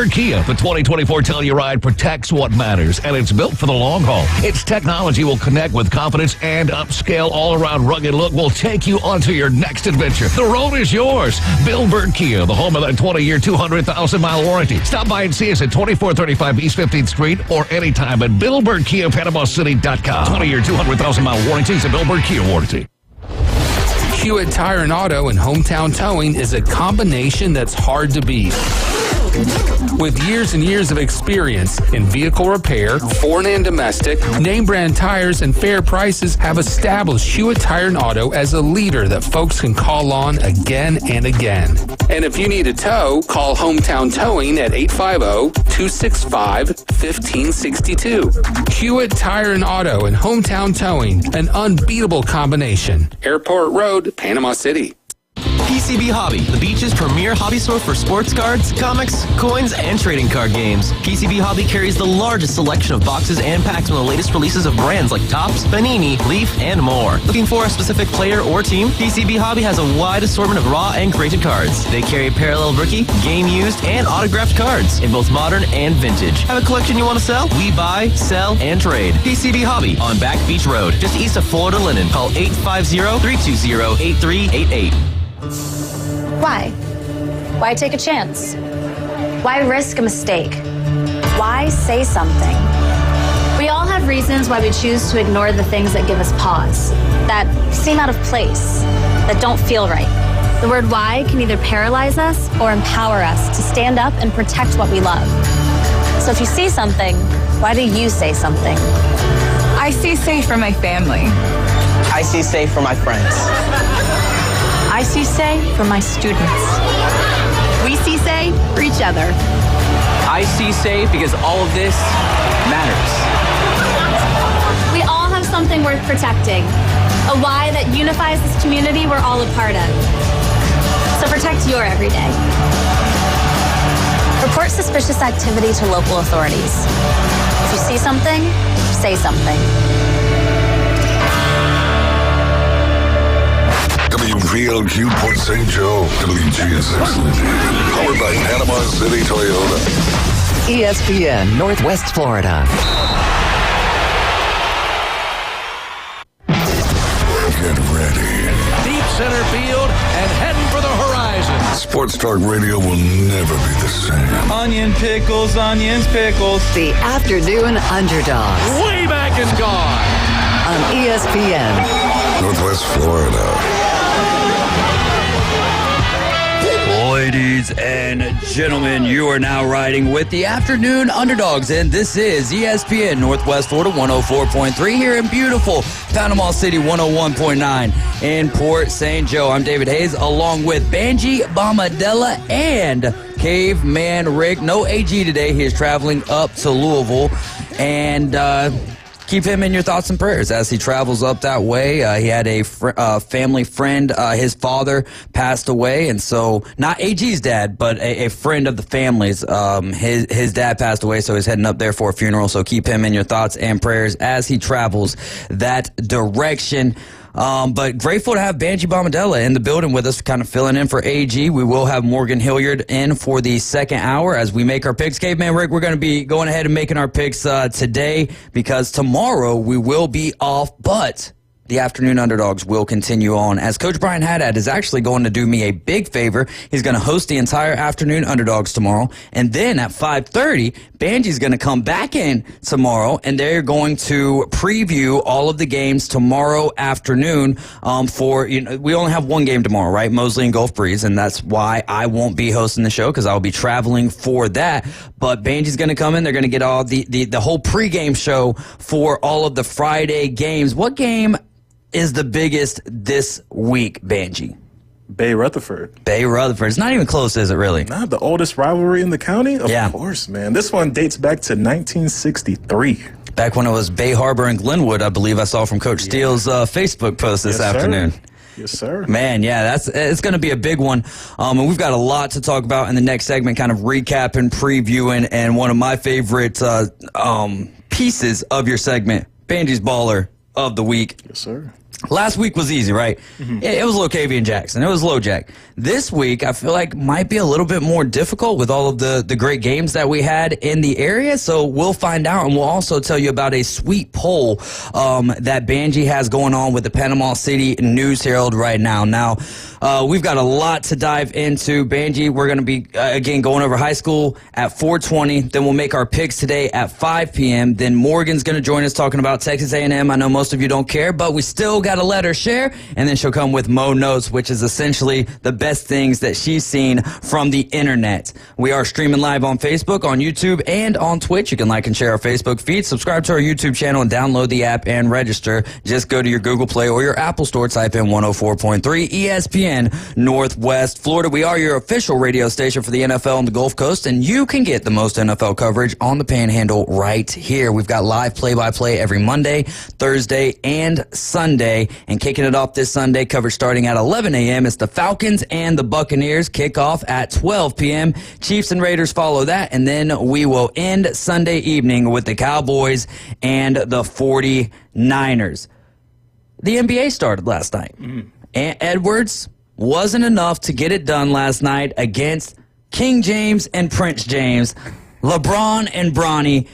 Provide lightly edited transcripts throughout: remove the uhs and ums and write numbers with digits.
Billbird Kia, the 2024 Telluride protects what matters, and it's built for the long haul. Its technology will connect with confidence, and upscale all-around rugged look will take you onto your next adventure. The road is yours. Billbird Kia, the home of that 20-year, 200,000-mile warranty. Stop by and see us at 2435 East 15th Street or anytime at BillbirdKiaPanamaCity.com. 20-year, 200,000-mile warranties and Billbird Kia warranty. Hewitt Tire and Auto and Hometown Towing is a combination that's hard to beat. With years and years of experience in vehicle repair, foreign and domestic, name brand tires, and fair prices have established Hewitt Tire and Auto as a leader that folks can call on again and again. And if you need a tow, call Hometown Towing at 850-265-1562. Hewitt Tire and Auto and Hometown Towing, an unbeatable combination. Airport Road, Panama City. PCB Hobby, the beach's premier hobby store for sports cards, comics, coins, and trading card games. PCB Hobby carries the largest selection of boxes and packs from the latest releases of brands like Topps, Panini, Leaf, and more. Looking for a specific player or team? PCB Hobby has a wide assortment of raw and graded cards. They carry parallel rookie, game used, and autographed cards in both modern and vintage. Have a collection you want to sell? We buy, sell, and trade. PCB Hobby on Back Beach Road, just east of Florida Linen. Call 850-320-8388. Why? Why take a chance? Why risk a mistake? Why say something? We all have reasons why we choose to ignore the things that give us pause, that seem out of place, that don't feel right. The word why can either paralyze us or empower us to stand up and protect what we love. So if you see something, why do you say something? I see safe for my family. I see safe for my friends. I see say for my students. We see say for each other. I see say because all of this matters. We all have something worth protecting, a why that unifies this community we're all a part of. So protect your everyday. Report suspicious activity to local authorities. If you see something, say something. WVLQ Port St. Joe, WGSX, powered by Panama City Toyota. ESPN, Northwest Florida. Get ready. Deep center field and heading for the horizon. Sports Talk Radio will never be the same. Onion pickles, onions, pickles. The Afternoon Underdogs. Way back and gone. On ESPN. Northwest Florida. Ladies and gentlemen, you are now riding with the Afternoon Underdogs, and this is ESPN Northwest Florida 104.3 here in beautiful Panama City 101.9 in Port St. Joe. I'm David Hayes along with Banji Bomadella and Caveman Rick. No AG today. He is traveling up to Louisville, and keep him in your thoughts and prayers as he travels up that way. He had a family friend. His father passed away, and so not AG's dad, but a friend of the family's. His dad passed away, so he's heading up there for a funeral. So keep him in your thoughts and prayers as he travels that direction. But grateful to have Banji Bomadella in the building with us, kind of filling in for AG. We will have Morgan Hilliard in for the second hour as we make our picks. Caveman Rick, we're going to be going ahead and making our picks today because tomorrow we will be off, but the Afternoon Underdogs will continue on as Coach Brian Haddad is actually going to do me a big favor. He's going to host the entire Afternoon Underdogs tomorrow, and then at 5:30, Banji's going to come back in tomorrow, and they're going to preview all of the games tomorrow afternoon. We only have one game tomorrow, right? Mosley and Gulf Breeze, and that's why I won't be hosting the show because I'll be traveling for that. But Banji's going to come in. They're going to get all the whole pregame show for all of the Friday games. What game is the biggest this week, Banji? Bay Rutherford. Bay Rutherford. It's not even close, is it really? Nah, the oldest rivalry in the county? Of course, man. This one dates back to 1963. Back when it was Bay Harbor and Glenwood, I believe I saw from Coach Steele's Facebook post this afternoon. Yes, sir. Man, yeah, it's going to be a big one. And we've got a lot to talk about in the next segment, kind of recapping, previewing, and one of my favorite pieces of your segment, Banji's Baller of the Week. Yes, sir. Last week was easy, right? It was Locavian Jackson. It was LoJack. This week, I feel like might be a little bit more difficult with all of the great games that we had in the area. So we'll find out, and we'll also tell you about a sweet poll that Banji has going on with the Panama City News Herald right now. Now, we've got a lot to dive into. Banji, we're going to be, again, going over high school at 4:20. Then we'll make our picks today at 5 p.m. Then Morgan's going to join us talking about Texas A&M. I know most of you don't care, but we still got to let her share. And then she'll come with Mo Notes, which is essentially the best things that she's seen from the internet. We are streaming live on Facebook, on YouTube, and on Twitch. You can like and share our Facebook feed, subscribe to our YouTube channel, and download the app and register. Just go to your Google Play or your Apple Store, type in 104.3 ESPN Northwest Florida. We are your official radio station for the NFL on the Gulf Coast, and you can get the most NFL coverage on the Panhandle right here. We've got live play-by-play every Monday, Thursday, and Sunday. And kicking it off this Sunday, coverage starting at 11 a.m. It's the Falcons and the Buccaneers. Kickoff at 12 p.m. Chiefs and Raiders follow that. And then we will end Sunday evening with the Cowboys and the 49ers. The NBA started last night. Edwards wasn't enough to get it done last night against King James and Prince James. LeBron and Bronny.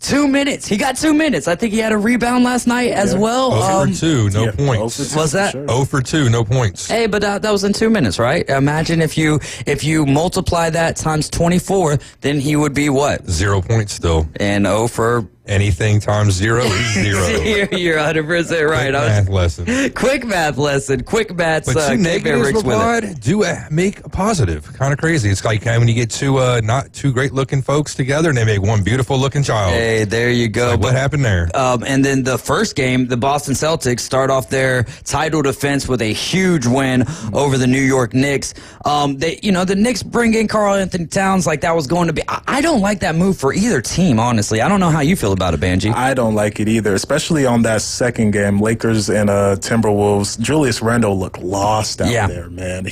2 minutes. He got 2 minutes. I think he had a rebound last night as well. 0 for 2, no points. Was that? 0 for 2, no points. Hey, but that was in 2 minutes, right? Imagine if you multiply that times 24, then he would be what? 0 points still. And 0 for... Anything times 0 is 0. You're 100% right. Quick math lesson. Quick maths. But two negatives, LeBron, do make a positive. Kind of crazy. It's like when you get two not too great looking folks together and they make one beautiful looking child. Hey, there you go. Like, what happened there? And then the first game, the Boston Celtics start off their title defense with a huge win over the New York Knicks. The Knicks bring in Karl Anthony Towns like that was going to be. I don't like that move for either team, honestly. I don't know how you feel about it, Banji. I don't like it either, especially on that second game, Lakers and Timberwolves. Julius Randle looked lost out there, man.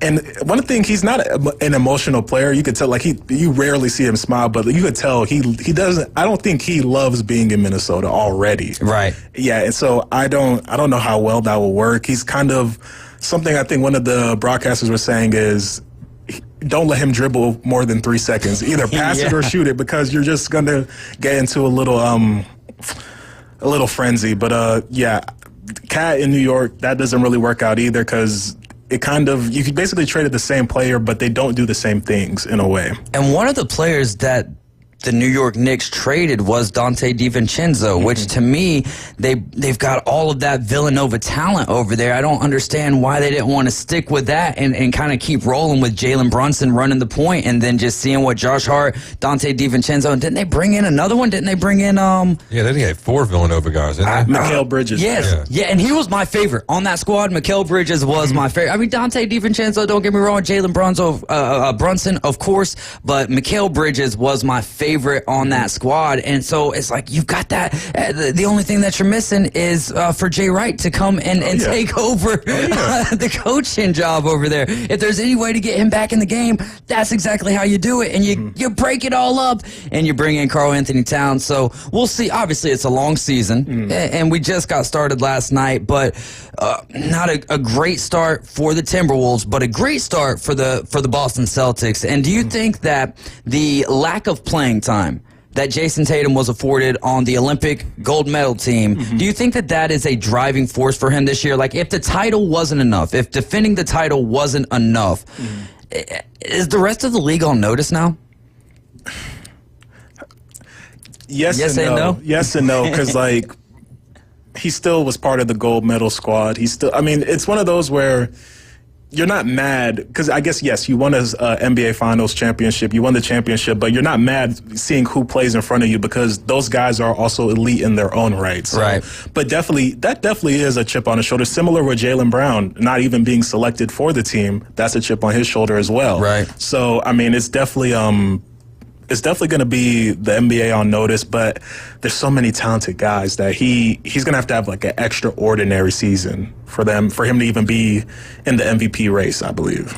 And one thing, he's not an emotional player. You could tell, like, you rarely see him smile, but you could tell he doesn't. I don't think he loves being in Minnesota already. Right. Yeah, and so I don't know how well that will work. He's kind of something. I think one of the broadcasters was saying is, don't let him dribble more than 3 seconds. Either pass it or shoot it, because you're just gonna get into a little frenzy. But Cat in New York, that doesn't really work out either, because you basically traded the same player, but they don't do the same things in a way. And one of the players that the New York Knicks traded was Dante DiVincenzo, which to me, they've got all of that Villanova talent over there. I don't understand why they didn't want to stick with that and kind of keep rolling with Jalen Brunson running the point, and then just seeing what Josh Hart, Dante DiVincenzo, and didn't they bring in another one? Didn't they bring in Yeah, they had 4 Villanova guys, didn't they? Mikal Bridges. Yes. Yeah, and he was my favorite on that squad. Mikal Bridges was my favorite. I mean, Dante DiVincenzo, don't get me wrong, Jalen Brunson, of course, but Mikal Bridges was my favorite on that squad. And so it's like, you've got that. The only thing that you're missing is for Jay Wright to come and take over the coaching job over there. If there's any way to get him back in the game, that's exactly how you do it. And you break it all up and you bring in Karl Anthony Towns. So we'll see. Obviously, it's a long season and we just got started last night, but not a great start for the Timberwolves, but a great start for the Boston Celtics. And do you think that the lack of playing time that Jason Tatum was afforded on the Olympic gold medal team, do you think that is a driving force for him this year? Like, if the title wasn't enough, if defending the title wasn't enough, is the rest of the league on notice now? Yes and no. Yes and no, because like, he still was part of the gold medal squad. It's one of those where you're not mad, because I guess, yes, you won as NBA Finals championship, you won the championship, but you're not mad seeing who plays in front of you, because those guys are also elite in their own right. So, right. But that definitely is a chip on the shoulder. Similar with Jaylen Brown not even being selected for the team, that's a chip on his shoulder as well. Right. So, I mean, it's definitely going to be the NBA on notice, but there's so many talented guys that he's going to have like an extraordinary season for him to even be in the MVP race, I believe.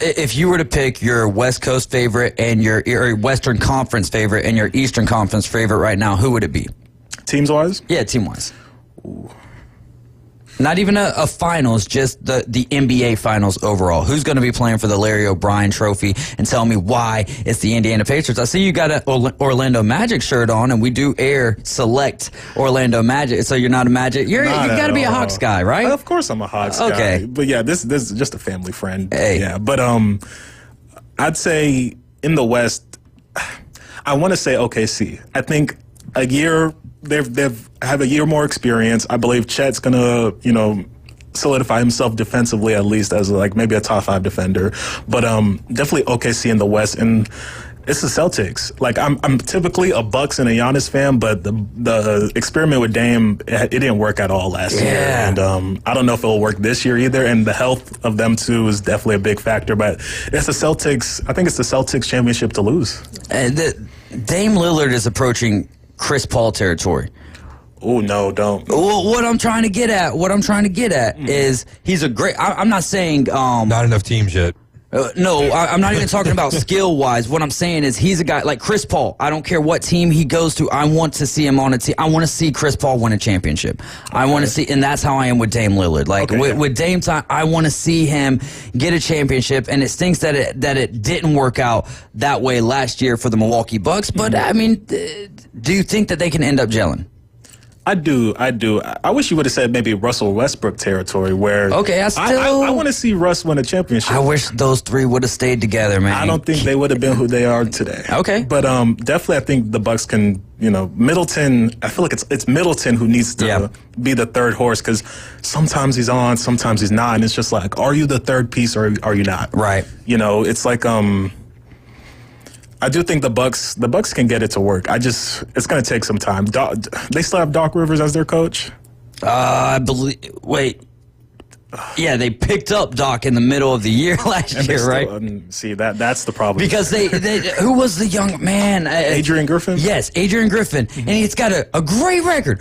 If you were to pick your West Coast favorite and your Western Conference favorite and your Eastern Conference favorite right now, who would it be? Teams-wise? Yeah, team-wise. Ooh. Not even a finals, just the NBA finals overall. Who's going to be playing for the Larry O'Brien Trophy? And tell me why it's the Indiana Pacers. I see you got an Orlando Magic shirt on, and we do select Orlando Magic. So you're not a Magic. You got to be a Hawks guy, right? Of course I'm a Hawks guy. But yeah, this is just a family friend. Hey. Yeah, but I'd say in the West, I want to say OKC. I think a year they've have a year more experience. I believe Chet's gonna, solidify himself defensively at least as like maybe a top 5 defender. But definitely OKC in the West, and it's the Celtics. Like I'm typically a Bucks and a Giannis fan, but the experiment with Dame, it didn't work at all last year, and I don't know if it'll work this year either. And the health of them too is definitely a big factor. But it's the Celtics. I think it's the Celtics championship to lose. Dame Lillard is approaching Chris Paul territory. Oh, no, don't. What I'm trying to get at is he's a great. I'm not saying not enough teams yet. No, I'm not even talking about skill-wise. What I'm saying is he's a guy like Chris Paul. I don't care what team he goes to. I want to see him on a team. I want to see Chris Paul win a championship. I want to see, and that's how I am with Dame Lillard. Like with Dame time, I want to see him get a championship. And it stinks that it didn't work out that way last year for the Milwaukee Bucks. But I mean, do you think that they can end up gelling? I do. I wish you would have said maybe Russell Westbrook territory where... Okay, I want to see Russ win a championship. I wish those three would have stayed together, man. I don't think they would have been who they are today. Okay. But definitely I think the Bucks can, Middleton, I feel like it's Middleton who needs to be the third horse, because sometimes he's on, sometimes he's not, and it's just like, are you the third piece or are you not? Right. It's like... I do think the Bucks can get it to work. It's going to take some time. They still have Doc Rivers as their coach? I believe. Wait. Yeah, they picked up Doc in the middle of the year last year, right? See, that's the problem. Because they who was the young man? Adrian Griffin? Yes, Adrian Griffin. Mm-hmm. And he's got a great record.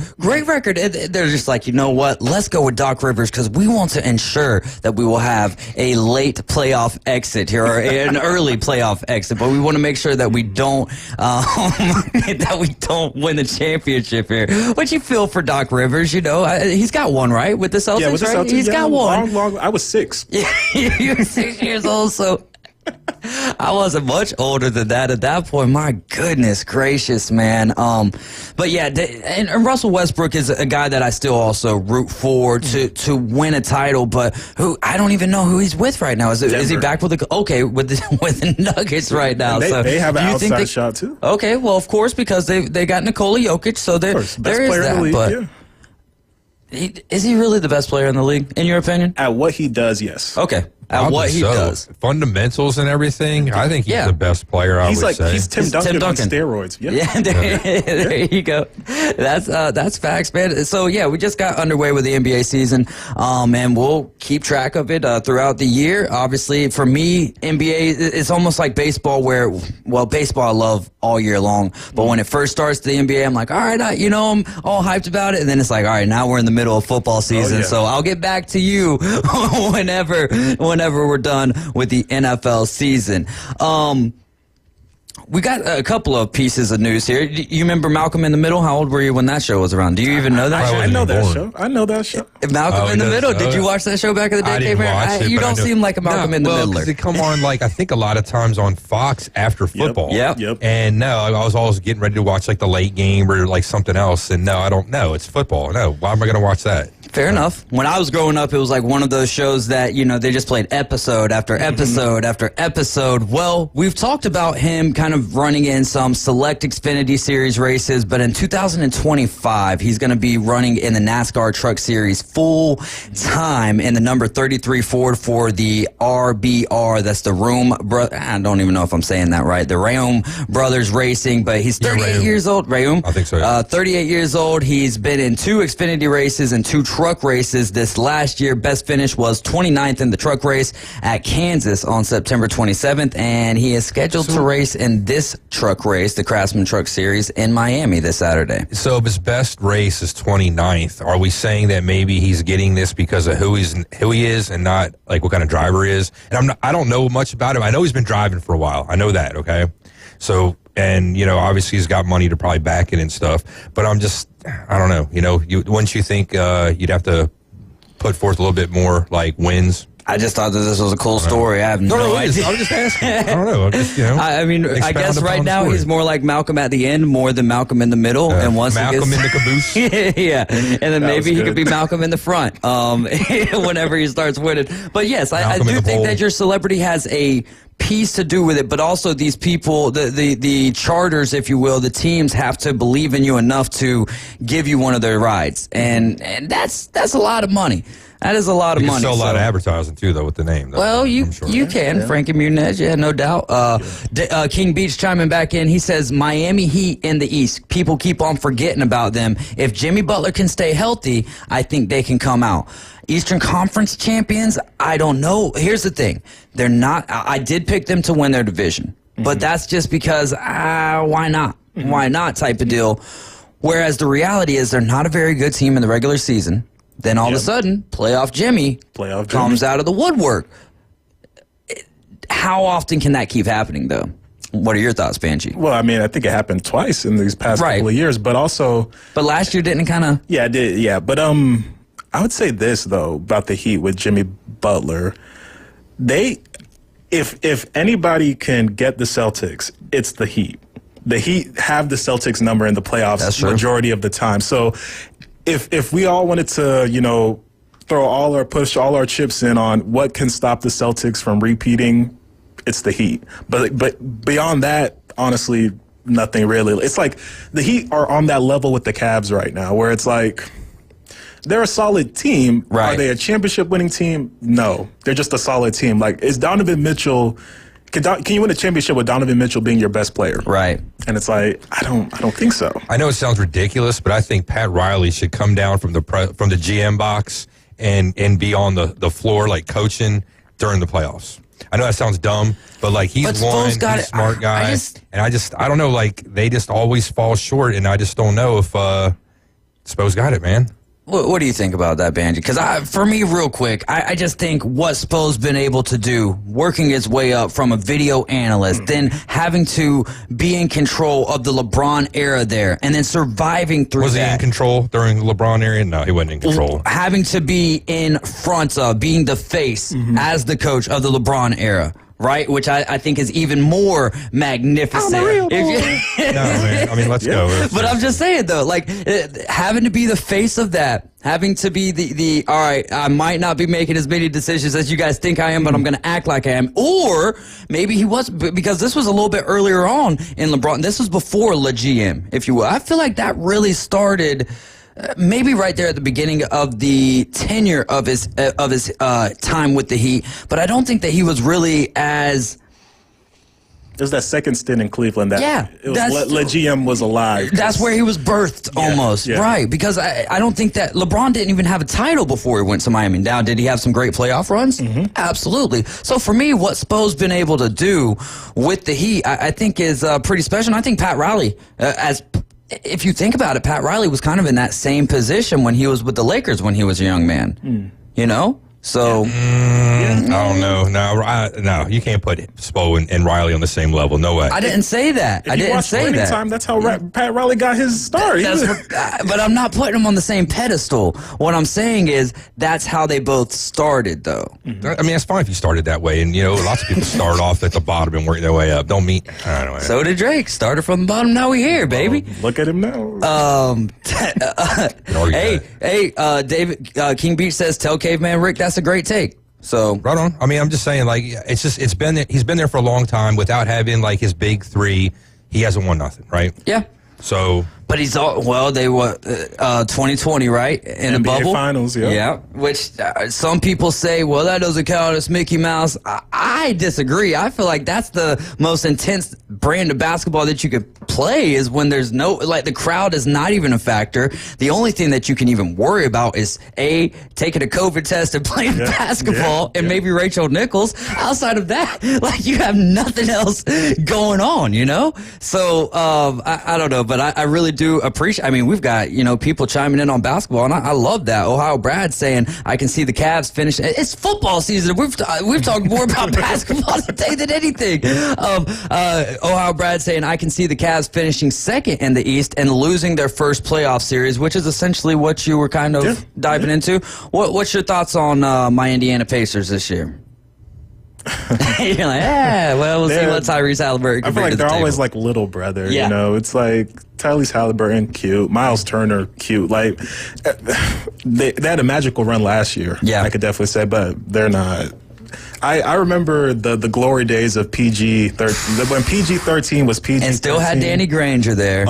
They're just like, you know what? Let's go with Doc Rivers because we want to ensure that we will have a late playoff exit here, or an early playoff exit. But we want to make sure that we don't win the championship here. What you feel for Doc Rivers? He's got one, right? With the Celtics, with the right? Celtics, He's got one. Long. I was 6. Yeah, you were 6 years old, so I wasn't much older than that at that point. My goodness gracious, man. But yeah, and Russell Westbrook is a guy that I still also root for to win a title, but who I don't even know who he's with right now. Is he back with the Nuggets right now? They have an outside shot too. Okay, well of course because they got Nikola Jokic, so there is that. But is he really the best player in the league, in your opinion? At what he does, yes. Okay. At what he does. Fundamentals and everything, I think he's the best player, I would say. He's Tim Duncan on steroids. Yeah, there you go. That's facts, man. So, yeah, we just got underway with the NBA season, and we'll keep track of it throughout the year. Obviously, for me, NBA, it's almost like baseball where, baseball I love all year long, but when it first starts the NBA, I'm like, all right, I'm all hyped about it, and then it's like, all right, now we're in the middle of football season, so I'll get back to you whenever we're done with the NFL season. We got a couple of pieces of news here. You remember Malcolm in the Middle? How old were you when that show was around? Do you even know that show? I know that show. Malcolm in the Middle. Did you watch that show back in the day? I didn't watch it. You don't seem like a Malcolm in the Middler. Well, they come on, I think a lot of times on Fox after football. Yep. And no, I was always getting ready to watch the late game or something else. And no, I don't know. It's football. No, why am I going to watch that? Fair enough. When I was growing up, it was like one of those shows that, they just played episode after episode after episode. Well, we've talked about him kind of running in some select Xfinity Series races, but in 2025, he's going to be running in the NASCAR Truck Series full time in the number 33 Ford for the RBR. That's the I don't even know if I'm saying that right. The Rheaume Brothers Racing, but he's 38 years old. Rheaume? I think so, yeah. 38 years old. He's been in 2 Xfinity races and 2 truck races this last year. Best finish was 29th in the truck race at Kansas on September 27th, and he is scheduled to race in this truck race, the Craftsman Truck Series, in Miami this Saturday. So if his best race is 29th, are we saying that maybe he's getting this because of who he is and not what kind of driver he is? And I don't know much about him. I know he's been driving for a while. I know that, okay? So, and, obviously he's got money to probably back it and stuff, but I don't know. Wouldn't you think you'd have to put forth a little bit more like wins? I just thought that this was a cool story. I have no idea. I was just asking. I don't know. I'm just, I mean, I guess right now he's more like Malcolm at the end, more than Malcolm in the middle. And once Malcolm in the caboose. yeah, and then maybe he could be Malcolm in the front whenever he starts winning. But yes, I do think that your celebrity has a piece to do with it, but also these people, the charters, if you will, the teams have to believe in you enough to give you one of their rides, and that's a lot of money. That is a lot of money. You sell a lot of advertising too, though, with the name. Though, well, you can. Yeah. Frankie Muniz, yeah, no doubt. King Beach chiming back in. He says, Miami Heat in the East. People keep on forgetting about them. If Jimmy Butler can stay healthy, I think they can come out. Eastern Conference champions, I don't know. Here's the thing. They're not. I did pick them to win their division, but that's just because, why not? Why not type of deal. Whereas the reality is they're not a very good team in the regular season. Then all of a sudden, playoff Jimmy comes out of the woodwork. How often can that keep happening, though? What are your thoughts, Banshee? Well, I mean, I think it happened twice in these past couple of years, but also... But last year didn't kind of... Yeah, it did, yeah. But I would say this, though, about the Heat with Jimmy Butler. If anybody can get the Celtics, it's the Heat. The Heat have the Celtics number in the playoffs majority of the time. So... If we all wanted to, push all our chips in on what can stop the Celtics from repeating, it's the Heat. But beyond that, honestly, nothing really. It's like the Heat are on that level with the Cavs right now, where it's like they're a solid team. Right. Are they a championship winning team? No, they're just a solid team. Like, is Donovan Mitchell? Can you win a championship with Donovan Mitchell being your best player? Right. And it's like, I don't think so. I know it sounds ridiculous, but I think Pat Riley should come down from the GM box and be on the floor, like coaching during the playoffs. I know that sounds dumb, but like he's a smart guy. And I don't know, like they just always fall short, and I just don't know if Spo's got it, man. What do you think about that, Banji? Because for me, real quick, I just think what Spo's been able to do, working its way up from a video analyst, then having to be in control of the LeBron era there, and then surviving through Was he in control during the LeBron era? No, he wasn't in control. Having to be in front of, being the face as the coach of the LeBron era. Right, which I think is even more magnificent. No, man. I mean, let's go. But I'm just saying, though, like, having to be the face of that, having to be the all right, I might not be making as many decisions as you guys think I am, but I'm going to act like I am. Or maybe he was, because this was a little bit earlier on in LeBron. This was before Le GM, if you will. I feel like that really started... maybe right there at the beginning of the tenure of his time with the Heat, but I don't think that he was really as... There's that second stint in Cleveland that Le GM was alive. That's where he was birthed almost, right? Because I don't think that LeBron didn't even have a title before he went to Miami. Now, did he have some great playoff runs? Absolutely. So for me, what Spo's been able to do with the Heat, I think is pretty special. And I think Pat Riley, if you think about it, Pat Riley was kind of in that same position when he was with the Lakers when he was a young man. You know? So... I don't know. No, you can't put Spo and Riley on the same level. No way. I didn't say that. I didn't say that. Time, that's how Pat Riley got his start. But I'm not putting them on the same pedestal. What I'm saying is that's how they both started, though. I mean, it's fine if you started that way. And, lots of people start off at the bottom and work their way up. Don't mean... I don't know. So did Drake. Started from the bottom. Now we here, baby. Look at him now. Hey, David King Beach says, tell Caveman Rick that's a great take. So right on. I mean, I'm just saying, like, he's been there for a long time without having like his big three. He hasn't won nothing, right? Yeah. So, but he's they were 2020, right? In the bubble finals, yeah. Which some people say, well, that doesn't count as Mickey Mouse. I disagree. I feel like that's the most intense brand of basketball that you could play is when there's the crowd is not even a factor. The only thing that you can even worry about is taking a COVID test and playing basketball and maybe Rachel Nichols. Outside of that, like you have nothing else going on, So I don't know, but I really do do appreciate, I mean, we've got, people chiming in on basketball, and I love that. Ohio Brad saying, I can see the Cavs finish. It's football season. We've talked more about basketball today than anything. Ohio Brad saying, I can see the Cavs finishing second in the East and losing their first playoff series, which is essentially what you were kind of diving into. What's your thoughts on my Indiana Pacers this year? You're like, we'll see what Tyrese Halliburton can I feel like they're the always like little brother, It's like Tyrese Halliburton, cute. Miles Turner, cute. Like, they had a magical run last year, I could definitely say, but they're not. I remember the glory days of PG-13, when PG-13 was PG-13. And still had Danny Granger there.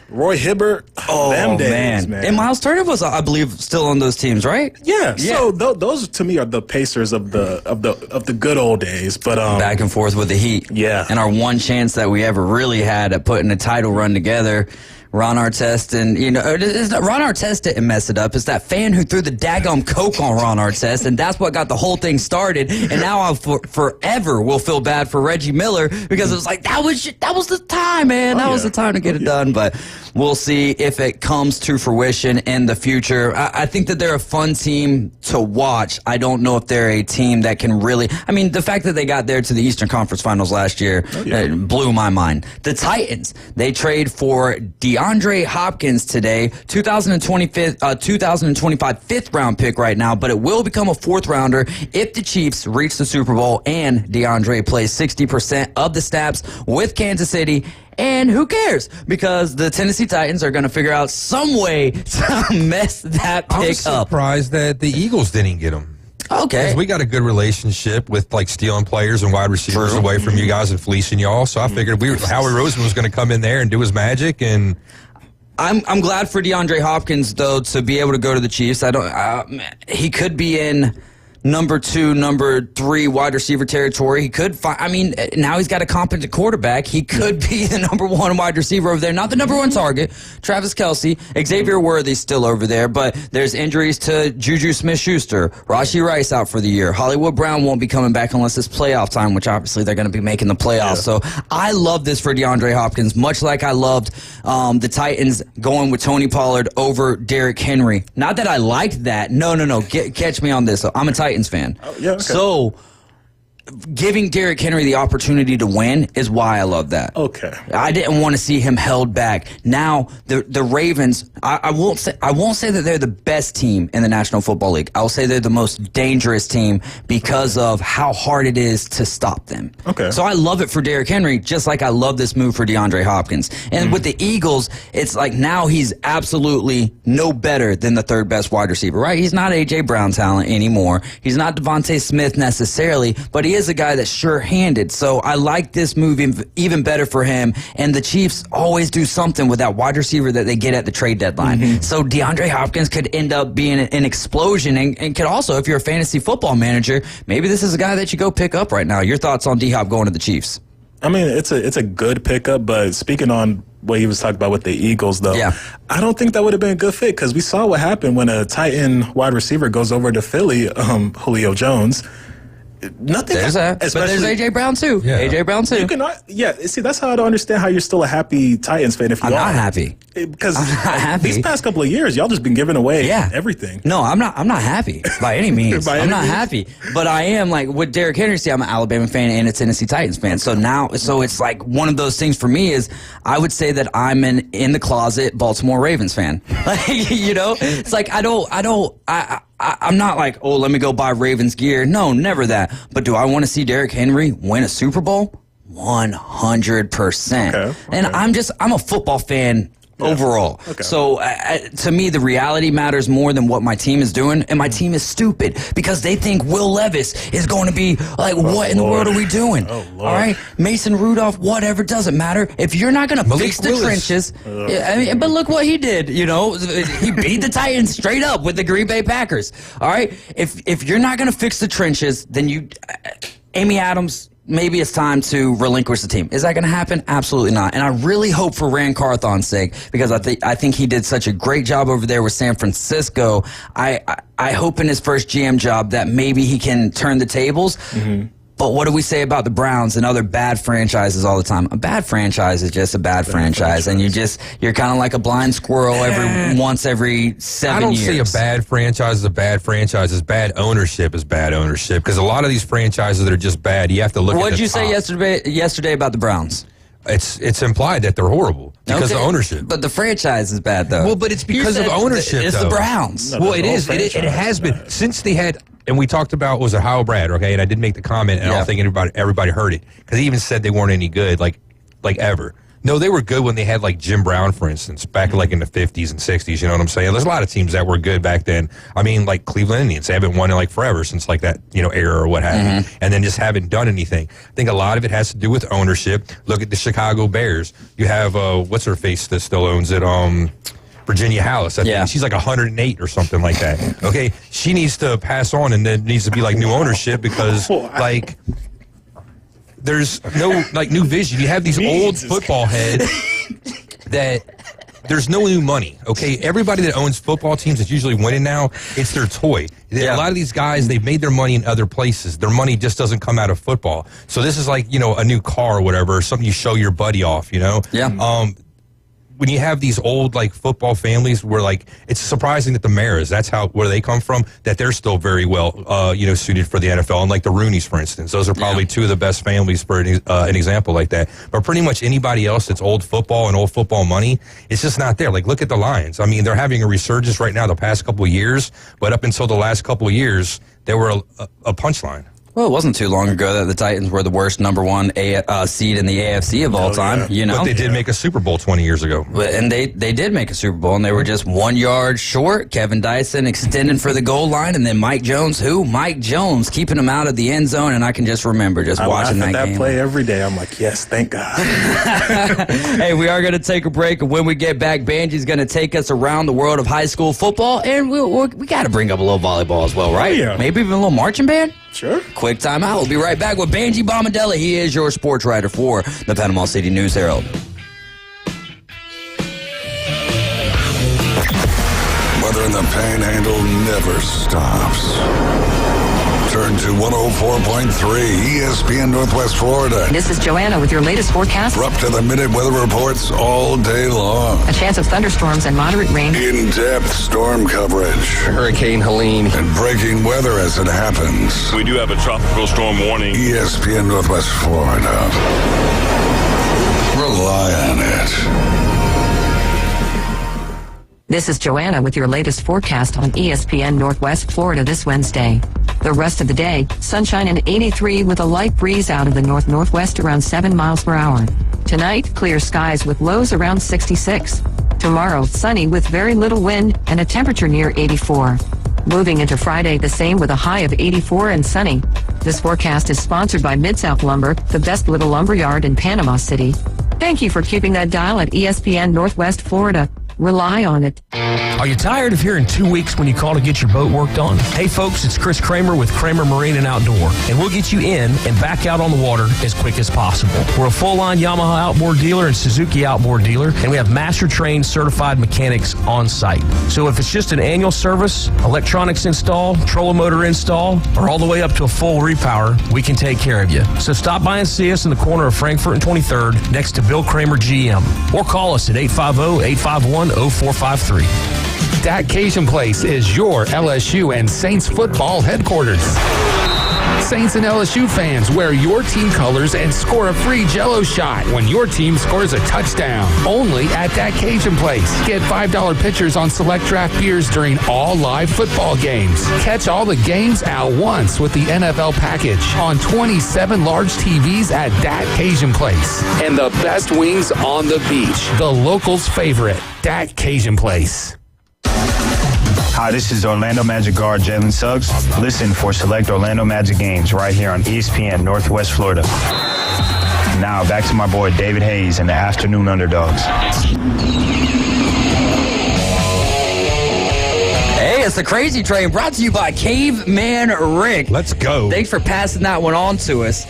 Roy Hibbert, them days, man. And Miles Turner was, I believe, still on those teams, right? Yeah. So those to me are the Pacers of the good old days. But back and forth with the Heat. Yeah. And our one chance that we ever really had at putting a title run together. Ron Artest, and Ron Artest didn't mess it up. It's that fan who threw the daggum coke on Ron Artest, and that's what got the whole thing started. And now I forever will feel bad for Reggie Miller, because it was like that was the time, man. That was the time to get it done. But we'll see if it comes to fruition in the future. I think that they're a fun team to watch. I don't know if they're a team that can really. I mean, the fact that they got there to the Eastern Conference Finals last year blew my mind. The Titans, they trade for DeAndre Hopkins today, 2025 fifth round pick right now, but it will become a fourth rounder if the Chiefs reach the Super Bowl and DeAndre plays 60% of the snaps with Kansas City. And who cares? Because the Tennessee Titans are going to figure out some way to mess that pick up. I'm surprised that the Eagles didn't get him. Okay. We got a good relationship with like stealing players and wide receivers away from you guys and fleecing y'all. So I figured Howie Roseman was going to come in there and do his magic. And I'm glad for DeAndre Hopkins though to be able to go to the Chiefs. He could be in number 2, number 3 wide receiver territory. He could now he's got a competent quarterback. He could be the number 1 wide receiver over there. Not the number 1 target. Travis Kelce, Xavier Worthy's still over there, but there's injuries to Juju Smith-Schuster, Rashee Rice out for the year. Hollywood Brown won't be coming back unless it's playoff time, which obviously they're going to be making the playoffs. So I love this for DeAndre Hopkins, much like I loved the Titans going with Tony Pollard over Derrick Henry. Not that I liked that. No. Catch me on this. I'm a Titans fan. So giving Derrick Henry the opportunity to win is why I love that. Okay. I didn't want to see him held back. Now the Ravens, I won't say that they're the best team in the National Football League. I'll say they're the most dangerous team because of how hard it is to stop them. Okay. So I love it for Derrick Henry, just like I love this move for DeAndre Hopkins. And with the Eagles, it's like now he's absolutely no better than the third best wide receiver, right? He's not A.J. Brown talent anymore. He's not Devontae Smith necessarily, but he is a guy that's sure-handed. So I like this move even better for him. And the Chiefs always do something with that wide receiver that they get at the trade deadline. So DeAndre Hopkins could end up being an explosion and could also, if you're a fantasy football manager, maybe this is a guy that you go pick up right now. Your thoughts on D-Hop going to the Chiefs? I mean, it's a good pickup, but speaking on what he was talking about with the Eagles, though, I don't think that would have been a good fit because we saw what happened when a Titan wide receiver goes over to Philly, Julio Jones. Nothing. There's that. But there's A.J. Brown, too. Yeah. A.J. Brown, too. You can, see, that's how I don't understand how you're still a happy Titans fan if you I'm not happy. Because these past couple of years, y'all just been giving away everything. No, I'm not happy by any means. I'm not happy. But I am, like, with Derrick Henry, I'm an Alabama fan and a Tennessee Titans fan. So now, it's like one of those things for me is I would say that I'm an in the closet Baltimore Ravens fan. Like, it's like I'm not like, oh, let me go buy Ravens gear. No, never that. But do I want to see Derrick Henry win a Super Bowl? 100%. Okay. And I'm a football fan overall. Okay. So to me, the reality matters more than what my team is doing. And my team is stupid because they think Will Levis is going to be like, what in the world are we doing? All right. Mason Rudolph, whatever, doesn't matter. If you're not going to fix the trenches. But look what he did. He beat the Titans straight up with the Green Bay Packers. All right. If you're not going to fix the trenches, then Amy Adams, maybe it's time to relinquish the team. Is that going to happen? Absolutely not. And I really hope for Rand Carthon's sake, because I think he did such a great job over there with San Francisco. I hope in his first GM job that maybe he can turn the tables. But what do we say about the Browns and other bad franchises all the time? A bad franchise is just a bad franchise, and you're kind of like a blind squirrel once every 7 years. I don't say a bad franchise is a bad franchise. It's bad ownership is bad ownership, because a lot of these franchises that are just bad, you have to look at the top. What did you say yesterday about the Browns? It's implied that they're horrible because of ownership. But the franchise is bad, though. Well, but it's because of ownership, It's the Browns. Well, it is. It has been. Since they had, and we talked about, was it Howell Brad, okay? And I did make the comment, and I don't think everybody heard it, because he even said they weren't any good, like ever. No, they were good when they had, like, Jim Brown, for instance, back like in the 50s and 60s, you know what I'm saying? There's a lot of teams that were good back then. I mean, like Cleveland Indians, they haven't won in, like, forever since, like, that, era or what have you, and then just haven't done anything. I think a lot of it has to do with ownership. Look at the Chicago Bears. You have, what's-her-face that still owns it, Virginia Hallis. I think she's like 108 or something like that. Okay, she needs to pass on, and then needs to be, like, new ownership, because, like... There's no, like, new vision. You have these old football heads that there's no new money, okay? Everybody that owns football teams that's usually winning now, it's their toy. A lot of these guys, they've made their money in other places. Their money just doesn't come out of football. So this is like, a new car or whatever, or something you show your buddy off, Yeah. When you have these old, like, football families where, like, it's surprising that the Maras, that's where they come from, that they're still very well, suited for the NFL. And, like, the Rooneys, for instance, those are probably two of the best families for an example like that. But pretty much anybody else that's old football and old football money, it's just not there. Like, look at the Lions. I mean, they're having a resurgence right now the past couple of years, but up until the last couple of years, they were a punchline. Well, it wasn't too long ago that the Titans were the worst number one seed in the AFC of all time. But they did make a Super Bowl 20 years ago. And they did make a Super Bowl, and they were just 1 yard short. Kevin Dyson extending for the goal line, and then Mike Jones, Mike Jones, keeping him out of the end zone. And I can just remember watching that game. That play every day. I'm like, yes, thank God. Hey, we are going to take a break, and when we get back, Banji's going to take us around the world of high school football, and we got to bring up a little volleyball as well, right? Yeah. Maybe even a little marching band? Sure. Quick time out. We'll be right back with Banji Bomadelli. He is your sports writer for the Panama City News Herald. Weather in the Panhandle never stops. Turn to 104.3 ESPN Northwest Florida. This is Joanna with your latest forecast. We're up to the minute weather reports all day long. A chance of thunderstorms and moderate rain. In-depth storm coverage. Hurricane Helene. And breaking weather as it happens. We do have a tropical storm warning. ESPN Northwest Florida. Rely on it. This is Joanna with your latest forecast on ESPN Northwest Florida this Wednesday. The rest of the day, sunshine and 83 with a light breeze out of the north-northwest around 7 miles per hour. Tonight, clear skies with lows around 66. Tomorrow, sunny with very little wind and a temperature near 84. Moving into Friday, the same with a high of 84 and sunny. This forecast is sponsored by Mid-South Lumber, the best little lumber yard in Panama City. Thank you for keeping that dial at ESPN Northwest Florida. Rely on it. Are you tired of hearing 2 weeks when you call to get your boat worked on? Hey folks, it's Chris Kramer with Kramer Marine and Outdoor, and we'll get you in and back out on the water as quick as possible. We're a full-line Yamaha outboard dealer and Suzuki outboard dealer, and we have master-trained certified mechanics on site. So if it's just an annual service, electronics install, trolling motor install, or all the way up to a full repower, we can take care of you. So stop by and see us in the corner of Frankfurt and 23rd next to Bill Kramer GM, or call us at 850-851-0453. That Cajun Place is your LSU and Saints football headquarters. Saints and LSU fans, wear your team colors and score a free Jell-O shot when your team scores a touchdown. Only at That Cajun Place. Get $5 pitchers on select draft beers during all live football games. Catch all the games at once with the NFL package on 27 large TVs at That Cajun Place. And the best wings on the beach. The locals' favorite, That Cajun Place. Hi, this is Orlando Magic guard Jalen Suggs. Listen for select Orlando Magic games right here on ESPN Northwest Florida. Now back to my boy David Hayes and the Afternoon Underdogs. Hey, it's the Crazy Train brought to you by Caveman Rick. Let's go. Thanks for passing that one on to us.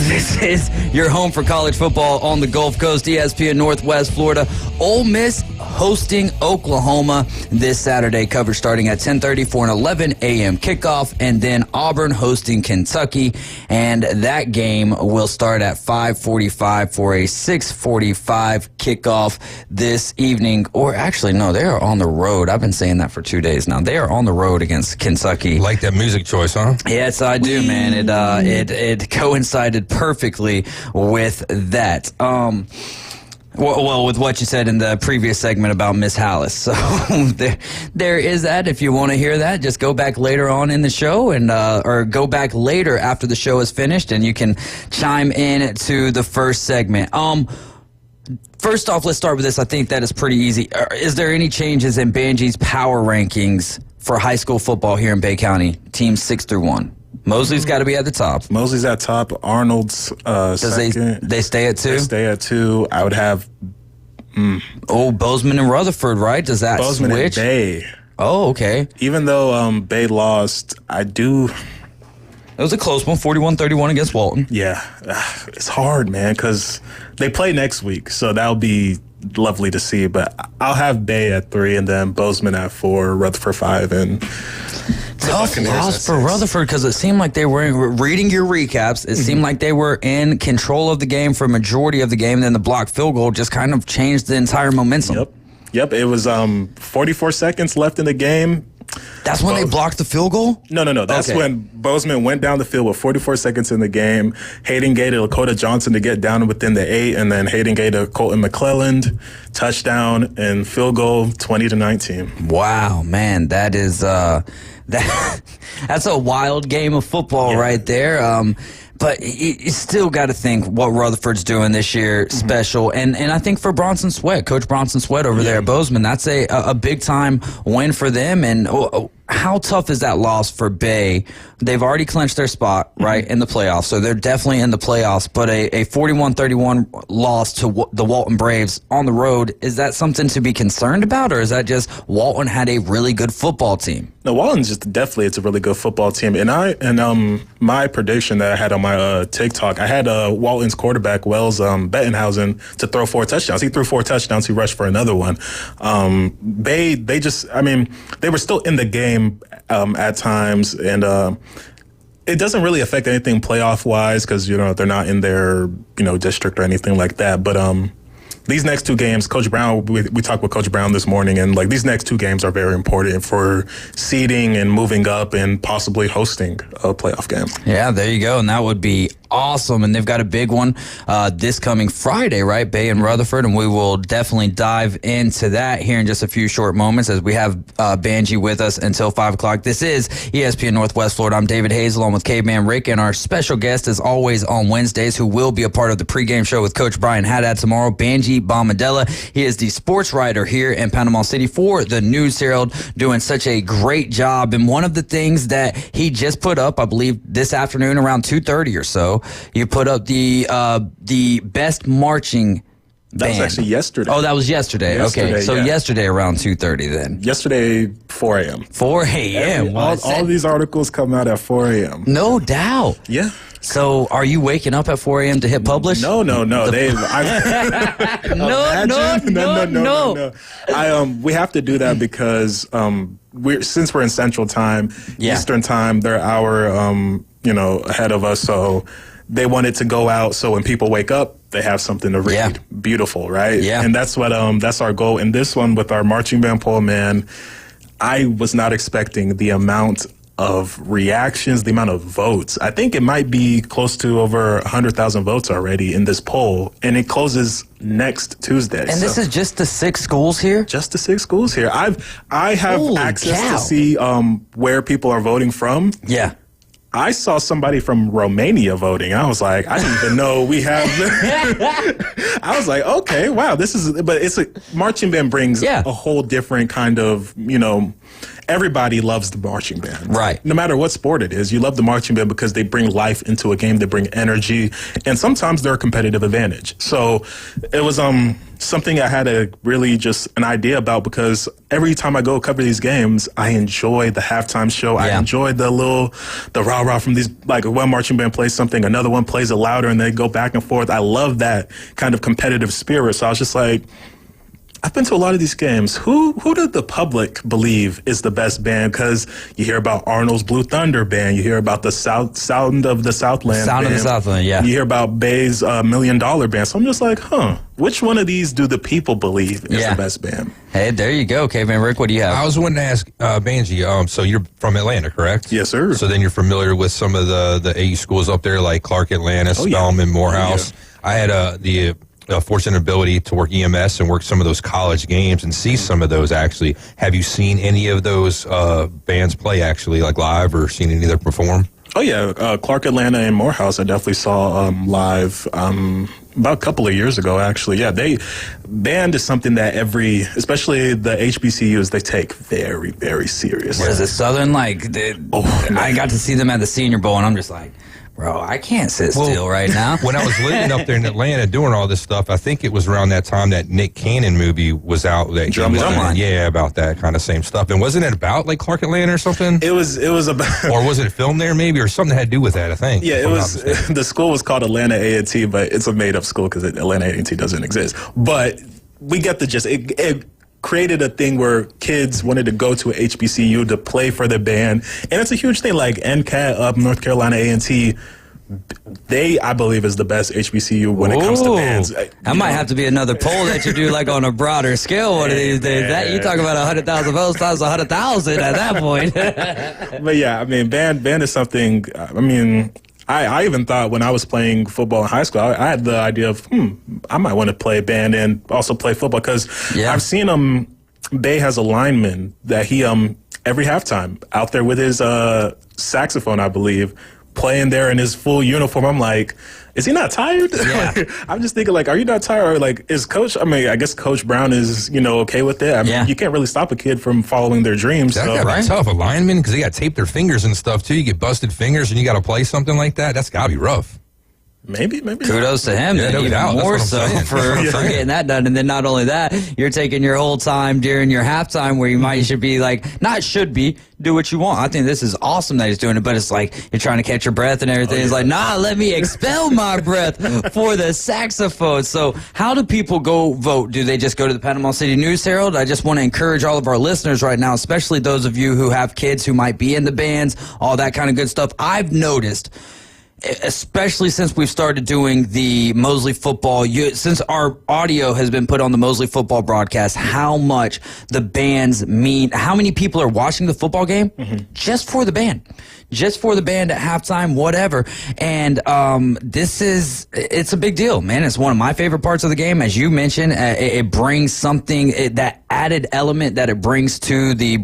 This is your home for college football on the Gulf Coast, ESPN Northwest Florida. Ole Miss hosting Oklahoma this Saturday. Coverage starting at 10:30 for an 11 a.m. kickoff, and then Auburn hosting Kentucky, and that game will start at 5:45 for a 6:45 kickoff this evening. Or actually, no, they are on the road. I've been saying that for 2 days now. They are on the road against Kentucky. Like that music choice, huh? Yes, I do, man. It coincided perfectly with that. Well, with what you said in the previous segment about Miss Hallis. So there is that. If you want to hear that, just go back later on in the show and or go back later after the show is finished, and you can chime in to the first segment. First off, let's start with this. I think that is pretty easy. Is there any changes in Banji's power rankings for high school football here in Bay County, teams 6 through 1? Mosley's got to be at the top. Mosley's at top. Arnold's second. They stay at 2? They stay at 2. I would have... Bozeman and Rutherford, right? Does that Bozeman switch? And Bay. Oh, okay. Even though Bay lost, I do... It was a close one, 41-31 against Walton. Yeah. It's hard, man, because they play next week, so that'll be lovely to see. But I'll have Bay at 3, and then Bozeman at 4, Rutherford 5, and... Tough loss for Rutherford, because it seemed like they were, reading your recaps, it seemed like they were in control of the game for a majority of the game, and then the blocked field goal just kind of changed the entire momentum. Yep. It was 44 seconds left in the game. That's when they blocked the field goal? No. That's when Bozeman went down the field with 44 seconds in the game. Hayden Gay to Lakota Johnson to get down within the 8, and then Hayden Gay to Colton McClelland, touchdown and field goal, 20-19. Wow, man, that is that's a wild game of football right there. But you still got to think what Rutherford's doing this year special. And I think for Bronson Sweat, Coach Bronson Sweat over there at Bozeman, that's a big-time win for them. And how tough is that loss for Bay? They've already clinched their spot, right, in the playoffs, so they're definitely in the playoffs. But a 41-31 loss to the Walton Braves on the road, is that something to be concerned about, or is that just Walton had a really good football team? No, Walton's just definitely it's a really good football team. And my prediction that I had on my TikTok, I had Walton's quarterback Wells Bettenhausen to throw 4 touchdowns. He threw 4 touchdowns. He rushed for another one. They were still in the game at times, and it doesn't really affect anything playoff wise because they're not in their district or anything like that. But these next 2 games, Coach Brown, we talked with Coach Brown this morning, and these next 2 games are very important for seeding and moving up and possibly hosting a playoff game. Yeah, there you go, and that would be awesome. And they've got a big one this coming Friday, right? Bay and Rutherford, and we will definitely dive into that here in just a few short moments as we have Banji with us until 5 o'clock. This is ESPN Northwest Florida. I'm David Hayes along with Caveman Rick, and our special guest is always on Wednesdays who will be a part of the pregame show with Coach Brian Haddad tomorrow, Banji Bombadella. He is the sports writer here in Panama City for the News Herald, doing such a great job. And one of the things that he just put up, I believe this afternoon around 2:30 or so, you put up the best marching band. That was actually yesterday. Oh, that was yesterday. Okay, so yesterday around 2:30 then. Yesterday, 4 a.m. 4 a.m. All these articles come out at 4 a.m. No doubt. Yeah. So, are you waking up at 4 a.m. to hit publish? No. No. We have to do that because since we're in Central Time, Eastern Time, they're an hour ahead of us. So they want it to go out so when people wake up, they have something to read. Yeah. Beautiful, right? Yeah. And that's what that's our goal. And this one with our marching band poll, man, I was not expecting the amount of reactions, the amount of votes. I think it might be close to over 100,000 votes already in this poll, and it closes next Tuesday. And this is just the 6 schools here? Just the 6 schools here. I have access to see where people are voting from. Yeah. I saw somebody from Romania voting. I was like, I didn't even know we have. I was like, okay, wow, but it's marching band brings a whole different kind of, everybody loves the marching band. Right. No matter what sport it is, you love the marching band because they bring life into a game, they bring energy, and sometimes they're a competitive advantage. So it was something I had just an idea about because every time I go cover these games, I enjoy the halftime show. I enjoy the rah-rah from these, like one marching band plays something, another one plays it louder, and they go back and forth. I love that kind of competitive spirit. So I was just like, I've been to a lot of these games. Who did the public believe is the best band? Because you hear about Arnold's Blue Thunder band, you hear about the Sound of the Southland Sound band. of the Southland, yeah. You hear about Bay's $1 Million band. So I'm just like, which one of these do the people believe is the best band? Hey, there you go, Caveman Rick. What do you have? I was wanting to ask Banji. So you're from Atlanta, correct? Yes, sir. So then you're familiar with some of the AU schools up there, like Clark Atlanta, Spelman, Morehouse. I had the fortunate ability to work EMS and work some of those college games and see some of those actually. Have you seen any of those bands play actually, like live, or seen any of them perform? Oh, yeah. Clark Atlanta and Morehouse I definitely saw live about a couple of years ago, actually. Yeah, band is something that especially the HBCUs, they take very, very serious. What is it, Southern? I got to see them at the Senior Bowl, and I'm just like, bro, I can't sit still right now. When I was living up there in Atlanta doing all this stuff, I think it was around that time that Nick Cannon movie was out. Drumline. Yeah, about that kind of same stuff. And wasn't it about like Clark Atlanta or something? It was about... Or was it filmed there maybe, or something that had to do with that, I think. Yeah, it was... The school was called Atlanta A&T, but it's a made-up school because Atlanta A&T doesn't exist. But we get the gist. It created a thing where kids wanted to go to a HBCU to play for the band, and it's a huge thing. Like NCAT up North Carolina A&T, I believe, is the best HBCU when it comes to bands. That might have to be another poll that you do, like on a broader scale one of these days. That you talk about 100,000 votes times 100,000 at that point. But yeah, I mean, band is something. I mean, I even thought when I was playing football in high school, I had the idea of, I might want to play band and also play football, because I've seen Bay has a lineman that he every halftime out there with his saxophone, I believe, playing there in his full uniform. I'm like, is he not tired? Yeah. I'm just thinking, like, are you not tired? Or like, is Coach? I mean, I guess Coach Brown is, okay with it. I mean, you can't really stop a kid from following their dreams. That gotta be tough. A lineman, because they got to tape their fingers and stuff too. You get busted fingers and you got to play something like that. That's got to be rough. Maybe. Kudos to him. Yeah, no even doubt. More so for getting that done. And then not only that, you're taking your whole time during your halftime where you should be like, do what you want. I think this is awesome that he's doing it, but it's like you're trying to catch your breath and everything. It's like, let me expel my breath for the saxophone. So how do people go vote? Do they just go to the Panama City News Herald? I just want to encourage all of our listeners right now, especially those of you who have kids who might be in the bands, all that kind of good stuff. I've noticed, especially since we've started doing the Mosley football, since our audio has been put on the Mosley football broadcast, how much the bands mean, how many people are watching the football game just for the band at halftime, whatever. And it's a big deal, man. It's one of my favorite parts of the game. As you mentioned, it brings something, that added element that it brings to the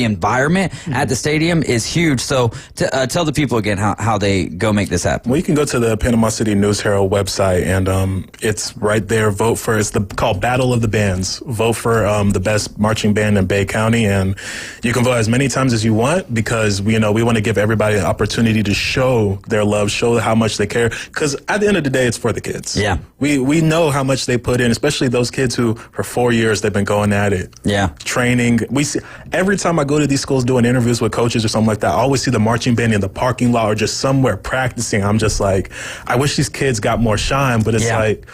environment at the stadium is huge. So tell the people again how they go make this happen. Well, you can go to the Panama City News Herald website, and it's right there. Vote for, it's called Battle of the Bands. Vote for the best marching band in Bay County, and you can vote as many times as you want, because we want to give everybody an opportunity to show their love, show how much they care, because at the end of the day, it's for the kids. Yeah. We know how much they put in, especially those kids who for 4 years they've been going at it. Yeah. Training. We see every time I go to these schools doing interviews with coaches or something like that, I always see the marching band in the parking lot or just somewhere practicing. I'm just like, I wish these kids got more shine, but it's like,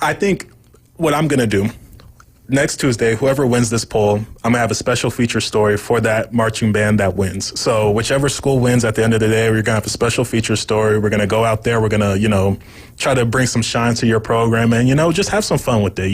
I think what I'm going to do next Tuesday, whoever wins this poll, I'm going to have a special feature story for that marching band that wins. So whichever school wins at the end of the day, we're going to have a special feature story. We're going to go out there. We're going to, try to bring some shine to your program and, just have some fun with it.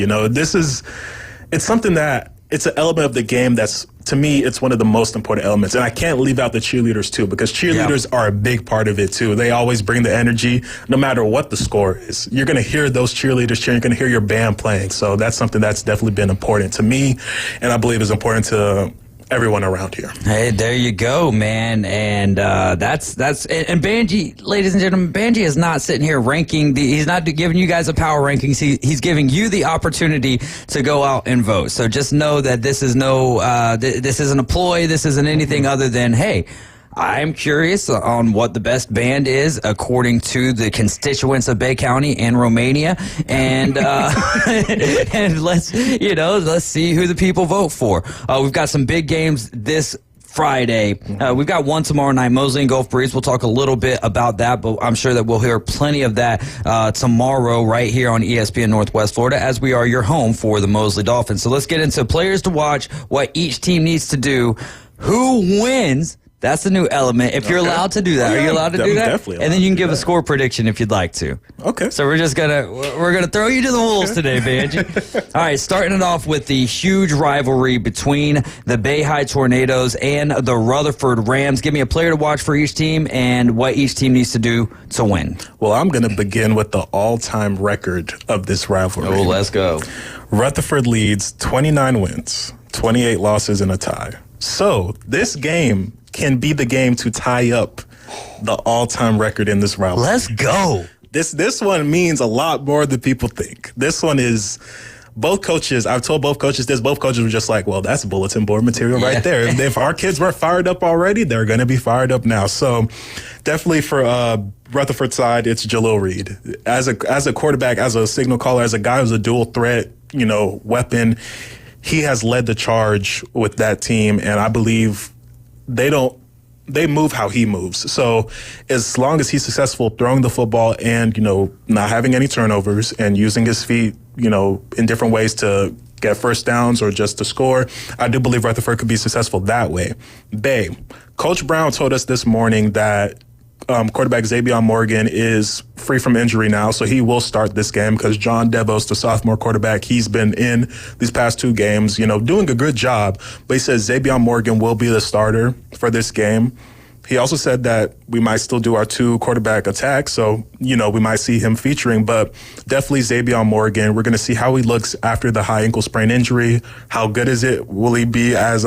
It's something that, it's an element of the game that's, to me, it's one of the most important elements. And I can't leave out the cheerleaders, too, because cheerleaders are a big part of it, too. They always bring the energy, no matter what the score is. You're going to hear those cheerleaders cheering. You're going to hear your band playing. So that's something that's definitely been important to me, and I believe is important to everyone around here. Hey, there you go, man. And that's and Banji, ladies and gentlemen, Banji is not sitting here ranking he's not giving you guys a power rankings. He's giving you the opportunity to go out and vote. So just know that this is this isn't a ploy, this isn't anything other than, hey, I'm curious on what the best band is according to the constituents of Bay County and Romania, and and let's see who the people vote for. We've got some big games this Friday. We've got one tomorrow night, Mosley and Gulf Breeze. We'll talk a little bit about that, but I'm sure that we'll hear plenty of that tomorrow right here on ESPN Northwest Florida, as we are your home for the Mosley Dolphins. So let's get into players to watch, what each team needs to do, who wins. That's the new element. If you're allowed to do that, are you allowed to do that? Definitely. And then you can give a score prediction if you'd like to. Okay. So we're gonna throw you to the wolves today, Vanjie. All right, starting it off with the huge rivalry between the Bay High Tornadoes and the Rutherford Rams. Give me a player to watch for each team and what each team needs to do to win. Well, I'm going to begin with the all-time record of this rivalry. Oh, let's go. Rutherford leads 29 wins, 28 losses, and a tie. So this game can be the game to tie up the all-time record in this rivalry. Let's go. This one means a lot more than people think. This one is both coaches. I've told both coaches this. Both coaches were just like, well, that's bulletin board material right there. If our kids weren't fired up already, they're going to be fired up now. So definitely for Rutherford side, it's Jalil Reed. As a quarterback, as a signal caller, as a guy who's a dual threat, weapon, he has led the charge with that team, and I believe they move how he moves. So as long as he's successful throwing the football and, not having any turnovers and using his feet, in different ways to get first downs or just to score, I do believe Rutherford could be successful that way. Bay, Coach Brown told us this morning that quarterback Zabion Morgan is free from injury now, so he will start this game because John Devos, the sophomore quarterback, he's been in these past 2 games, doing a good job. But he says Zabion Morgan will be the starter for this game. He also said that we might still do our 2 quarterback attacks, so, we might see him featuring, but definitely Zabion Morgan. We're going to see how he looks after the high ankle sprain injury. How good is it? Will he be as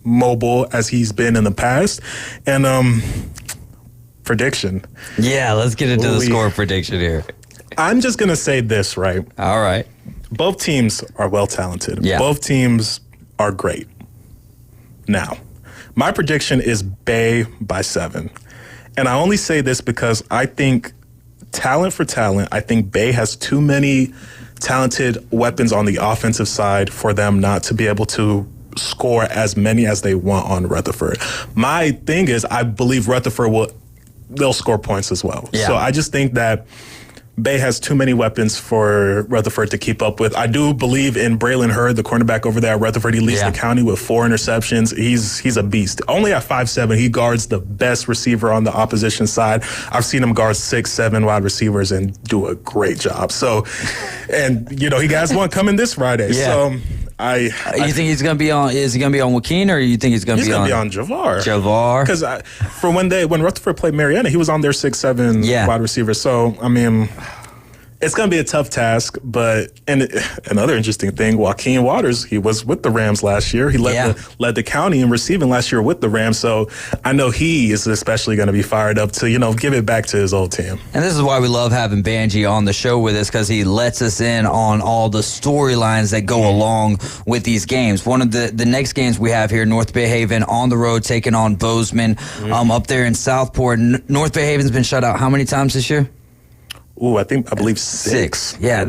mobile as he's been in the past? And prediction. Yeah, let's get into the score prediction here. I'm just going to say this, right? All right. Both teams are well-talented. Yeah. Both teams are great. Now, my prediction is Bay by 7. And I only say this because I think talent for talent, I think Bay has too many talented weapons on the offensive side for them not to be able to score as many as they want on Rutherford. My thing is, I believe Rutherford they'll score points as well. Yeah. So I just think that Bay has too many weapons for Rutherford to keep up with. I do believe in Braylon Hurd, the cornerback over there at Rutherford. He leads the county with 4 interceptions. He's a beast. Only at 5'7", he guards the best receiver on the opposition side. I've seen him guard 6, 7 wide receivers and do a great job. So, and he has one coming this Friday. Yeah. So you think he's going to be on? Is he going to be on Joaquin, or you think he's going to be on? He's going to be on Javar. Javar. Because when Rutherford played Marietta, he was on their 6, 7 wide receiver. So I mean, it's going to be a tough task. But another interesting thing, Joaquin Waters, he was with the Rams last year. He led the county in receiving last year with the Rams. So I know he is especially going to be fired up to give it back to his old team. And this is why we love having Vanjie on the show with us, because he lets us in on all the storylines that go along with these games. One of the next games we have here, North Bay Haven on the road taking on Bozeman up there in Southport. North Bay Haven's been shut out how many times this year? I believe 6. Yeah,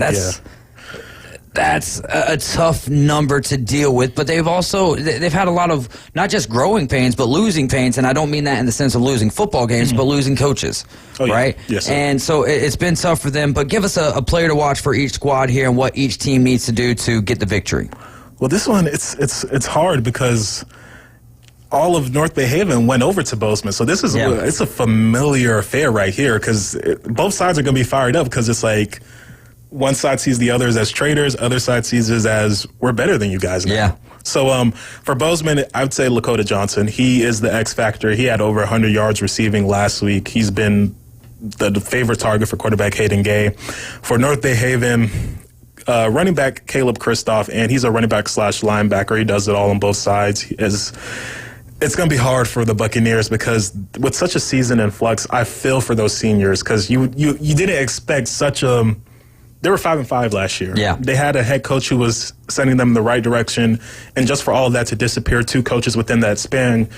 that's a tough number to deal with. But they've had a lot of not just growing pains, but losing pains. And I don't mean that in the sense of losing football games, but losing coaches, right? Yes, sir. And so it's been tough for them. But give us a player to watch for each squad here and what each team needs to do to get the victory. Well, this one, it's hard because all of North Bay Haven went over to Bozeman. So this is it's a familiar affair right here because both sides are going to be fired up because it's like one side sees the others as traitors, other side sees us as we're better than you guys now. Yeah. So for Bozeman, I would say Lakota Johnson. He is the X factor. He had over 100 yards receiving last week. He's been the favorite target for quarterback Hayden Gay. For North Bay Haven, running back Caleb Kristoff, and he's a running back / linebacker. He does it all on both sides. It's going to be hard for the Buccaneers because with such a season in flux, I feel for those seniors because you didn't expect such a. They were 5-5 last year. Yeah, they had a head coach who was sending them in the right direction, and just for all of that to disappear, 2 coaches within that span,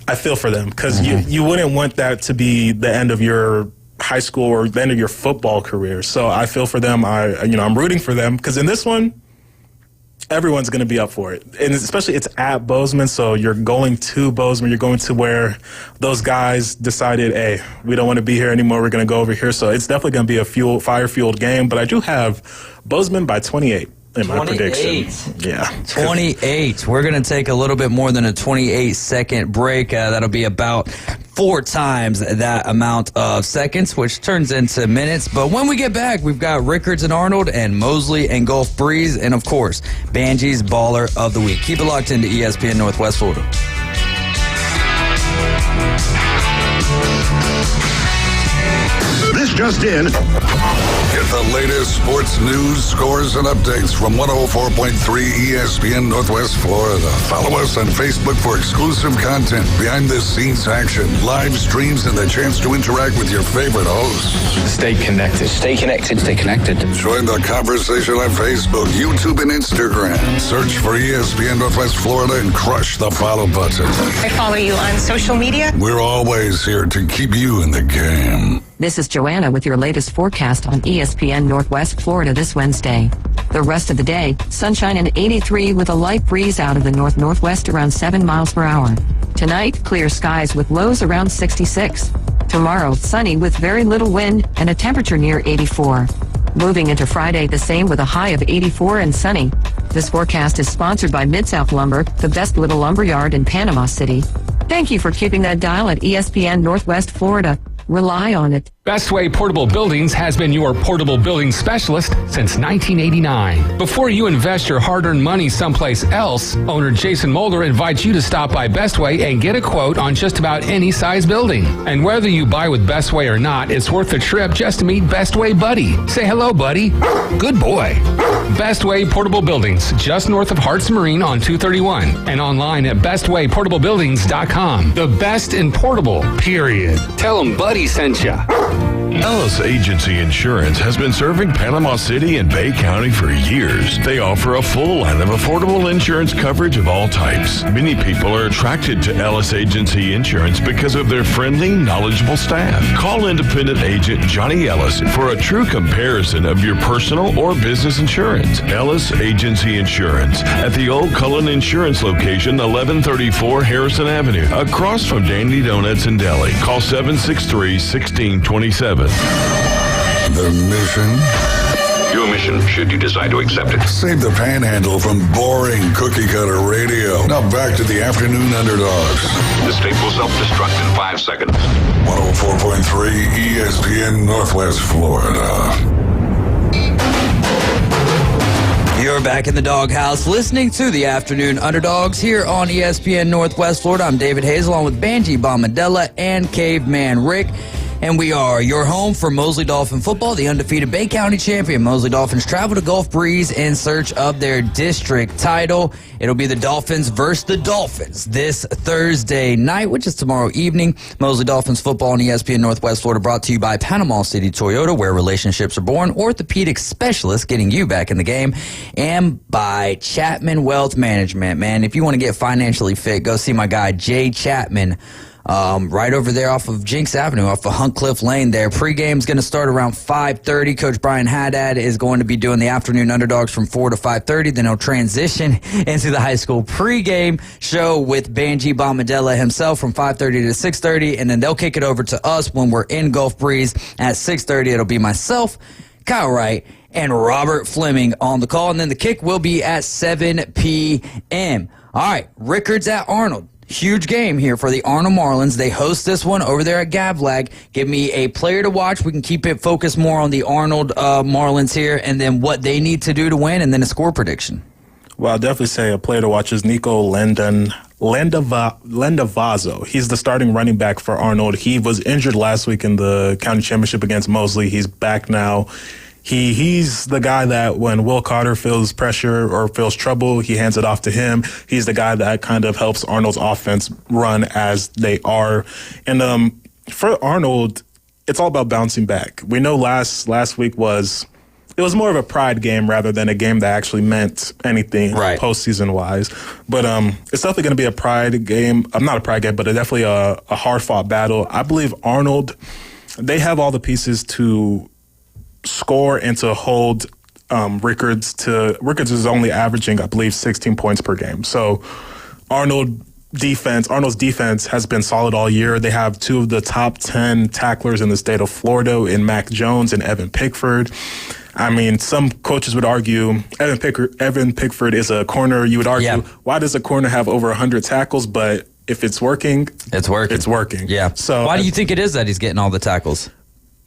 I feel for them because you wouldn't want that to be the end of your high school or the end of your football career. So I feel for them. I'm rooting for them because in this one, everyone's going to be up for it. And especially it's at Bozeman, so you're going to Bozeman. You're going to where those guys decided, hey, we don't want to be here anymore. We're going to go over here. So it's definitely going to be a fire-fueled game. But I do have Bozeman by 28 in my prediction. Yeah. 28. We're going to take a little bit more than a 28-second break. That'll be about 4 times that amount of seconds, which turns into minutes. But when we get back, we've got Rickards and Arnold and Mosley and Gulf Breeze, and of course, Banji's Baller of the Week. Keep it locked into ESPN Northwest Florida. This just in. Get the latest sports news, scores, and updates from 104.3 ESPN Northwest Florida. Follow us on Facebook for exclusive content, behind-the-scenes action, live streams, and the chance to interact with your favorite hosts. Stay connected. Stay connected. Stay connected. Join the conversation on Facebook, YouTube, and Instagram. Search for ESPN Northwest Florida and crush the follow button. I follow you on social media. We're always here to keep you in the game. This is Joanna with your latest forecast on ESPN Northwest Florida this Wednesday. The rest of the day, sunshine and 83 with a light breeze out of the north-northwest around 7 miles per hour. Tonight, clear skies with lows around 66. Tomorrow, sunny with very little wind and a temperature near 84. Moving into Friday, the same with a high of 84 and sunny. This forecast is sponsored by Mid-South Lumber, the best little lumber yard in Panama City. Thank you for keeping that dial at ESPN Northwest Florida. Rely on it. Bestway Portable Buildings has been your portable building specialist since 1989. Before you invest your hard-earned money someplace else, owner Jason Mulder invites you to stop by Bestway and get a quote on just about any size building. And whether you buy with Bestway or not, it's worth the trip just to meet Bestway Buddy. Say hello, buddy. Good boy. Bestway Portable Buildings, just north of Harts Marine on 231, and online at bestwayportablebuildings.com. The best in portable, period. Tell them Buddy sent ya. Ellis Agency Insurance has been serving Panama City and Bay County for years. They offer a full line of affordable insurance coverage of all types. Many people are attracted to Ellis Agency Insurance because of their friendly, knowledgeable staff. Call independent agent Johnny Ellis for a true comparison of your personal or business insurance. Ellis Agency Insurance at the Old Cullen Insurance location, 1134 Harrison Avenue, across from Dandy Donuts and Deli. Call 763-1627. The mission? Your mission, should you decide to accept it. Save the panhandle from boring cookie-cutter radio. Now back to the Afternoon Underdogs. This tape will self-destruct in 5 seconds. 104.3 ESPN Northwest Florida. You're back in the doghouse listening to the Afternoon Underdogs here on ESPN Northwest Florida. I'm David Hayes along with Banji Bombadella and Caveman Rick. And we are your home for Mosley Dolphin football, the undefeated Bay County champion. Mosley Dolphins travel to Gulf Breeze in search of their district title. It'll be the Dolphins versus the Dolphins this Thursday night, which is tomorrow evening. Mosley Dolphins football on ESPN Northwest Florida, brought to you by Panama City Toyota, where relationships are born, orthopedic specialists getting you back in the game, and by Chapman Wealth Management. Man, if you want to get financially fit, go see my guy Jay Chapman. Right over there off of Jinx Avenue, off of Huntcliffe Lane there. Pre-game's going to start around 5:30. Coach Brian Haddad is going to be doing the Afternoon Underdogs from 4 to 5:30. Then he'll transition into the high school pre-game show with Banji Bombadella himself from 5:30 to 6:30. And then they'll kick it over to us when we're in Gulf Breeze at 6:30. It'll be myself, Kyle Wright, and Robert Fleming on the call. And then the kick will be at 7 p.m. All right, Rickards at Arnold. Huge game here for the Arnold Marlins. They host this one over there at Gavlag. Give me a player to watch. We can keep it focused more on the Arnold Marlins here, and then what they need to do to win, and then a score prediction. Well, I'll definitely say a player to watch is Nico Landavazo. He's the starting running back for Arnold. He was injured last week in the county championship against Mosley. He's back now. He's the guy that when Will Carter feels pressure or feels trouble, he hands it off to him. He's the guy that kind of helps Arnold's offense run as they are. And for Arnold, it's all about bouncing back. We know last week was more of a pride game rather than a game that actually meant anything postseason-wise. But it's definitely going to be a pride game. Not a pride game, but definitely a hard-fought battle. I believe Arnold, they have all the pieces to score and to hold Rickards is only averaging, I believe, 16 points per game. So Arnold's defense has been solid all year. They have 2 of the top 10 tacklers in the state of Florida in Mac Jones and Evan Pickford. I mean, some coaches would argue Evan Pickford is a corner. You would argue, why does a corner have over 100 tackles? But if it's working, it's working. It's working. Yeah. So why do you think it is that he's getting all the tackles?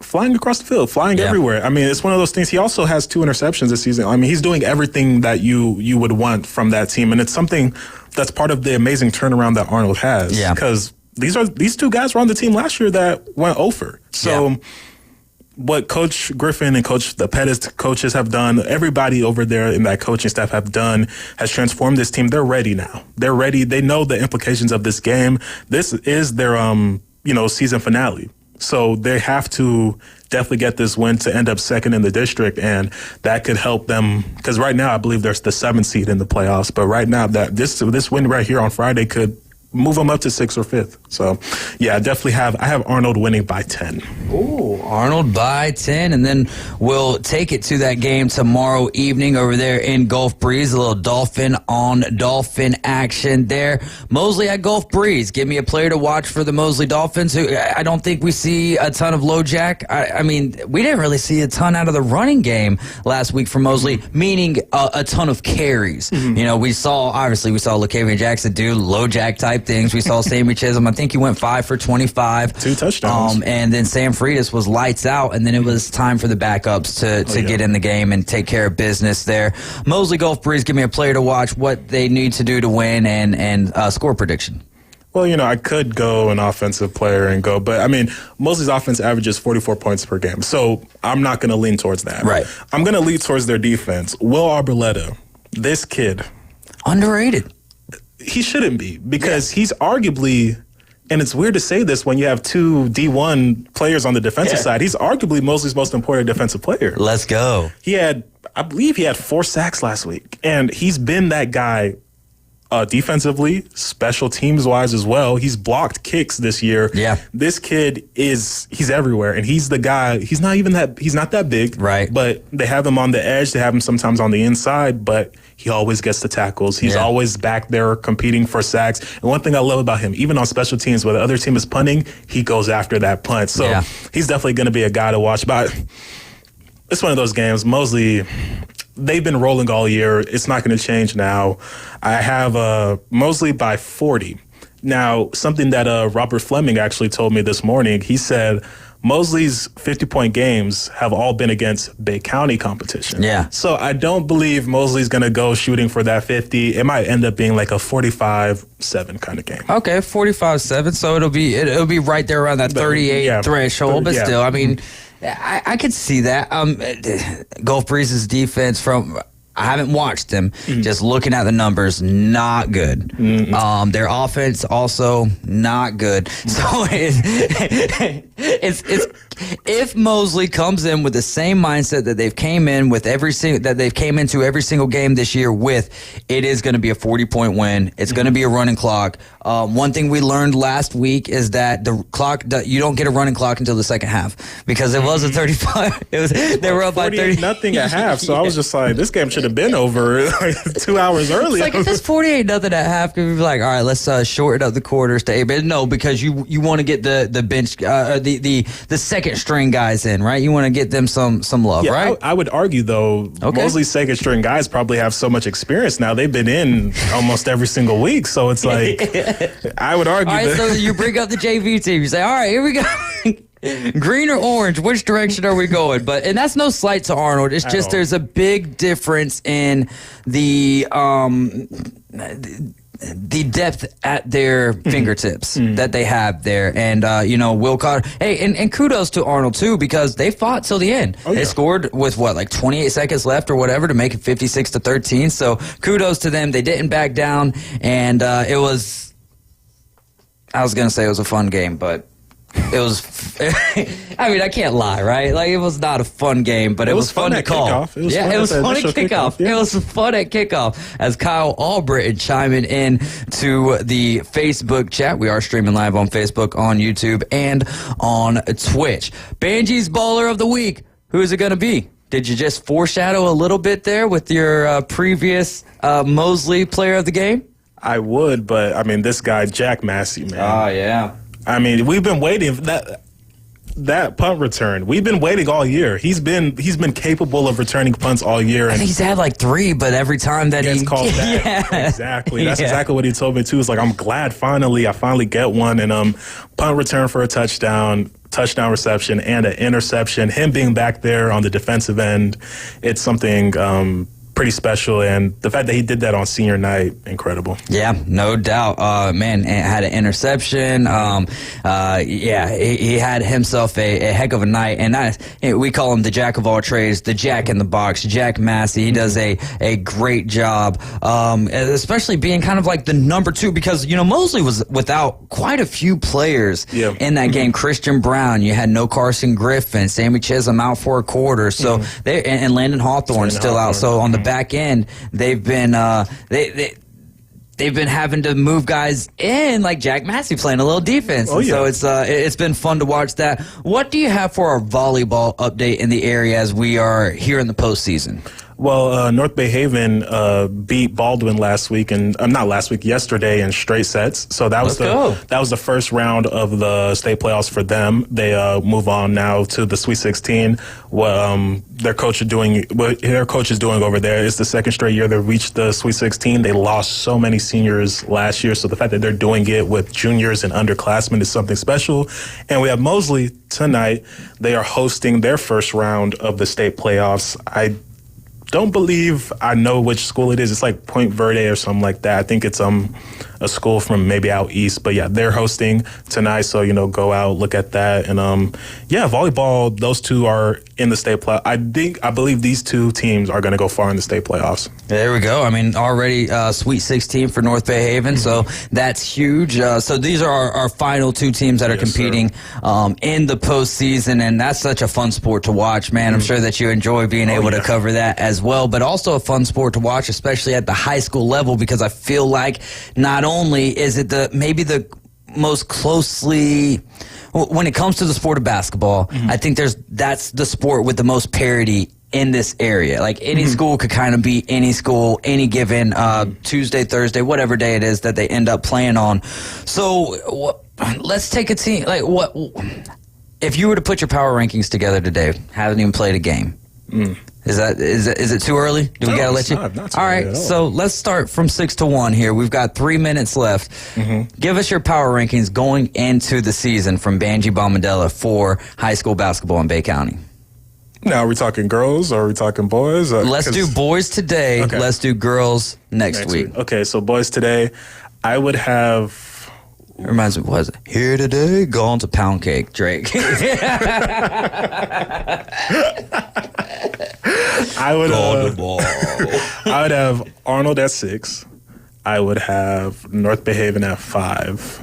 Flying across the field, flying everywhere. I mean, it's one of those things. He also has 2 interceptions this season. I mean, he's doing everything that you would want from that team, and it's something that's part of the amazing turnaround that Arnold has. Yeah. Because these 2 guys were on the team last year that went over. So what Coach Griffin and the Pettis coaches have done, everybody over there in that coaching staff have done, has transformed this team. They're ready now. They're ready. They know the implications of this game. This is their season finale. So they have to definitely get this win to end up second in the district, and that could help them, because right now I believe there's the 7th seed in the playoffs. But right now that this win right here on Friday could move them up to 6th or 5th. So, yeah, I have Arnold winning by 10. Ooh, Arnold by 10. And then we'll take it to that game tomorrow evening over there in Gulf Breeze. A little Dolphin on Dolphin action there. Mosley at Gulf Breeze. Give me a player to watch for the Mosley Dolphins, who I don't think we see a ton of LoJack. I mean, we didn't really see a ton out of the running game last week for Mosley, meaning a ton of carries. Mm-hmm. You know, we saw LaKavian Jackson do LoJack type things. We saw Sammy Chisholm. I think he went 5 for 25. 2 touchdowns. And then Sam Freitas was lights out, and then it was time for the backups to get in the game and take care of business there. Mosley Gulf Breeze, give me a player to watch, what they need to do to win, and score prediction. Well, I could go an offensive player and go, but I mean, Mosley's offense averages 44 points per game, so I'm not going to lean towards that. Right. I'm going to lean towards their defense. Will Arboleta, this kid. Underrated. He shouldn't be, because he's arguably, and it's weird to say this when you have 2 D1 players on the defensive side, he's arguably Mosley's most important defensive player. Let's go. I believe he had 4 sacks last week, and he's been that guy defensively, special teams wise as well. He's blocked kicks this year. Yeah. This kid he's everywhere, and he's the guy. He's not that big. Right. But they have him on the edge. They have him sometimes on the inside, but he always gets the tackles. He's always back there competing for sacks. And one thing I love about him, even on special teams where the other team is punting, he goes after that punt. So he's definitely going to be a guy to watch. But it's one of those games. Mosley, they've been rolling all year. It's not going to change now. I have Mosley by 40. Now, something that Robert Fleming actually told me this morning, he said Mosley's 50-point games have all been against Bay County competition. Yeah. So I don't believe Mosley's going to go shooting for that 50. It might end up being like a 45-7 kind of game. Okay, 45-7. So it'll be right there around that 38 threshold. But still, I mean, I could see that. Gulf Breeze's defense I haven't watched them. Just looking at the numbers, not good. Their offense also not good. So it's if Mosley comes in with the same mindset that they've came into every single game this year with, it is going to be a 40-point win. It's going to be a running clock. One thing we learned last week is that the clock, you don't get a running clock until the second half, because it was a 35. They were up by 30-0 at half. So I was just like, this game should have been over like 2 hours earlier. It's like, if it's 48-0 at half, we'd be like, all right, let's shorten up the quarters to 8. But no, because you want to get the bench, the second string guys in, right? You want to get them some love, right? I would argue, though, Mosley's second string guys probably have so much experience now. They've been in almost every single week. So it's like, I would argue. All right, so you bring up the JV team. You say, all right, here we go. Green or orange? Which direction are we going? And that's no slight to Arnold. It's just there's a big difference in the depth at their fingertips that they have there. And, Will Cotter. Hey, and kudos to Arnold, too, because they fought till the end. They scored with, 28 seconds left or whatever to make it 56-13. So kudos to them. They didn't back down. And I was going to say it was a fun game, but it was, I mean, I can't lie, right? Like, it was not a fun game, but it was fun to call. It was fun at kickoff. It was fun at kickoff as Kyle Albritton chiming in to the Facebook chat. We are streaming live on Facebook, on YouTube, and on Twitch. Banji's Baller of the Week. Who is it going to be? Did you just foreshadow a little bit there with your previous Mosley player of the game? I would, but I mean, this guy, Jack Massey, man. Oh, yeah. I mean, we've been waiting that punt return. We've been waiting all year. He's been capable of returning punts all year. And he's had like 3, but every time that he gets called back. Yeah. Exactly. That's exactly what he told me too. It's like, I'm glad I finally get one. And punt return for a touchdown reception, and an interception. Him being back there on the defensive end, it's something pretty special, and the fact that he did that on senior night, incredible. Yeah, no doubt. Man, had an interception. He had himself a heck of a night, and we call him the jack of all trades, the Jack in the box, Jack Massey. He does a great job, especially being kind of like the number 2, because Mosley was without quite a few players in that game. Christian Brown, you had no Carson Griffin, Sammy Chisholm out for a quarter, so and Landon Hawthorne still out. So on the back end, they've been they've been having to move guys in, like Jack Massey playing a little defense. So it's been fun to watch that. What do you have for our volleyball update in the area as we are here in the postseason? Well, North Bay Haven beat Baldwin yesterday in straight sets. So that was the first round of the state playoffs for them. They move on now to the Sweet 16. What their coach is doing over there is the second straight year they've reached the Sweet 16. They lost so many seniors last year, so the fact that they're doing it with juniors and underclassmen is something special. And we have Mosley tonight. They are hosting their first round of the state playoffs. I don't believe I know which school it is. It's like Point Verde or something like that. I think it's a school from maybe out east. But yeah, they're hosting tonight, so go out, look at that. And volleyball, those two are in the state playoffs. I believe these two teams are going to go far in the state playoffs. There we go. I mean, already Sweet 16 for North Bay Haven, so that's huge. So these are our final 2 teams that are competing in the postseason, and that's such a fun sport to watch, man. I'm sure that you enjoy being able to cover that as well, but also a fun sport to watch, especially at the high school level, because I feel like not only is it maybe the most closely, when it comes to the sport of basketball, I think that's the sport with the most parity in this area. Like any school could kind of beat any school, any given Tuesday, Thursday, whatever day it is that they end up playing on. So let's take a team. Like what if you were to put your power rankings together today? Haven't even played a game. Is it too early? Do we gotta let you? Not too all right, early at all. So let's start from 6 to 1 here. We've got 3 minutes left. Give us your power rankings going into the season from Banji Bombadilla for high school basketball in Bay County. Now, are we talking girls or are we talking boys? Let's do boys today. Okay. Let's do girls next week. Okay, so boys today, I would have... It reminds me, what is it? Here today, gone to pound cake, Drake. I would have Arnold at 6. I would have North Bay Haven at 5.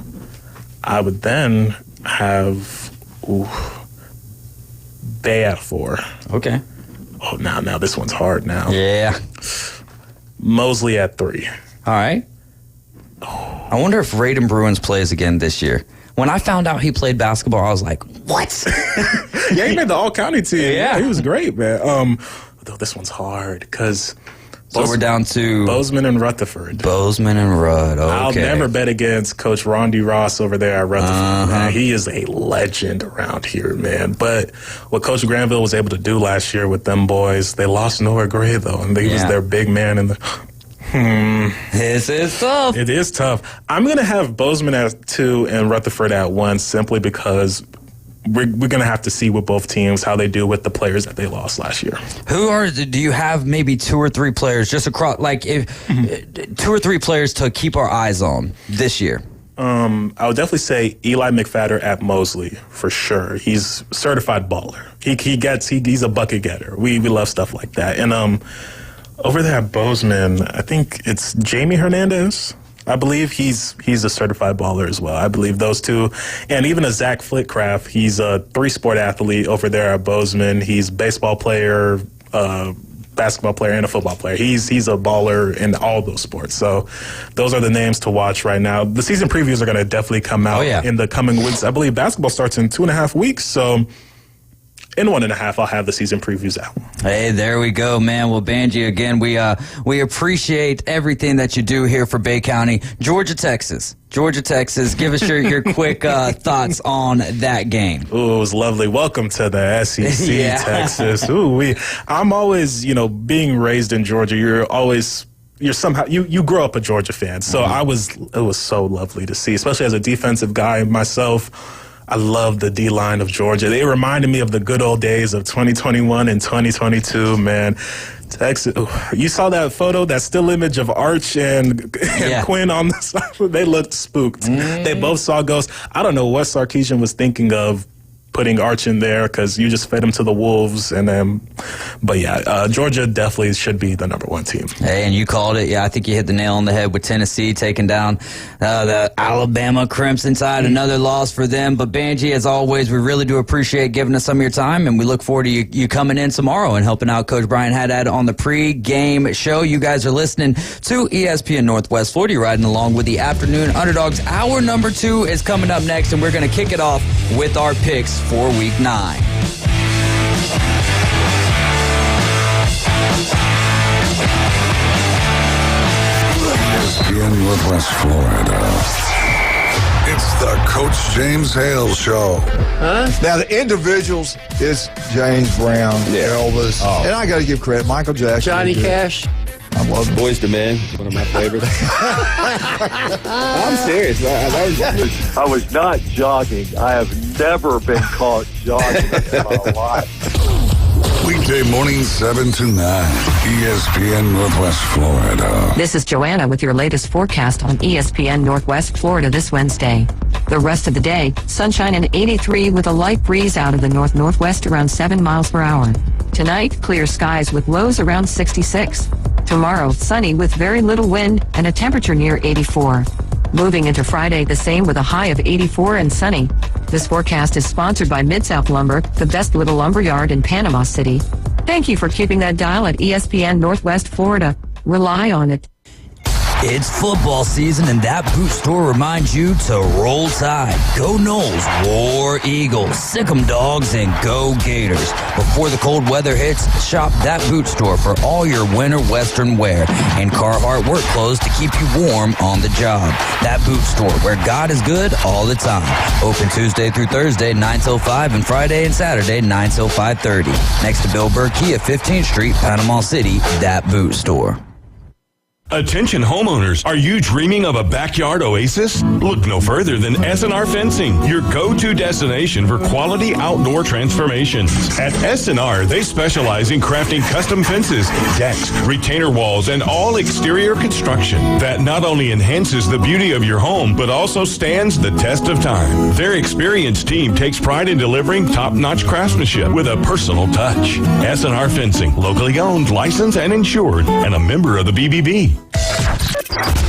I would then have Bay at 4. Okay. Oh, now this one's hard now. Yeah. Mosley at 3. All right. I wonder if Raiden Bruins plays again this year. When I found out he played basketball, I was like, what? Yeah, he made the all-county team. Yeah. He was great, man. This one's hard because... So we're down to... Bozeman and Rutherford. Bozeman and Rudd, okay. I'll never bet against Coach Rondi Ross over there at Rutherford. Man, he is a legend around here, man. But what Coach Granville was able to do last year with them boys, they lost Noah Gray, though, and he was their big man in the... This is tough. It is tough. I'm going to have Bozeman at 2 and Rutherford at 1 simply because we're going to have to see with both teams how they do with the players that they lost last year. Do you have maybe 2 or 3 players just across, like if 2 or 3 players to keep our eyes on this year? I would definitely say Eli McFadder at Mosley for sure. He's certified baller. He's a bucket getter. We love stuff like that. And over there at Bozeman, I think it's Jamie Hernandez. I believe he's a certified baller as well. I believe those two. And even a Zach Flitcraft, he's a 3-sport athlete over there at Bozeman. He's a baseball player, basketball player, and a football player. He's a baller in all those sports. So those are the names to watch right now. The season previews are going to definitely come out in the coming weeks. I believe basketball starts in 2.5 weeks. So in 1.5, I'll have the season previews out. Hey, there we go, man. Well, Banji, again, we appreciate everything that you do here for Bay County. Georgia, Texas. Give us your quick thoughts on that game. Ooh, it was lovely. Welcome to the SEC, yeah. Texas. Ooh, I'm always, being raised in Georgia, you're somehow you grow up a Georgia fan. So it was so lovely to see, especially as a defensive guy myself. I love the D-line of Georgia. They reminded me of the good old days of 2021 and 2022, man. Texas, you saw that photo, that still image of Arch and Quinn on the side. They looked spooked. They both saw ghosts. I don't know what Sarkisian was thinking of putting Arch in there because you just fed him to the wolves. But Georgia definitely should be the number 1 team. Hey, and you called it. Yeah, I think you hit the nail on the head with Tennessee taking down the Alabama Crimson Tide. Another loss for them. But Banji, as always, we really do appreciate giving us some of your time, and we look forward to you coming in tomorrow and helping out Coach Brian Haddad on the pre-game show. You guys are listening to ESPN Northwest Florida. You're riding along with the Afternoon Underdogs. Hour number 2 is coming up next, and we're going to kick it off with our picks for Week 9. ESPN Northwest Florida. It's the Coach James Hale Show. Now, the individuals is James Brown, Elvis, and I got to give credit, Michael Jackson. Johnny Cash. I love Boys to Men, one of my favorites. I'm serious. I was not jogging. I have never been caught jogging in my life. Weekday morning 7 to 9, ESPN Northwest Florida. This is Joanna with your latest forecast on ESPN Northwest Florida this Wednesday. The rest of the day, sunshine and 83 with a light breeze out of the north-northwest around 7 miles per hour. Tonight, clear skies with lows around 66. Tomorrow, sunny with very little wind and a temperature near 84. Moving into Friday, the same with a high of 84 and sunny. This forecast is sponsored by Mid-South Lumber, the best little lumber yard in Panama City. Thank you for keeping that dial at ESPN Northwest Florida. Rely on it. It's football season, and that boot store reminds you to roll tide. Go Noles, War Eagles, sick 'em dogs, and go Gators. Before the cold weather hits, shop that boot store for all your winter western wear and Carhartt work clothes to keep you warm on the job. That boot store where God is good all the time. Open Tuesday through Thursday, 9 till 5, and Friday and Saturday, 9 till 5:30. Next to Bill Burkey at 15th Street, Panama City, that boot store. Attention homeowners, are you dreaming of a backyard oasis? Look no further than S&R Fencing, your go-to destination for quality outdoor transformations. At S&R, they specialize in crafting custom fences, decks, retainer walls, and all exterior construction that not only enhances the beauty of your home, but also stands the test of time. Their experienced team takes pride in delivering top-notch craftsmanship with a personal touch. S&R Fencing, locally owned, licensed, and insured, and a member of the BBB.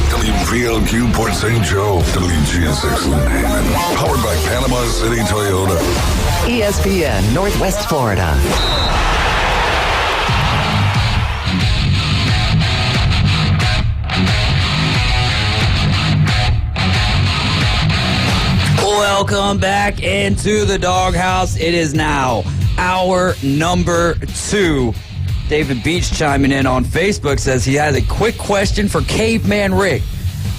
WVLQ Port St. Joe, WGSX Lynn Hammond, powered by Panama City Toyota. ESPN Northwest Florida. Welcome back into the doghouse. It is now hour number 2. David Beach chiming in on Facebook says he has a quick question for Caveman Rick.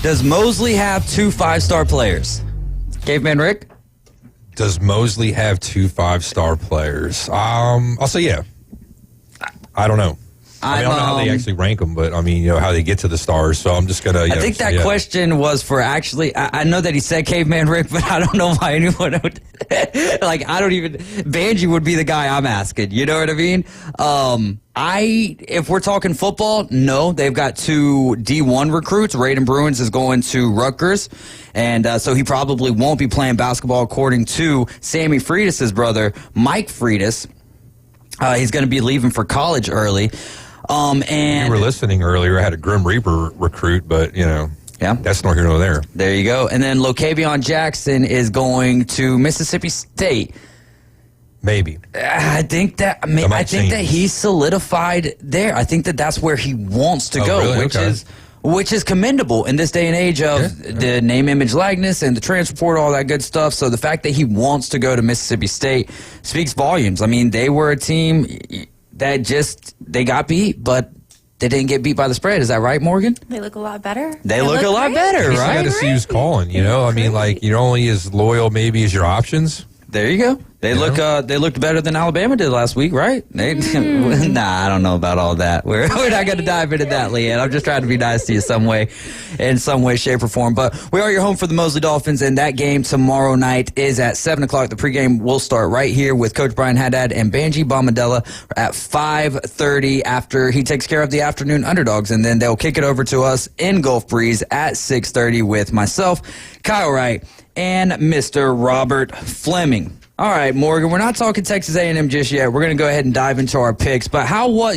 Does Mosley have 2 5-star players? Caveman Rick? Does Mosley have 2 5-star players? I'll say yeah. I don't know. I don't know how they actually rank them, but how they get to the stars. So I'm just gonna. I think that question was for actually. I know that he said Caveman Rick, but I don't know why anyone would. I don't even. Banji would be the guy I'm asking. You know what I mean? If we're talking football, no, they've got 2 D1 recruits. Raiden Bruins is going to Rutgers, and so he probably won't be playing basketball, according to Sammy Freitas' brother, Mike Freitas. He's going to be leaving for college early. And you were listening earlier. I had a Grim Reaper recruit, but yeah, that's not here nor there. There you go. And then Locavion Jackson is going to Mississippi State. Maybe. I think that he's solidified there. I think that that's where he wants to go, really? which is which is commendable in this day and age of the name, image, likeness, and the transfer portal, all that good stuff. So the fact that he wants to go to Mississippi State speaks volumes. I mean, they were a team that they got beat, but they didn't get beat by the spread. Is that right, Morgan? They look a lot better. They look a lot better, You right? got to see who's calling, you know? I mean, like, you're only as loyal maybe as your options. There you go. They looked better than Alabama did last week, right? Nah, I don't know about all that. We're not going to dive into that, Leanne. I'm just trying to be nice to you in some way, shape, or form. But we are your home for the Mosley Dolphins, and that game tomorrow night is at 7 o'clock. The pregame will start right here with Coach Brian Haddad and Banji Bombadella at 5:30 after he takes care of the Afternoon Underdogs, and then they'll kick it over to us in Gulf Breeze at 6:30 with myself, Kyle Wright, and Mr. Robert Fleming. All right, Morgan, we're not talking Texas A&M just yet. We're going to go ahead and dive into our picks. But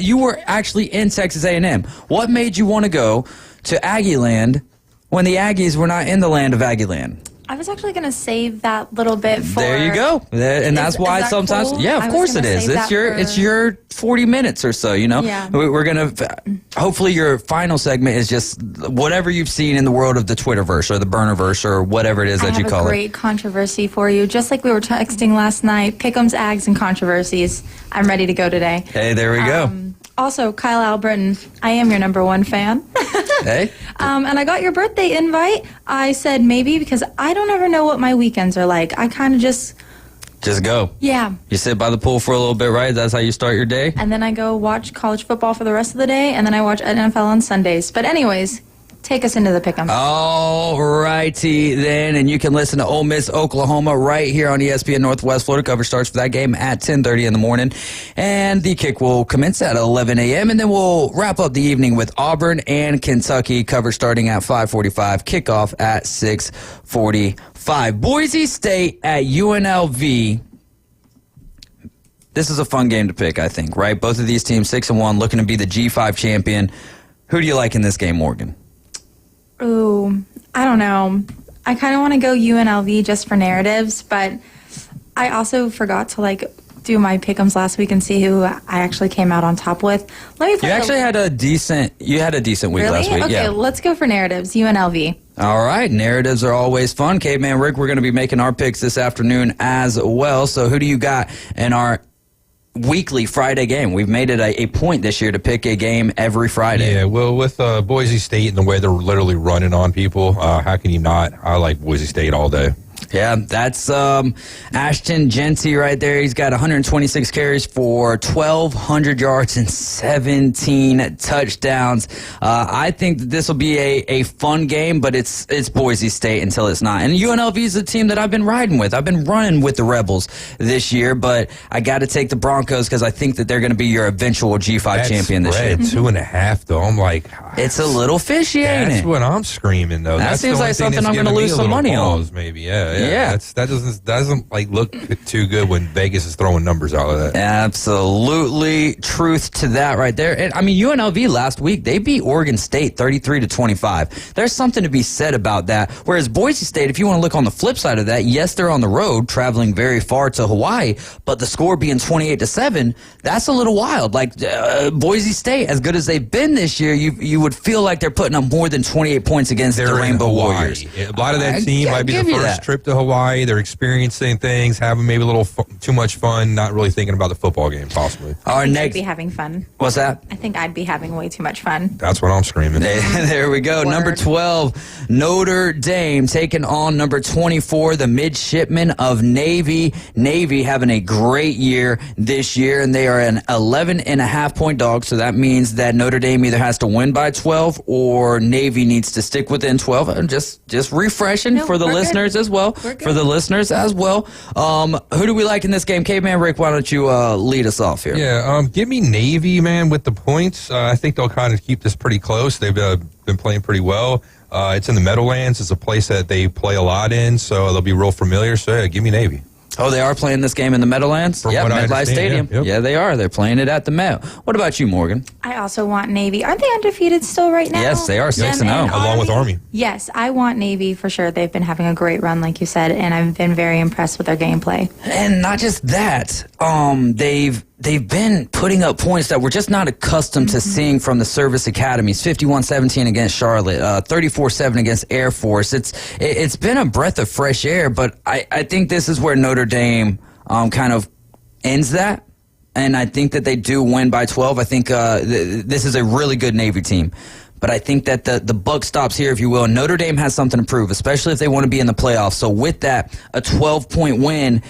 you were actually in Texas A&M. What made you want to go to Aggieland when the Aggies were not in the land of Aggieland? I was actually going to save that little bit for... There you go. And that's why sometimes... Cool? Yeah, of course it is. It's your 40 minutes or so, you know? Yeah. We're going to... Hopefully your final segment is just whatever you've seen in the world of the Twitterverse or the Burnerverse or whatever it is that you call it. I have a great controversy for you. Just like we were texting last night, Pick'ems, Ags, and controversies. I'm ready to go today. Hey, there we go. Also, Kyle Albritton, I am your #1 fan. Hey. And I got your birthday invite. I said maybe because I don't ever know what my weekends are like. I kind of just go. Yeah. You sit by the pool for a little bit, right? That's how you start your day? And then I go watch college football for the rest of the day, and then I watch NFL on Sundays. But anyways, take us into the pick'em. All righty then, and you can listen to Ole Miss Oklahoma right here on ESPN Northwest Florida. Coverage starts for that game at 10:30 in the morning, and the kick will commence at 11 a.m., and then we'll wrap up the evening with Auburn and Kentucky. Coverage starting at 5:45, kickoff at 6:45. Boise State at UNLV. This is a fun game to pick, I think, right? Both of these teams 6-1, looking to be the G5 champion. Who do you like in this game, Morgan? Ooh, I don't know. I kind of want to go UNLV just for narratives, but I also forgot to do my pick'ems last week and see who I actually came out on top with. You actually had a decent week really? Last week. Okay, Yeah. Let's go for narratives. UNLV. All right, narratives are always fun. Caveman Rick, we're going to be making our picks this afternoon as well. So who do you got in our weekly Friday game? We've made it a point this year to pick a game every Friday. Yeah, well, with Boise State and the way they're literally running on people, how can you not? I like Boise State all day. Yeah, that's Ashton Genty right there. He's got 126 carries for 1,200 yards and 17 touchdowns. I think that this will be a fun game, but it's Boise State until it's not. And UNLV is a team that I've been riding with. I've been running with the Rebels this year, but I got to take the Broncos because I think that they're going to be your eventual G5 champion this year. 2.5, though. I'm like... It's a little fishy, ain't it? That's what I'm screaming, though. That seems like something I'm going to lose some money on. Maybe, yeah. That doesn't look too good when Vegas is throwing numbers out of that. Absolutely, truth to that right there. And I mean, UNLV last week they beat Oregon State 33-25. There's something to be said about that. Whereas Boise State, if you want to look on the flip side of that, yes, they're on the road traveling very far to Hawaii, but the score being 28-7, that's a little wild. Boise State, as good as they've been this year, you would feel like they're putting up more than 28 points against the Rainbow Warriors. A lot of that team might be the first trip to Hawaii. They're experiencing things, having maybe a little too much fun, not really thinking about the football game, possibly. I'd be having fun. What's that? I think I'd be having way too much fun. That's what I'm screaming. There we go. Word. Number 12, Notre Dame taking on number 24, the midshipmen of Navy. Navy having a great year this year, and they are an 11.5-point dog, so that means that Notre Dame either has to win by 12 or Navy needs to stick within 12. And just refreshing for the listeners as well. For the listeners as well. Who do we like in this game? Caveman Rick, why don't you lead us off here? Yeah, give me Navy, man, with the points. I think they'll kind of keep this pretty close. They've been playing pretty well. It's in the Meadowlands. It's a place that they play a lot in, so they'll be real familiar. So, yeah, give me Navy. Oh, they are playing this game in the Meadowlands? Yeah, MetLife Stadium. Yeah, yep. Yeah, they are. They're playing it at the Met. What about you, Morgan? I also want Navy. Aren't they undefeated still right now? Yes, they are 6-0. Along with Army. Yes, I want Navy for sure. They've been having a great run, like you said, and I've been very impressed with their gameplay. And not just that, they've they've been putting up points that we're just not accustomed to seeing from the service academies. 51-17 against Charlotte, 34-7 against Air Force. It's been a breath of fresh air, but I think this is where Notre Dame kind of ends that. And I think that they do win by 12. I think this is a really good Navy team. But I think that the buck stops here, if you will. Notre Dame has something to prove, especially if they want to be in the playoffs. So with that, a 12-point win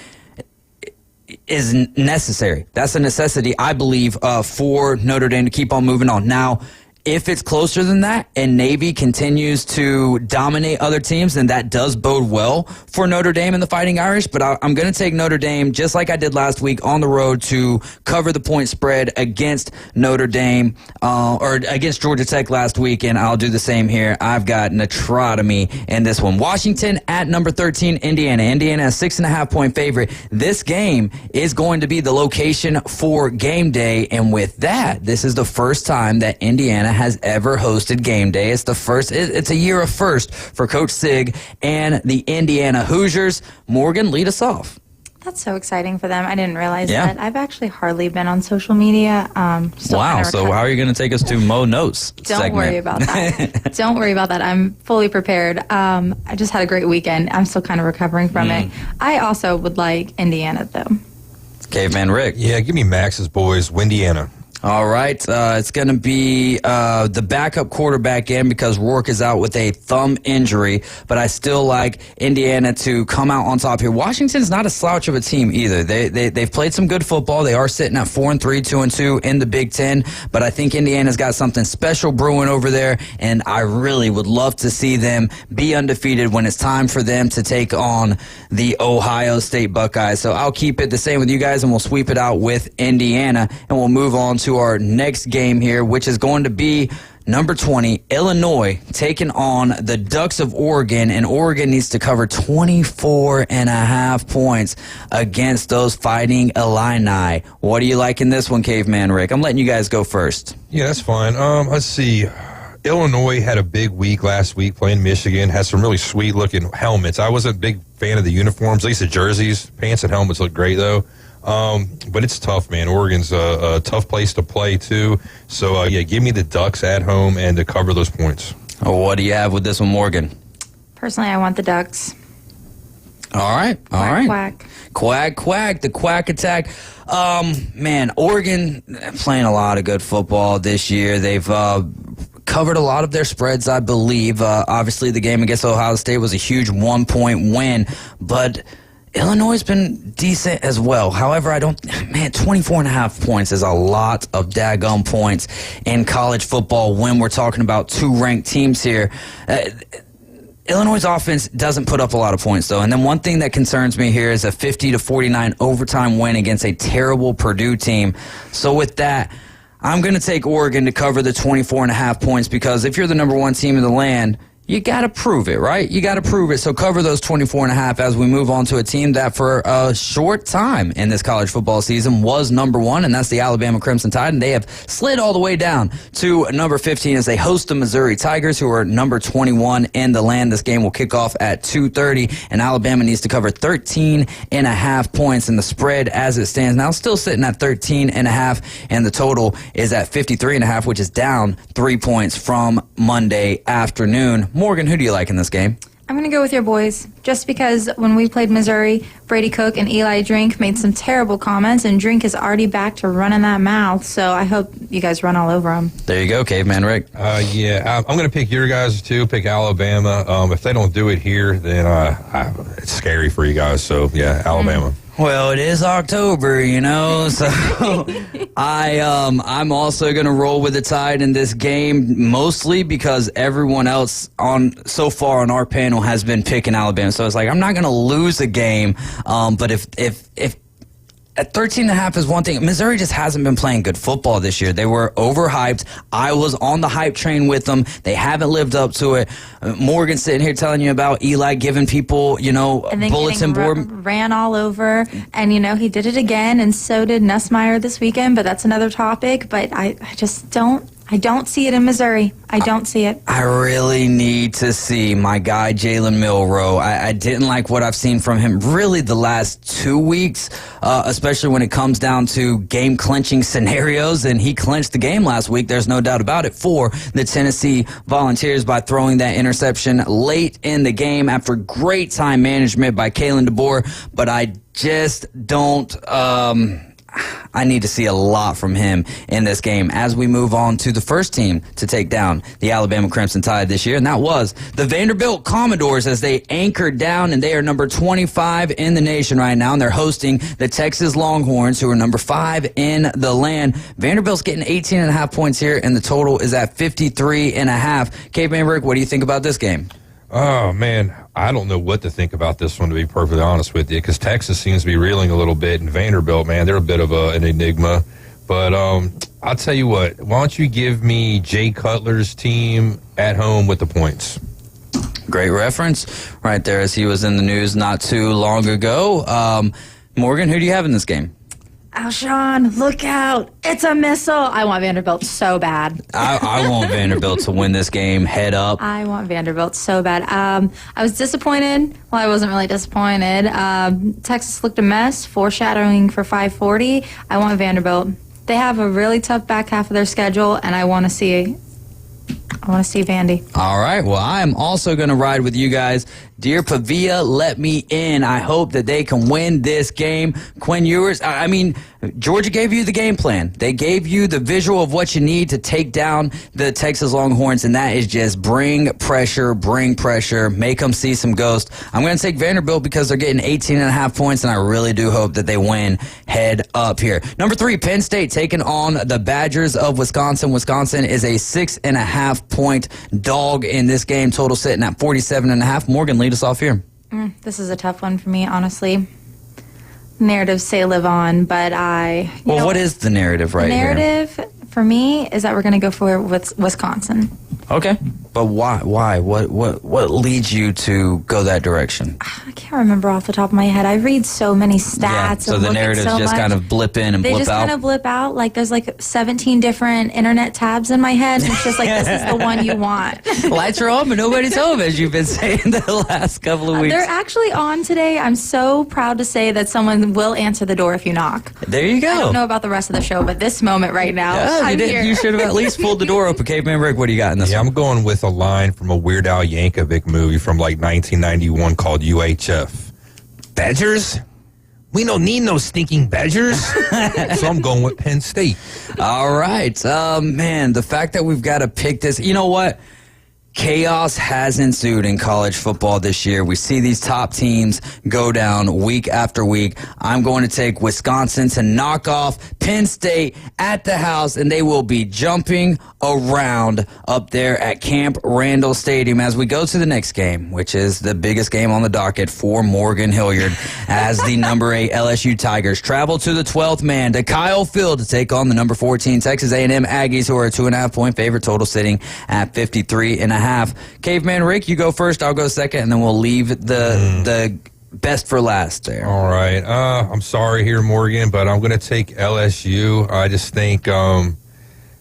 is necessary. That's a necessity, I believe, for Notre Dame to keep on moving on. Now, if it's closer than that and Navy continues to dominate other teams, then that does bode well for Notre Dame and the Fighting Irish. But I'm going to take Notre Dame, just like I did last week, on the road to cover the point spread against Notre Dame or against Georgia Tech last week, and I'll do the same here. I've got Neutrotomy in this one. Washington at number 13, Indiana. Indiana, a 6.5-point favorite. This game is going to be the location for game day, and with that, this is the first time that Indiana has ever hosted game day. It's a year of first for Coach Sig and the Indiana Hoosiers. Morgan, lead us off. That's so exciting for them. I didn't realize that. I've actually hardly been on social media. Wow, so how are you going to take us to Mo Notes segment? Worry about that. Don't worry about that. I'm fully prepared. I just had a great weekend. I'm still kind of recovering from it. I also would like Indiana, though. Caveman Rick. Yeah, give me Max's boys, Windiana. All right, it's going to be the backup quarterback in because Rourke is out with a thumb injury, but I still like Indiana to come out on top here. Washington's not a slouch of a team either. They've played some good football. They are sitting at 4-3, 2-2 in the Big Ten, but I think Indiana's got something special brewing over there, and I really would love to see them be undefeated when it's time for them to take on the Ohio State Buckeyes. So I'll keep it the same with you guys, and we'll sweep it out with Indiana, and we'll move on to our next game here, which is going to be number 20, Illinois, taking on the Ducks of Oregon, and Oregon needs to cover 24.5 points against those Fighting Illini. What do you like in this one, Caveman Rick? I'm letting you guys go first. Yeah, that's fine. Let's see. Illinois had a big week last week playing Michigan, had some really sweet-looking helmets. I wasn't a big fan of the uniforms, at least the jerseys. Pants and helmets look great, though. But it's tough, man. Oregon's a tough place to play, too. So, yeah, give me the Ducks at home and to cover those points. What do you have with this one, Morgan? Personally, I want the Ducks. All right. Quack. Quack, quack, the quack attack. Man, Oregon playing a lot of good football this year. They've covered a lot of their spreads, I believe. Obviously, the game against Ohio State was a huge 1-point win, but Illinois has been decent as well. However, 24.5 points is a lot of daggum points in college football when we're talking about two ranked teams here. Illinois' offense doesn't put up a lot of points, though. And then one thing that concerns me here is a 50-49 overtime win against a terrible Purdue team. So with that, I'm going to take Oregon to cover the 24.5 points because if you're the number one team in the land, you got to prove it, right? You got to prove it. So cover those 24.5 as we move on to a team that for a short time in this college football season was number one, and that's the Alabama Crimson Tide, and they have slid all the way down to number 15 as they host the Missouri Tigers, who are number 21 in the land. This game will kick off at 2:30, and Alabama needs to cover 13.5 points, and the spread as it stands now still sitting at 13.5, and the total is at 53.5, which is down 3 points from Monday afternoon. Morgan, who do you like in this game? I'm going to go with your boys, just because when we played Missouri, Brady Cook and Eli Drink made some terrible comments, and Drink is already back to running that mouth, so I hope you guys run all over him. There you go, Caveman Rick. Yeah, I'm going to pick your guys, too, pick Alabama. If they don't do it here, then it's scary for you guys, so, yeah, Alabama. Well, it is October, so I'm also going to roll with the Tide in this game, mostly because everyone else so far on our panel has been picking Alabama. So it's like I'm not going to lose a game, but if at 13.5 is one thing. Missouri just hasn't been playing good football this year. They were overhyped. I was on the hype train with them. They haven't lived up to it. Morgan sitting here telling you about Eli giving people, bulletin board. Ran all over. And, he did it again, and so did Nussmeier this weekend, but that's another topic. But I just don't I don't see it in Missouri. I don't see it. I really need to see my guy Jalen Milroe. I didn't like what I've seen from him really the last 2 weeks, especially when it comes down to game-clinching scenarios, and he clinched the game last week, there's no doubt about it, for the Tennessee Volunteers by throwing that interception late in the game after great time management by Kalen DeBoer, but I just don't... I need to see a lot from him in this game as we move on to the first team to take down the Alabama Crimson Tide this year, and that was the Vanderbilt Commodores as they anchored down, and they are number 25 in the nation right now, and they're hosting the Texas Longhorns, who are number 5 in the land. Vanderbilt's getting 18.5 points here, and the total is at 53.5. Caveman Rick, what do you think about this game? Oh, man, I don't know what to think about this one, to be perfectly honest with you, because Texas seems to be reeling a little bit, and Vanderbilt, man, they're a bit of an enigma. But I'll tell you what, why don't you give me Jay Cutler's team at home with the points? Great reference right there as he was in the news not too long ago. Morgan, who do you have in this game? Alshon, look out. It's a missile. I want Vanderbilt so bad. I want Vanderbilt to win this game head up. I want Vanderbilt so bad. I was disappointed. Well, I wasn't really disappointed. Texas looked a mess, foreshadowing for 540. I want Vanderbilt. They have a really tough back half of their schedule, and I want to see Vandy. All right. Well, I am also going to ride with you guys. Dear Pavia, let me in. I hope that they can win this game. Quinn Ewers, I mean, Georgia gave you the game plan. They gave you the visual of what you need to take down the Texas Longhorns, and that is just bring pressure, make them see some ghosts. I'm going to take Vanderbilt because they're getting 18.5 points, and I really do hope that they win head up here. Number 3, Penn State taking on the Badgers of Wisconsin. Wisconsin is a 6.5-point dog in this game, total sitting at 47.5. Morgan, lead us off here. This is a tough one for me, honestly. Narratives say live on, but what is the narrative right here? The narrative for me is that we're going to go for Wisconsin. Okay, but why? What leads you to go that direction? I can't remember off the top of my head. I read so many stats. Yeah, so the narratives just kind of blip in and blip out. They just kind of blip out. Like there's like 17 different internet tabs in my head, and it's just like this is the one you want. Lights are on, but nobody's home, as you've been saying the last couple of weeks. They're actually on today. I'm so proud to say that someone will answer the door if you knock. There you go. I don't know about the rest of the show, but this moment right now, I'm here. You should have at least pulled the door open. Caveman Rick, what do you got in this one? I'm going with a line from a Weird Al Yankovic movie from like 1991 called UHF. Badgers? We don't need no stinking Badgers. So I'm going with Penn State. All right. Man, the fact that we've got to pick this, you know what? Chaos has ensued in college football this year. We see these top teams go down week after week. I'm going to take Wisconsin to knock off Penn State at the house, and they will be jumping around up there at Camp Randall Stadium as we go to the next game, which is the biggest game on the docket for Morgan Hilliard as the number 8 LSU Tigers travel to the 12th man to Kyle Field to take on the number 14 Texas A&M Aggies, who are a 2.5-point favorite, total sitting at 53.5. Caveman Rick, you go first, I'll go second, and then we'll leave the best for last there. All right. I'm sorry here, Morgan, but I'm going to take LSU. I just think, LSU,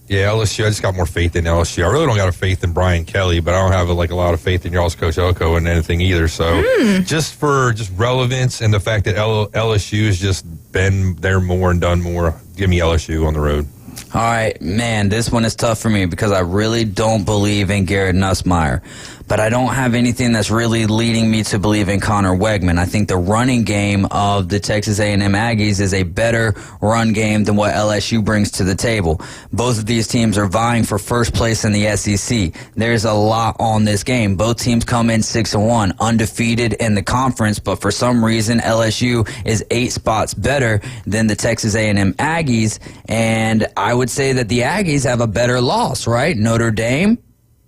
I just got more faith in LSU. I really don't got a faith in Brian Kelly, but I don't have a lot of faith in y'all's Coach Elko and anything either. So just for relevance and the fact that LSU has just been there more and done more, give me LSU on the road. All right, man, this one is tough for me because I really don't believe in Garrett Nussmeier, but I don't have anything that's really leading me to believe in Connor Wegman. I think the running game of the Texas A&M Aggies is a better run game than what LSU brings to the table. Both of these teams are vying for first place in the SEC. There's a lot on this game. Both teams come in 6-1, undefeated in the conference, but for some reason LSU is 8 spots better than the Texas A&M Aggies, and I would say that the Aggies have a better loss, right? Notre Dame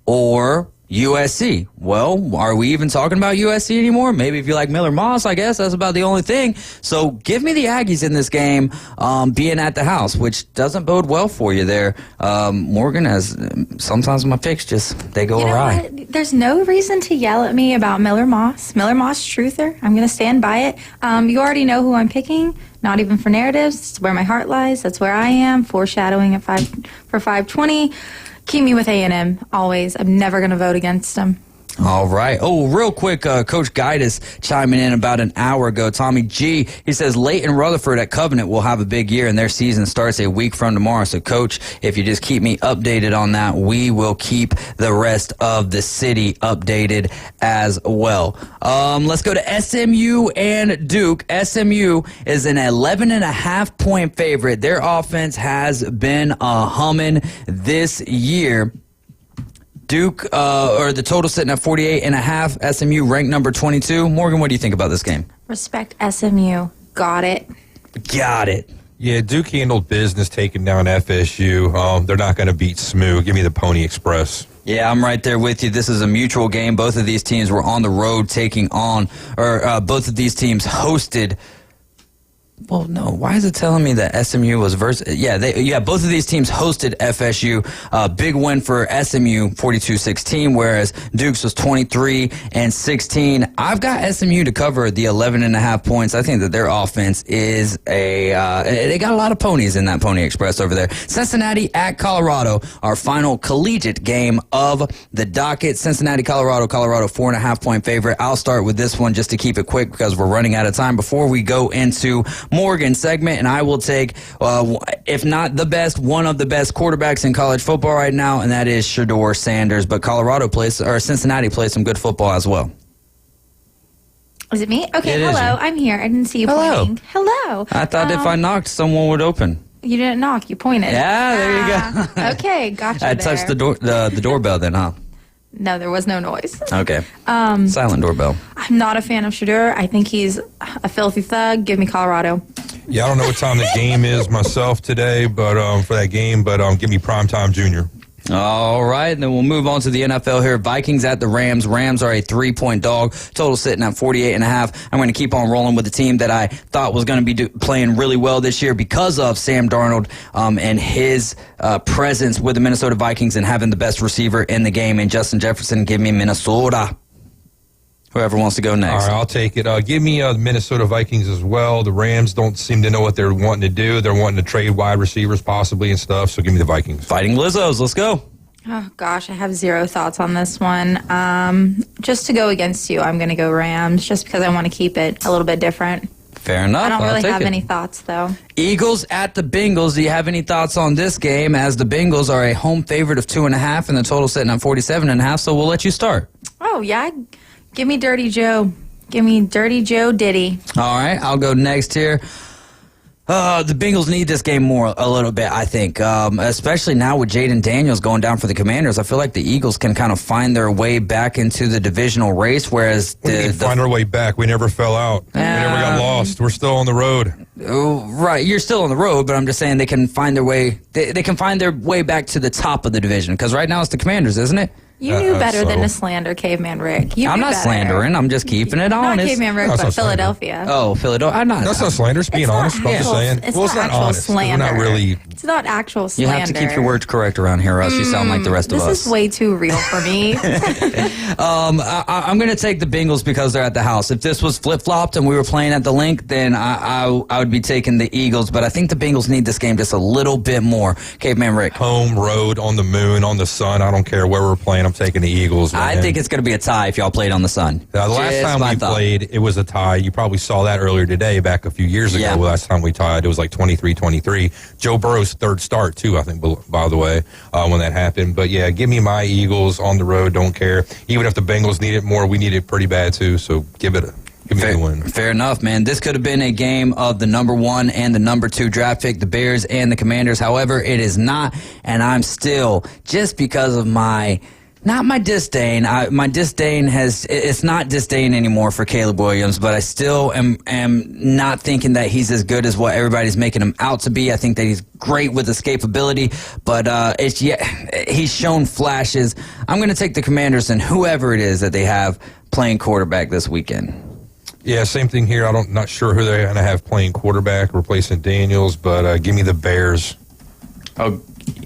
or USC. Well, are we even talking about USC anymore? Maybe if you like Miller Moss, I guess that's about the only thing. So give me the Aggies in this game, being at the house, which doesn't bode well for you there. Morgan, has sometimes my picks they go awry. There's no reason to yell at me about Miller Moss. Miller Moss truther. I'm going to stand by it. You already know who I'm picking. Not even for narratives. It's where my heart lies. That's where I am. Foreshadowing at 5 for 520. Keep me with A&M, always. I'm never going to vote against them. All right. Oh, real quick, Coach Guidus chiming in about an hour ago. Tommy G, he says Leighton Rutherford at Covenant will have a big year, and their season starts a week from tomorrow. So, Coach, if you just keep me updated on that, we will keep the rest of the city updated as well. Let's go to SMU and Duke. SMU is an 11.5-point favorite. Their offense has been humming this year. Duke, or the total sitting at 48.5. SMU ranked number 22. Morgan, what do you think about this game? Respect SMU. Got it. Got it. Yeah, Duke handled business taking down FSU. They're not going to beat SMU. Give me the Pony Express. Yeah, I'm right there with you. This is a mutual game. Both of these teams were on the road taking on, or both of these teams hosted. Well, no. Why is it telling me that SMU was versus? Yeah, both of these teams hosted FSU. Big win for SMU, 42-16, whereas Duke's was 23-16. I've got SMU to cover the 11.5 points. I think that their offense is they got a lot of ponies in that Pony Express over there. Cincinnati at Colorado, our final collegiate game of the docket. Cincinnati, Colorado 4.5-point favorite. I'll start with this one just to keep it quick because we're running out of time before we go into Morgan's segment, and I will take, if not the best, one of the best quarterbacks in college football right now, and that is Shedeur Sanders. But Cincinnati plays some good football as well. Is it me? Okay, hello. I'm here. I didn't see you pointing. Hello. I thought if I knocked, someone would open. You didn't knock. You pointed. Yeah, there you go. Okay, gotcha. I touched the doorbell then, huh? No, there was no noise. Okay. Silent doorbell. I'm not a fan of Shedeur. I think he's a filthy thug. Give me Colorado. Yeah, I don't know what time the game is myself today, but for that game, but give me Primetime Junior. All right, and then we'll move on to the NFL here. Vikings at the Rams. Rams are a 3-point dog. Total sitting at 48.5. I'm going to keep on rolling with the team that I thought was going to be playing really well this year because of Sam Darnold and his presence with the Minnesota Vikings and having the best receiver in the game. And Justin Jefferson, give me Minnesota. Whoever wants to go next. All right, I'll take it. Give me the Minnesota Vikings as well. The Rams don't seem to know what they're wanting to do. They're wanting to trade wide receivers possibly and stuff, so give me the Vikings. Fighting Lizzos, let's go. Oh, gosh, I have zero thoughts on this one. Just to go against you, I'm going to go Rams just because I want to keep it a little bit different. Fair enough. I don't really have any thoughts, though. Eagles at the Bengals. Do you have any thoughts on this game as the Bengals are a home favorite of 2.5 and the total sitting on 47.5, so we'll let you start. Oh, yeah. Give me Dirty Joe. Give me Dirty Joe Diddy. All right, I'll go next here. The Bengals need this game a little bit, I think, especially now with Jaden Daniels going down for the Commanders. I feel like the Eagles can kind of find their way back into the divisional race, whereas find our way back. We never fell out. We never got lost. We're still on the road. Oh, right, you're still on the road, but I'm just saying they can find their way. They can find their way back to the top of the division because right now it's the Commanders, isn't it? You knew better than to slander Caveman Rick. I'm not slandering. I'm just keeping it honest. Not Caveman Rick, but Philadelphia. Oh, Philadelphia. That's not slander. It's being honest. I'm just saying. It's not actual slander. We're not really. It's not actual slander. You have to keep your words correct around here, or else you sound like the rest of us. This is way too real for me. I'm going to take the Bengals because they're at the house. If this was flip-flopped and we were playing at the Link, then I would be taking the Eagles. But I think the Bengals need this game just a little bit more. Caveman Rick. Home, road, on the moon, on the sun. I don't care where we're playing. I'm taking the Eagles. I think it's going to be a tie if y'all played on the sun. The last time we played, it was a tie. You probably saw that earlier today, back a few years ago. Yeah. Last time we tied, it was like 23-23. Joe Burrow's third start, too, I think, by the way, when that happened. But, yeah, give me my Eagles on the road. Don't care. Even if the Bengals need it more, we need it pretty bad, too. So give me the win. Fair enough, man. This could have been a game of the number 1 and the number 2 draft pick, the Bears and the Commanders. However, it is not, and I'm still, just because of not my disdain. My disdain it's not disdain anymore for Caleb Williams, but I still am not thinking that he's as good as what everybody's making him out to be. I think that he's great with escapability, but he's shown flashes. I'm going to take the Commanders and whoever it is that they have playing quarterback this weekend. Yeah, same thing here. I'm not sure who they're going to have playing quarterback, replacing Daniels, but give me the Bears. Oh,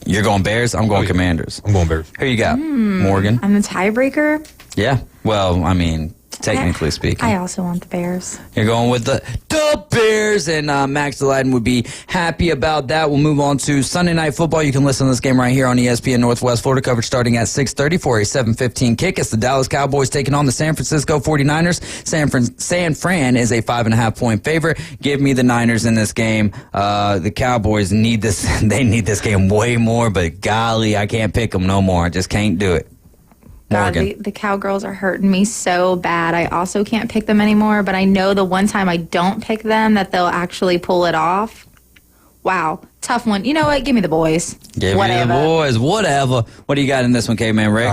you're going Bears? I'm going Commanders. I'm going Bears. Who you got? Morgan? I'm the tiebreaker. Yeah. Well, I mean, technically speaking. I also want the Bears. You're going with the the Bears, and Max Deladen would be happy about that. We'll move on to Sunday Night Football. You can listen to this game right here on ESPN Northwest Florida. Coverage starting at 6:30 for a 7:15 kick. It's the Dallas Cowboys taking on the San Francisco 49ers. San Fran is a 5.5-point favorite. Give me the Niners in this game. The Cowboys need this. They need this game way more, but golly, I can't pick them no more. I just can't do it. God, the Cowgirls are hurting me so bad. I also can't pick them anymore, but I know the one time I don't pick them that they'll actually pull it off. Wow. Tough one. You know what? Give me the boys. Give me the boys. Whatever. What do you got in this one, Caveman Rick?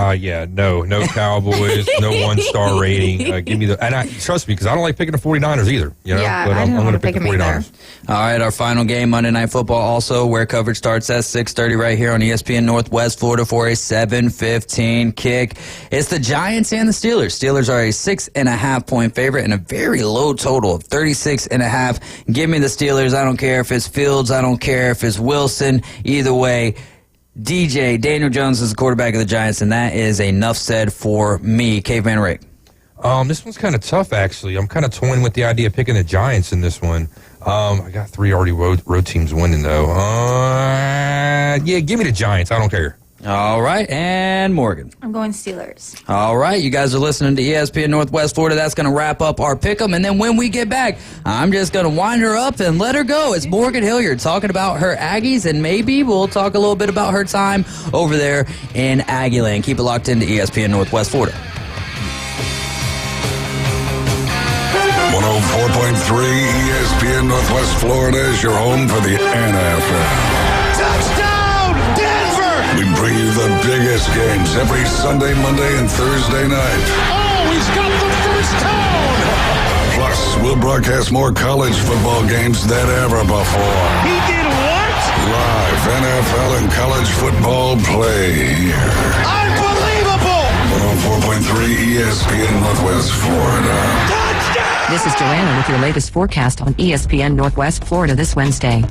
No Cowboys, no 1-star rating. Give me trust me, because I don't like picking the 49ers either. Yeah, but I'm going to pick the 49ers. All right, our final game, Monday Night Football, also where coverage starts at 6:30 right here on ESPN Northwest Florida for a 7:15 kick. It's the Giants and the Steelers. Steelers are a 6.5-point favorite and a very low total of 36.5. Give me the Steelers. I don't care if it's Fields. I don't care if it's Wilson. Either way, Daniel Jones is the quarterback of the Giants, and that is enough said for me. Caveman Rick. This one's kind of tough, actually. I'm kind of toying with the idea of picking the Giants in this one. I got 3 already road teams winning, though. Give me the Giants. I don't care. All right, and Morgan. I'm going Steelers. All right, you guys are listening to ESPN Northwest Florida. That's going to wrap up our pick'em, and then when we get back, I'm just going to wind her up and let her go. It's Morgan Hilliard talking about her Aggies, and maybe we'll talk a little bit about her time over there in Aggieland. Keep it locked into ESPN Northwest Florida. 104.3 ESPN Northwest Florida is your home for the NFL. We bring you the biggest games every Sunday, Monday, and Thursday night. Oh, he's got the first down! Plus, we'll broadcast more college football games than ever before. He did what? Live NFL and college football play here. Unbelievable! 104.3 ESPN Northwest Florida. Touchdown! This is Joanna with your latest forecast on ESPN Northwest Florida this Wednesday.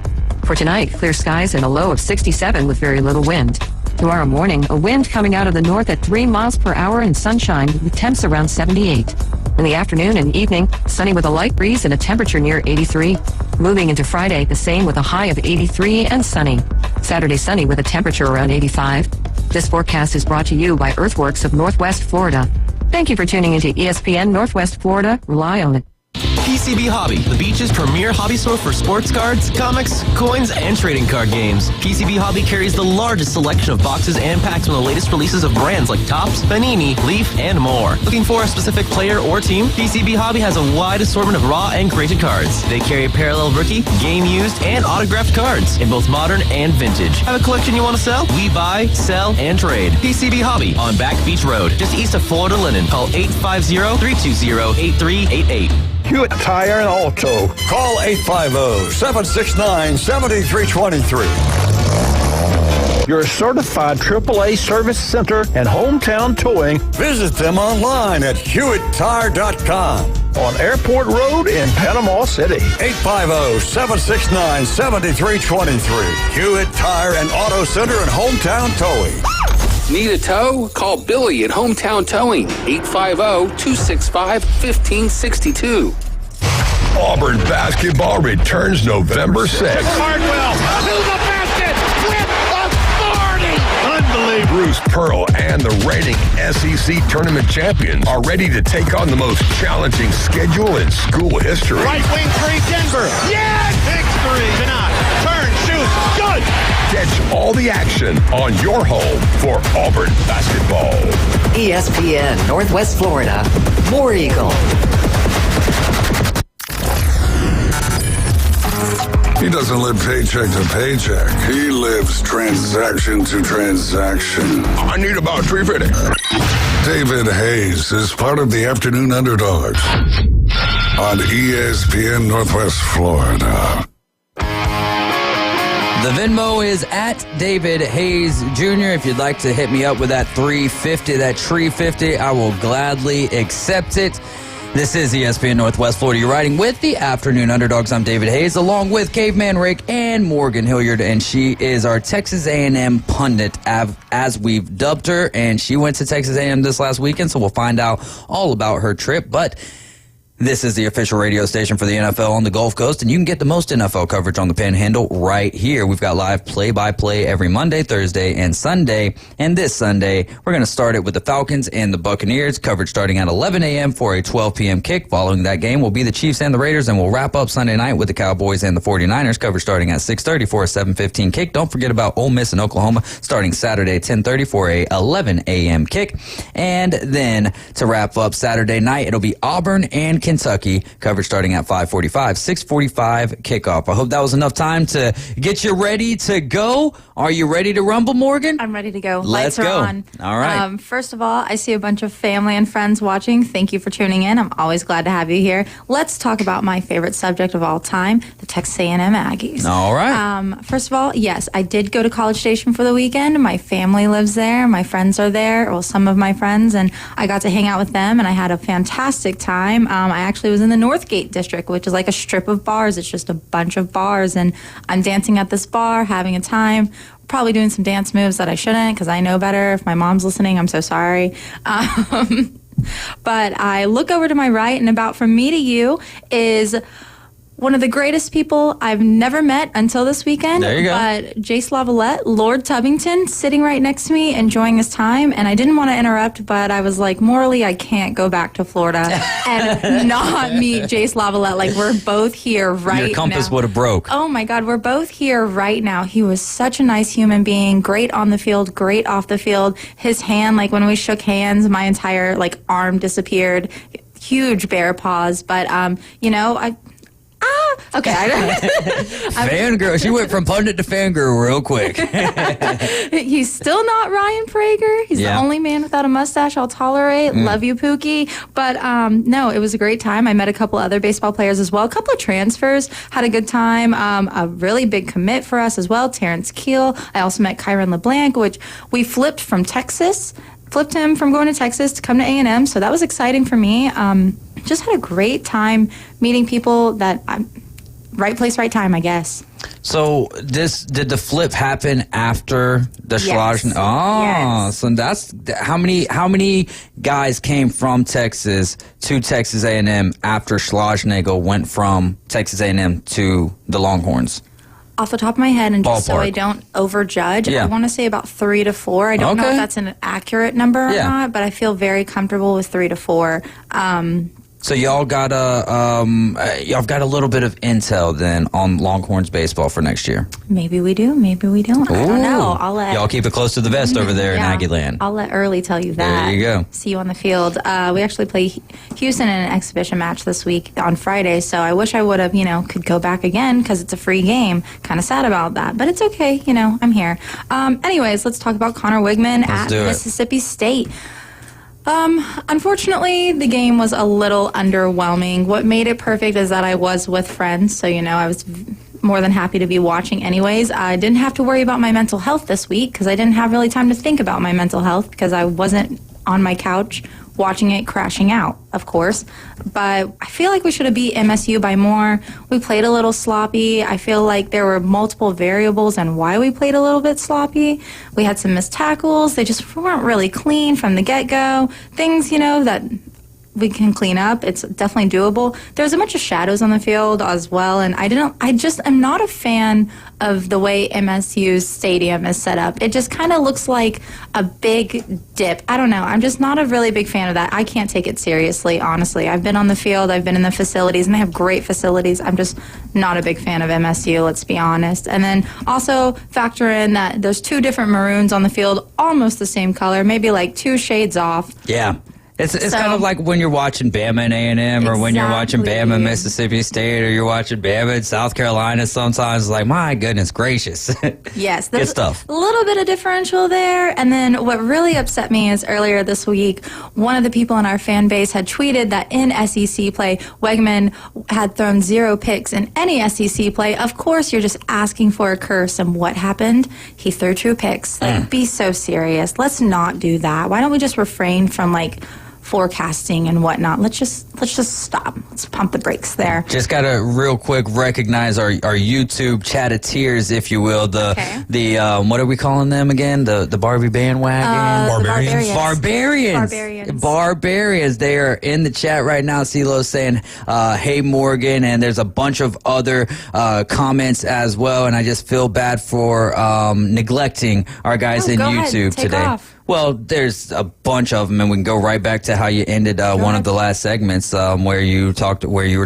For tonight, clear skies and a low of 67 with very little wind. Tomorrow morning, a wind coming out of the north at 3 miles per hour and sunshine with temps around 78. In the afternoon and evening, sunny with a light breeze and a temperature near 83. Moving into Friday, the same with a high of 83 and sunny. Saturday, sunny with a temperature around 85. This forecast is brought to you by Earthworks of Northwest Florida. Thank you for tuning into ESPN Northwest Florida. Rely on it. PCB Hobby, the beach's premier hobby store for sports cards, comics, coins, and trading card games. PCB Hobby carries the largest selection of boxes and packs from the latest releases of brands like Topps, Panini, Leaf, and more. Looking for a specific player or team? PCB Hobby has a wide assortment of raw and graded cards. They carry parallel rookie, game used, and autographed cards in both modern and vintage. Have a collection you want to sell? We buy, sell, and trade. PCB Hobby on Back Beach Road, just east of Florida Linen. Call 850-320-8388. Hewitt Tire and Auto. Call 850-769-7323. Your certified AAA service center and hometown towing. Visit them online at HewittTire.com. On Airport Road in Panama City. 850-769-7323. Hewitt Tire and Auto Center and hometown towing. Need a tow? Call Billy at Hometown Towing, 850-265-1562. Auburn basketball returns November 6th. Cardwell to the basket with authority. Unbelievable. Bruce Pearl and the reigning SEC tournament champions are ready to take on the most challenging schedule in school history. Right wing three, Denver. Yes! Big three. Tonight. Turn, shoot, good. Catch all the action on your home for Auburn basketball. ESPN Northwest Florida. War Eagle. He doesn't live paycheck to paycheck. He lives transaction to transaction. I need about $350. David Hayes is part of the Afternoon Underdogs on ESPN Northwest Florida. The Venmo is at David Hayes Jr. If you'd like to hit me up with that $350, I will gladly accept it. This is ESPN Northwest Florida. You're riding with the Afternoon Underdogs. I'm David Hayes, along with Caveman Rick and Morgan Hilliard, and she is our Texas A&M pundit, as we've dubbed her, and she went to Texas A&M this last weekend, so we'll find out all about her trip. But This is the official radio station for the NFL on the Gulf Coast, and you can get the most NFL coverage on the Panhandle right here. We've got live play-by-play every Monday, Thursday, and Sunday. And this Sunday, we're going to start it with the Falcons and the Buccaneers. Coverage starting at 11 a.m. for a 12 p.m. kick. Following that game will be the Chiefs and the Raiders, and we'll wrap up Sunday night with the Cowboys and the 49ers. Coverage starting at 6:30 for a 7:15 kick. Don't forget about Ole Miss and Oklahoma starting Saturday 10:30 for a 11 a.m. kick. And then to wrap up Saturday night, it'll be Auburn and Kentucky. Coverage starting at 5:45, 6:45 kickoff. I hope that was enough time to get you ready to go. Are you ready to rumble, Morgan? I'm ready to go. Let's Lights are go. on. All right. First of all, I see a bunch of family and friends watching. Thank you for tuning in. I'm always glad to have you here. Let's talk about my favorite subject of all time, the Texas A&M Aggies. All right. First of all, yes, I did go to College Station for the weekend. My family lives there. My friends are there, well, some of my friends, and I got to hang out with them, and I had a fantastic time. I actually was in the Northgate district, which is like a strip of bars. It's just a bunch of bars, and I'm dancing at this bar, having a time, probably doing some dance moves that I shouldn't because I know better. If my mom's listening, I'm so sorry. But I look over to my right, and about from me to you is one of the greatest people I've never met until this weekend. There you go. But Jace Lavalette, Lord Tubbington, sitting right next to me, enjoying his time. And I didn't want to interrupt, but I was like, morally, I can't go back to Florida and not meet Jace Lavalette. Like, we're both here right now. Your compass would have broke. Oh, my God. We're both here right now. He was such a nice human being. Great on the field, great off the field. His hand, like, when we shook hands, my entire, like, arm disappeared. Huge bear paws. But, okay. Fangirl. She went from pundit to fangirl real quick. He's still not Ryan Prager. He's the only man without a mustache I'll tolerate. Love you, Pookie. But no, it was a great time. I met a couple other baseball players as well. A couple of transfers. Had a good time. A really big commit for us as well, Terrence Keel. I also met Kyron LeBlanc, which we flipped from Texas. Flipped him from going to Texas to come to A&M. So that was exciting for me. Just had a great time meeting people that right place, right time, I guess. So did the flip happen after the Schlosser? Oh, yes. So that's how many guys came from Texas to Texas A&M after Schlossnagle went from Texas A&M to the Longhorns? Off the top of my head, and just Ballpark. so I don't overjudge, I want to say about 3 to 4. I don't know if that's an accurate number or not, but I feel very comfortable with 3 to 4. So y'all got a little bit of intel then on Longhorns baseball for next year. Maybe we do, maybe we don't. I don't know. I'll let y'all keep it close to the vest over there in Aggieland. I'll let Early tell you that. There you go. See you on the field. We actually play Houston in an exhibition match this week on Friday, so I wish I would have, could go back again because it's a free game. Kind of sad about that, but it's okay. I'm here. Anyways, let's talk about Connor Wigman at Mississippi State. Unfortunately, the game was a little underwhelming. What made it perfect is that I was with friends, so, I was more than happy to be watching anyways. I didn't have to worry about my mental health this week because I didn't have really time to think about my mental health because I wasn't on my couch watching it crashing out, of course. But I feel like we should have beat MSU by more. We played a little sloppy. I feel like there were multiple variables on why we played a little bit sloppy. We had some missed tackles. They just weren't really clean from the get-go. Things, that we can clean up. It's definitely doable. There's a bunch of shadows on the field as well, and I just am not a fan of the way MSU's stadium is set up. It just kind of looks like a big dip. I don't know. I'm just not a really big fan of that. I can't take it seriously, honestly. I've been on the field, I've been in the facilities, and they have great facilities. I'm just not a big fan of MSU, let's be honest. And then also factor in that there's 2 different maroons on the field, almost the same color, maybe like 2 shades off. Yeah. It's kind of like when you're watching Bama and A&M, or when you're watching Bama and Mississippi State, or you're watching Bama and South Carolina. Sometimes it's like, my goodness gracious. Yes, good stuff. A little bit of differential there. And then what really upset me is earlier this week, one of the people in our fan base had tweeted that in SEC play, Wegman had thrown 0 picks in any SEC play. Of course, you're just asking for a curse. And what happened? He threw 2 picks. Like, be so serious. Let's not do that. Why don't we just refrain from forecasting and whatnot. Let's just stop. Let's pump the brakes there. Just gotta real quick recognize our YouTube chatteteers, if you will. The what are we calling them again? The Barbie bandwagon? Barbarians. They are in the chat right now. CeeLo saying, hey Morgan, and there's a bunch of other comments as well, and I just feel bad for neglecting our guys in YouTube today. Off. Well, there's a bunch of them, and we can go right back to how you ended one of the last segments where you were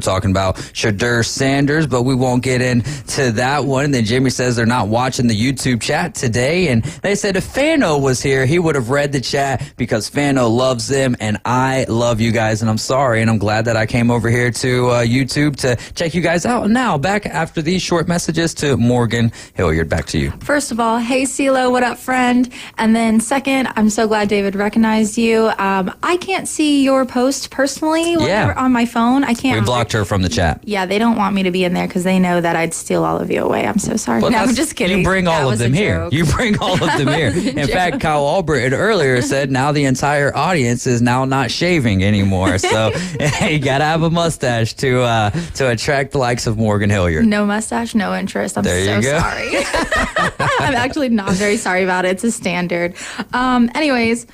talking about Shadur Sanders, but we won't get into that one. And then Jimmy says they're not watching the YouTube chat today, and they said if Fano was here, he would have read the chat because Fano loves them, and I love you guys, and I'm sorry, and I'm glad that I came over here to YouTube to check you guys out. Now, back after these short messages to Morgan Hilliard. Back to you. First of all, hey CeeLo, what up, friend? And then second, I'm so glad David recognized you. I can't see your post personally on my phone. I can't. We blocked her from the chat. Yeah, they don't want me to be in there because they know that I'd steal all of you away. I'm so sorry. No, I'm just kidding. You bring all of them here. You bring all of them here. In fact, Kyle Albert earlier said now the entire audience is now not shaving anymore. So you gotta have a mustache to attract the likes of Morgan Hilliard. No mustache, no interest. I'm so sorry. I'm actually not very sorry about it. It's a standard. Anyways,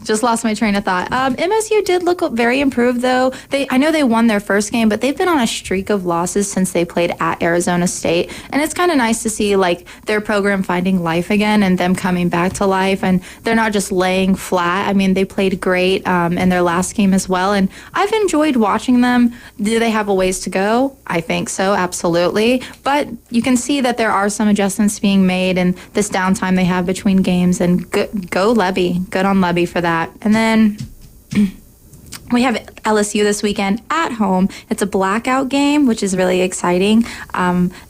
just lost my train of thought. MSU did look very improved, though. I know they won their first game, but they've been on a streak of losses since they played at Arizona State. And it's kind of nice to see like their program finding life again and them coming back to life. And they're not just laying flat. I mean, they played great in their last game as well. And I've enjoyed watching them. Do they have a ways to go? I think so, absolutely. But you can see that there are some adjustments being made in this downtime they have between games. And go Levy. Good on Levy for that. And then we have LSU this weekend at home. It's a blackout game, which is really exciting.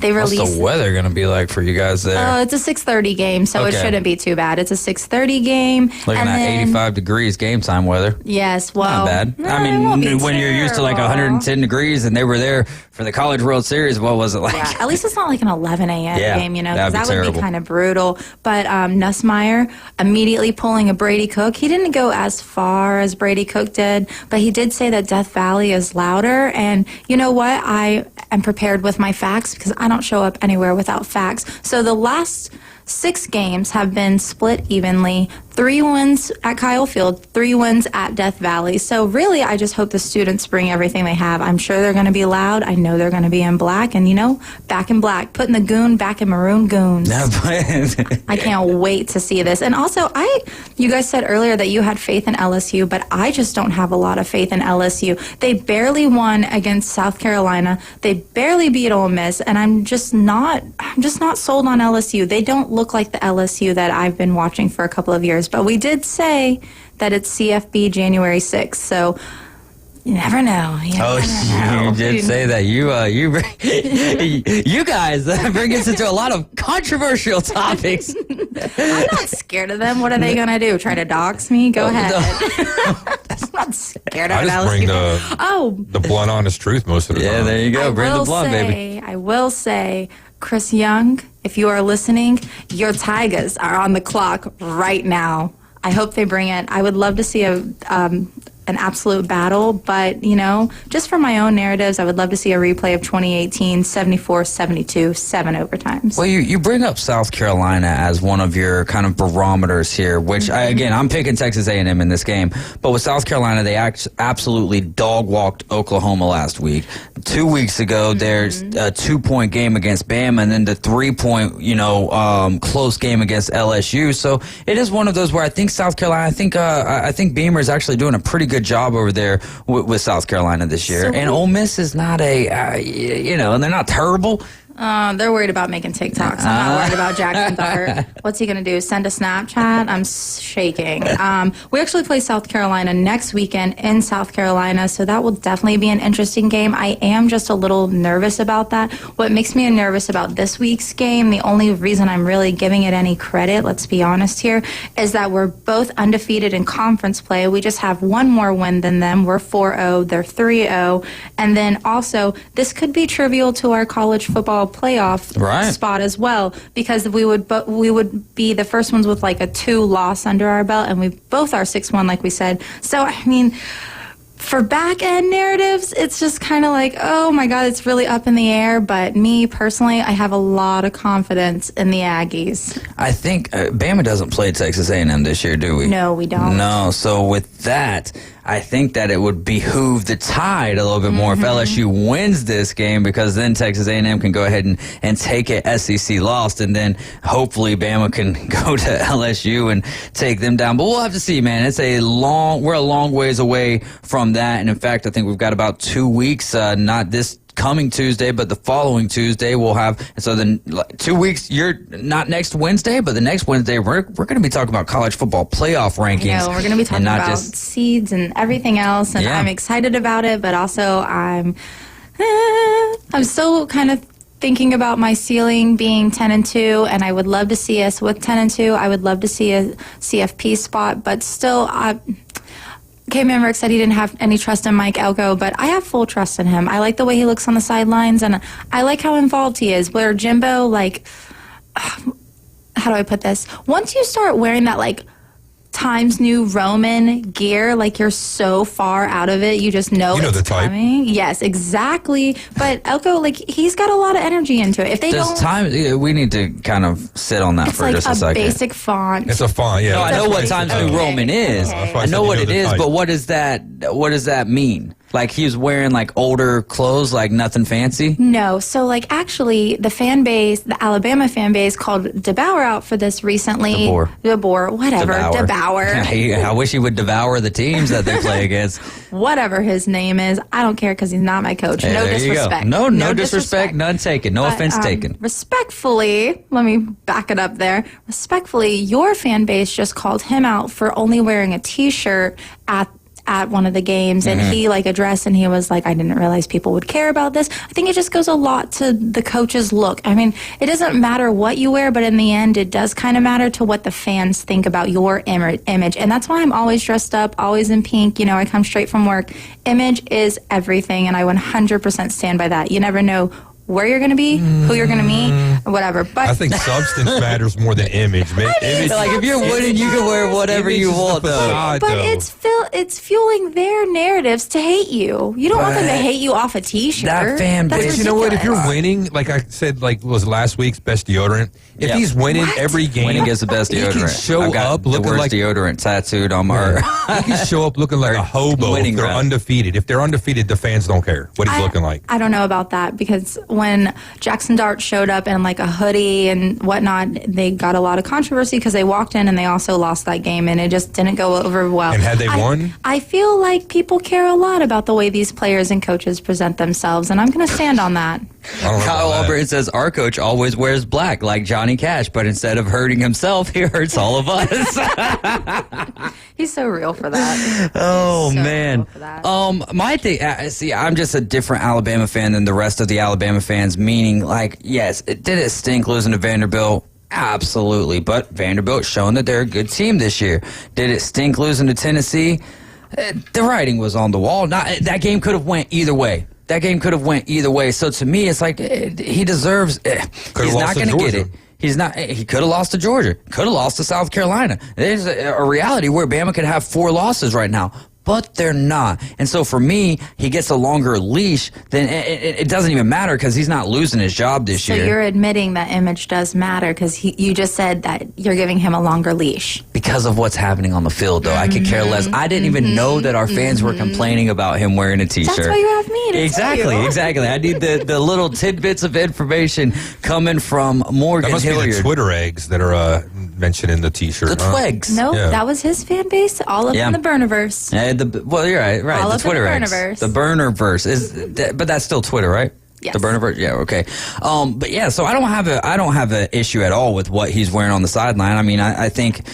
They released. What's the weather going to be like for you guys there? It's a 6:30 game, so it shouldn't be too bad. It's a 6:30 game. Looking at 85 degrees game time weather. Yes, well, not bad. I mean, when you're used to like 110 degrees, and they were there for the College World Series, what was it like? Yeah, at least it's not like an 11 a.m. game, because that terrible. Would be kind of brutal. But Nussmeier immediately pulling a Brady Cook. He didn't go as far as Brady Cook did, but he did say that Death Valley is louder. And you know what? I am prepared with my facts because I don't show up anywhere without facts. So the last 6 games have been split evenly. 3 wins at Kyle Field, 3 wins at Death Valley. So really, I just hope the students bring everything they have. I'm sure they're going to be loud. I know they're going to be in black. And, back in black. Putting the goon back in maroon goons. I can't wait to see this. And also, you guys said earlier that you had faith in LSU, but I just don't have a lot of faith in LSU. They barely won against South Carolina. They barely beat Ole Miss. And I'm just not sold on LSU. They don't look like the LSU that I've been watching for a couple of years. But we did say that it's CFB January 6th, so you never know. You did say that. You guys bring us into a lot of controversial topics. I'm not scared of them. What are they going to do? Try to dox me? Go ahead. I'm not scared of I just bring the blunt, honest truth most of the time. Yeah, there you go. Bring the blunt, baby. I will say, Chris Young, if you are listening, your Tigers are on the clock right now. I hope they bring it. I would love to see an absolute battle, but, just for my own narratives, I would love to see a replay of 2018, 74-72, 7 overtimes. Well, you bring up South Carolina as one of your kind of barometers here, which, I'm picking Texas A&M in this game, but with South Carolina, they absolutely dog-walked Oklahoma last week. 2 weeks ago, there's a 2-point game against Bama, and then the 3-point, close game against LSU. So it is one of those where I think South Carolina, I think Beamer is actually doing a pretty good job over there with South Carolina this year. And Ole Miss is not and they're not terrible. They're worried about making TikToks. I'm not worried about Jackson Dart. What's he going to do? Send a Snapchat? I'm shaking. We actually play South Carolina next weekend in South Carolina, so that will definitely be an interesting game. I am just a little nervous about that. What makes me nervous about this week's game, the only reason I'm really giving it any credit, let's be honest here, is that we're both undefeated in conference play. We just have one more win than them. We're 4-0. They're 3-0. And then also, this could be trivial to our college football football playoff spot as well, because we would be the first ones with like a 2-loss under our belt, and we both are 6-1, like we said. So I mean, for back-end narratives, it's just kind of like, oh my God, it's really up in the air. But me, personally, I have a lot of confidence in the Aggies. I think Bama doesn't play Texas A&M this year, do we? No, we don't. No, so with that, I think that it would behoove the Tide a little bit more if LSU wins this game, because then Texas A&M can go ahead and take it SEC lost, and then hopefully Bama can go to LSU and take them down. But we'll have to see, man. We're a long ways away from that, and in fact, I think we've got about 2 weeks, not this coming Tuesday, but the following Tuesday we'll have. So then 2 weeks, you're not next Wednesday, but the next Wednesday we're going to be talking about college football playoff rankings. We're going to be talking about seeds and everything else, and I'm excited about it, but also I'm still kind of thinking about my ceiling being 10-2, and I would love to see us with 10-2. I would love to see a CFP spot, but still K Manberg said he didn't have any trust in Mike Elko, but I have full trust in him. I like the way he looks on the sidelines, and I like how involved he is. Where Jimbo, like, how do I put this? Once you start wearing that, like, Times New Roman gear, like, you're so far out of it, you just know it's coming. Yes, exactly. But Elko, like, he's got a lot of energy into it. If they we need to kind of sit on that for just a second. It's like a basic font. It's a font, yeah. No, I know what Times New Roman is. I know what it is, but what does that mean? Like, he was wearing, like, older clothes, like nothing fancy? No. So, like, actually, the fan base, the Alabama fan base, called DeBauer out for this recently. DeBoer, whatever. DeBauer. I wish he would devour the teams that they play against. Whatever his name is. I don't care, because he's not my coach. No disrespect. No disrespect, none taken. No offense taken. Respectfully, let me back it up there. Respectfully, your fan base just called him out for only wearing a T-shirt at one of the games, and he addressed, and he was like, I didn't realize people would care about this. I think it just goes a lot to the coach's look. I mean, it doesn't matter what you wear, but in the end, it does kind of matter to what the fans think about your image. And that's why I'm always dressed up, always in pink. You know, I come straight from work. Image is everything, and I 100% stand by that. You never know where you're going to be, who you're going to meet, or whatever. But I think substance matters more than image. Image, like, if you're winning, you can wear whatever you want, though. But it's fueling their narratives to hate you. You don't want them to hate you off a T-shirt. That fan base. You know what? If you're winning, like I said, was last week's best deodorant. If he's winning every game, winning is the best deodorant. He can show up looking like deodorant tattooed on my. He can show up looking like a hobo. If they're undefeated. If they're undefeated, the fans don't care what he's looking like. I don't know about that, because when Jackson Dart showed up in like a hoodie and whatnot, they got a lot of controversy because they walked in and they also lost that game, and it just didn't go over well. And had they won? I feel like people care a lot about the way these players and coaches present themselves, and I'm going to stand on that. Kyle Alburton says our coach always wears black like Johnny Cash, but instead of hurting himself, he hurts all of us. He's so real for that. Oh, man. My thing, see, I'm just a different Alabama fan than the rest of the Alabama fans, meaning, like, yes, did it stink losing to Vanderbilt? Absolutely. But Vanderbilt's shown that they're a good team this year. Did it stink losing to Tennessee? The writing was on the wall. That game could have went either way. So to me, it's like he deserves. He's not going to get it. He could have lost to Georgia. Could have lost to South Carolina. There's a reality where Bama could have 4 losses right now, but they're not. And so for me, he gets a longer leash. Then it doesn't even matter because he's not losing his job this year. So you're admitting that image does matter because you just said that you're giving him a longer leash. Because of what's happening on the field, though. I could care less. I didn't even know that our fans were complaining about him wearing a T-shirt. That's why you have me to Exactly. I need the little tidbits of information coming from Morgan Hilliard. That must be the Twitter eggs that are mentioned in the T-shirt. The twigs. No, that was his fan base. All up in the Burnerverse. Well, you're right. All the up Twitter in the eggs. Burnerverse. The Burnerverse but that's still Twitter, right? Yes. The Burnerverse, yeah, okay. But yeah, so I don't have an issue at all with what he's wearing on the sideline. I mean, I think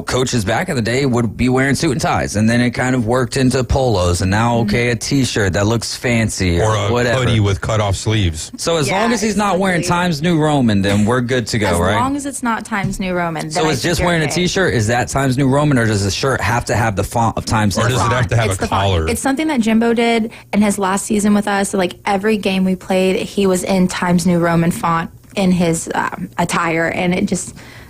coaches back in the day would be wearing suit and ties, and then it kind of worked into polos, and now a T-shirt that looks fancy or a whatever. Hoodie with cut off sleeves. So as long as he's not wearing Times New Roman, then we're good to go, right? As long as it's not Times New Roman. So it's just wearing a T-shirt. Is that Times New Roman, or does the shirt have to have the font of Times New Roman? Or does it have to have a collar? It's something that Jimbo did in his last season with us. Like every game we played, day he was in Times New Roman font in his attire, and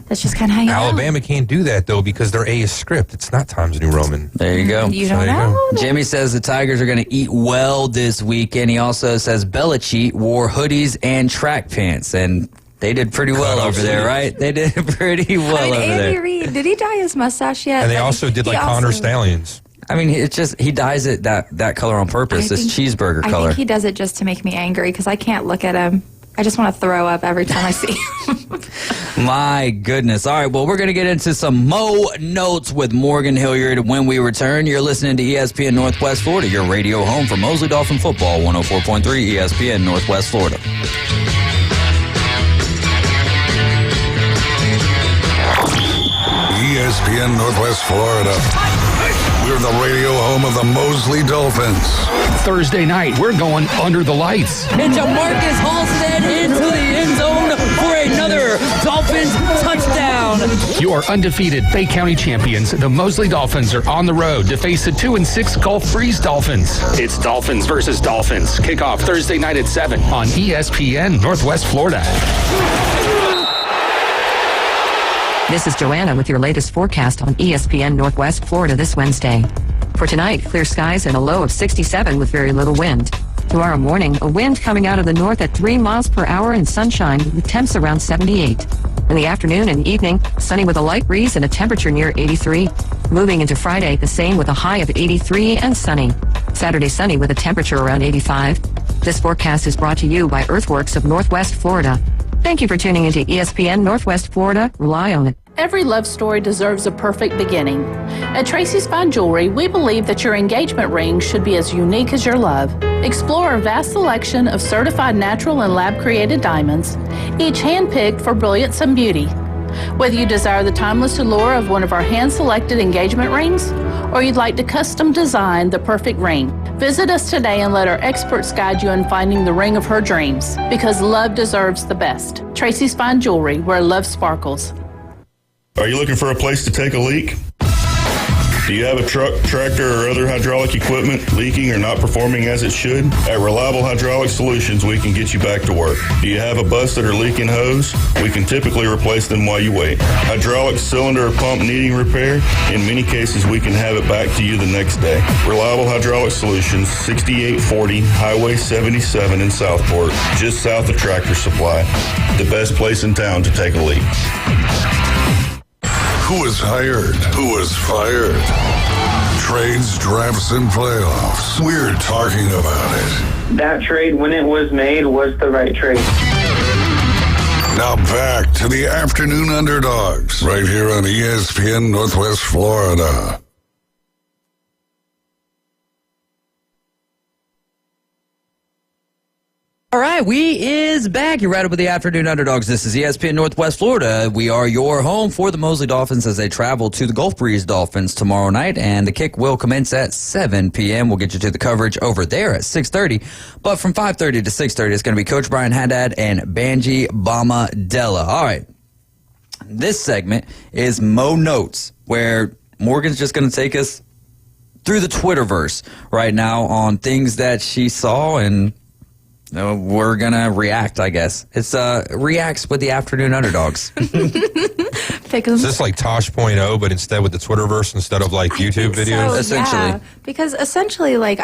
that's just kind of how you Alabama can't do that, though, because their A is script. It's not Times New Roman. There you go. You don't know. Jimmy says the Tigers are going to eat well this weekend. He also says Belichick wore hoodies and track pants, and they did pretty well over there, right? They did pretty well over Andy there. Reid, did he dye his mustache yet? And they also did Connor Stallions. I mean, it's just he dyes it that color on purpose. This cheeseburger color. I think he does it just to make me angry because I can't look at him. I just want to throw up every time I see him. My goodness. All right, well, we're going to get into some Mo Notes with Morgan Hilliard when we return. You're listening to ESPN Northwest Florida, your radio home for Mosley Dolphin football, 104.3 ESPN Northwest Florida. ESPN Northwest Florida. We're the radio home of the Mosley Dolphins. Thursday night, we're going under the lights. And Jamarcus Halstead into the end zone for another Dolphins touchdown. Your undefeated Bay County champions, the Mosley Dolphins, are on the road to face the 2-6 Gulf Breeze Dolphins. It's Dolphins versus Dolphins. Kickoff Thursday night at 7 on ESPN Northwest Florida. This is Joanna with your latest forecast on ESPN Northwest Florida this Wednesday. For tonight, clear skies and a low of 67 with very little wind. Tomorrow morning, a wind coming out of the north at 3 miles per hour and sunshine with temps around 78. In the afternoon and evening, sunny with a light breeze and a temperature near 83. Moving into Friday, the same with a high of 83 and sunny. Saturday, sunny with a temperature around 85. This forecast is brought to you by Earthworks of Northwest Florida. Thank you for tuning into ESPN Northwest Florida. Rely on it. Every love story deserves a perfect beginning. At Tracy's Fine Jewelry, we believe that your engagement ring should be as unique as your love. Explore a vast selection of certified natural and lab-created diamonds, each hand-picked for brilliance and beauty. Whether you desire the timeless allure of one of our hand-selected engagement rings, or you'd like to custom design the perfect ring, visit us today and let our experts guide you in finding the ring of her dreams, because love deserves the best. Tracy's Fine Jewelry, where love sparkles. Are you looking for a place to take a leak? Do you have a truck, tractor, or other hydraulic equipment leaking or not performing as it should? At Reliable Hydraulic Solutions, we can get you back to work. Do you have a busted or leaking hose? We can typically replace them while you wait. Hydraulic cylinder or pump needing repair? In many cases, we can have it back to you the next day. Reliable Hydraulic Solutions, 6840 Highway 77 in Southport, just south of Tractor Supply. The best place in town to take a leak. Who was hired? Who was fired? Trades, drafts, and playoffs. We're talking about it. That trade, when it was made, was the right trade. Now back to the Afternoon Underdogs, right here on ESPN Northwest Florida. All right, we is back. You're right up with the Afternoon Underdogs. This is ESPN Northwest Florida. We are your home for the Mosley Dolphins as they travel to the Gulf Breeze Dolphins tomorrow night, and the kick will commence at 7 p.m. We'll get you to the coverage over there at 6:30, but from 5:30 to 6:30, it's going to be Coach Brian Haddad and Banji Bamadella. All right, this segment is Mo Notes, where Morgan's just going to take us through the Twitterverse right now on things that she saw, and we're going to react, I guess. It's Reacts with the Afternoon Underdogs. Is this like Tosh.0, but instead with the Twitterverse instead of like YouTube videos? So, essentially. Yeah, because essentially, like,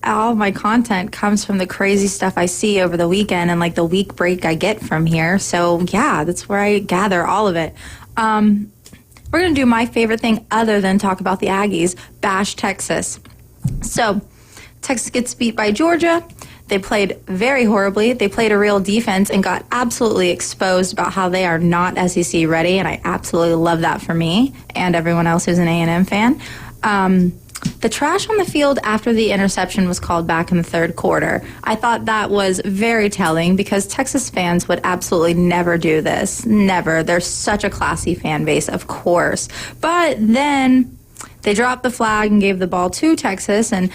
all my content comes from the crazy stuff I see over the weekend and, like, the week break I get from here. So, yeah, that's where I gather all of it. We're going to do my favorite thing other than talk about the Aggies, bash Texas. So, Texas gets beat by Georgia. They played very horribly. They played a real defense and got absolutely exposed about how they are not SEC ready, and I absolutely love that for me and everyone else who's an A&M fan. The trash on the field after the interception was called back in the third quarter. I thought that was very telling because Texas fans would absolutely never do this. Never. They're such a classy fan base, of course. But then they dropped the flag and gave the ball to Texas, and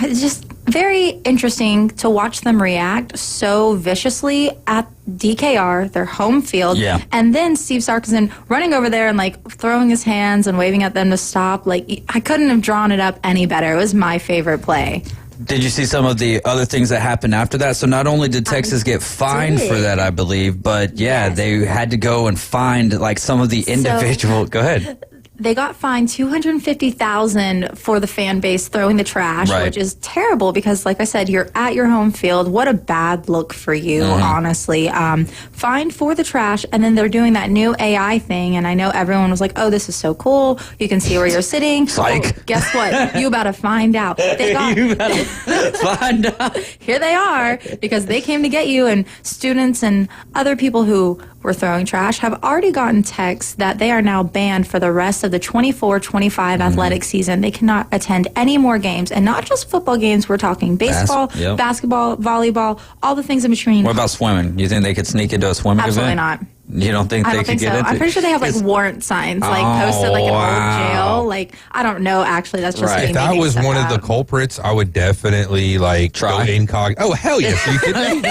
it's just very interesting to watch them react so viciously at DKR, their home field. Yeah. And then Steve Sarkisian running over there and, like, throwing his hands and waving at them to stop. Like, I couldn't have drawn it up any better. It was my favorite play. Did you see some of the other things that happened after that? So not only did Texas get fined for that, I believe, but they had to go and find like some of the individual. Go ahead. They got fined $250,000 for the fan base throwing the trash, which is terrible because, like I said, you're at your home field. What a bad look for you, honestly. Fined for the trash, and then they're doing that new AI thing, and I know everyone was like, oh, this is so cool. You can see where you're sitting. Psych. Well, guess what? You about to find out. You about to find out. Here they are, because they came to get you, and students and other people who were throwing trash have already gotten texts that they are now banned for the rest of the 24-25 athletic season. They cannot attend any more games, and not just football games. We're talking baseball, basketball, volleyball, all the things in between. What about swimming? You think they could sneak into a swimming Absolutely event? not. You don't think they could get into? I'm pretty sure they have like warrant signs, like posted like an old jail. Like, I don't know. Actually, that's just If that was one of the culprits, I would definitely like try incognito. Oh hell yes! Are you kidding me?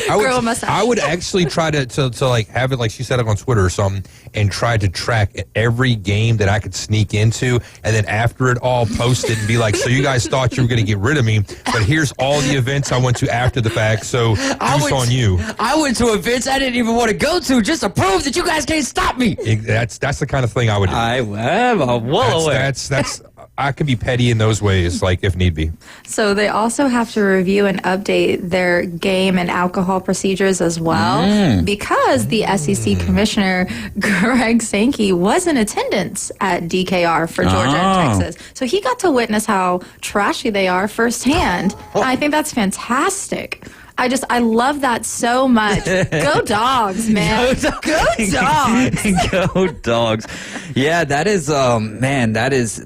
I would actually try to like have it like she said it on Twitter or something, and try to track every game that I could sneak into, and then after it all, post it and be like, so you guys thought you were going to get rid of me, but here's all the events I went to after the fact. So juice on you. I went to events I didn't even want to go to just to prove that you guys can't stop me. That's the kind of thing I would do. I'm well aware. That's I can be petty in those ways, like if need be. So they also have to review and update their game and alcohol procedures as well, because the SEC Commissioner Greg Sankey was in attendance at DKR for Georgia and Texas. So he got to witness how trashy they are firsthand. And I think that's fantastic. I love that so much. Go Dogs, man. Go Dogs. Go Dogs. Yeah, that is,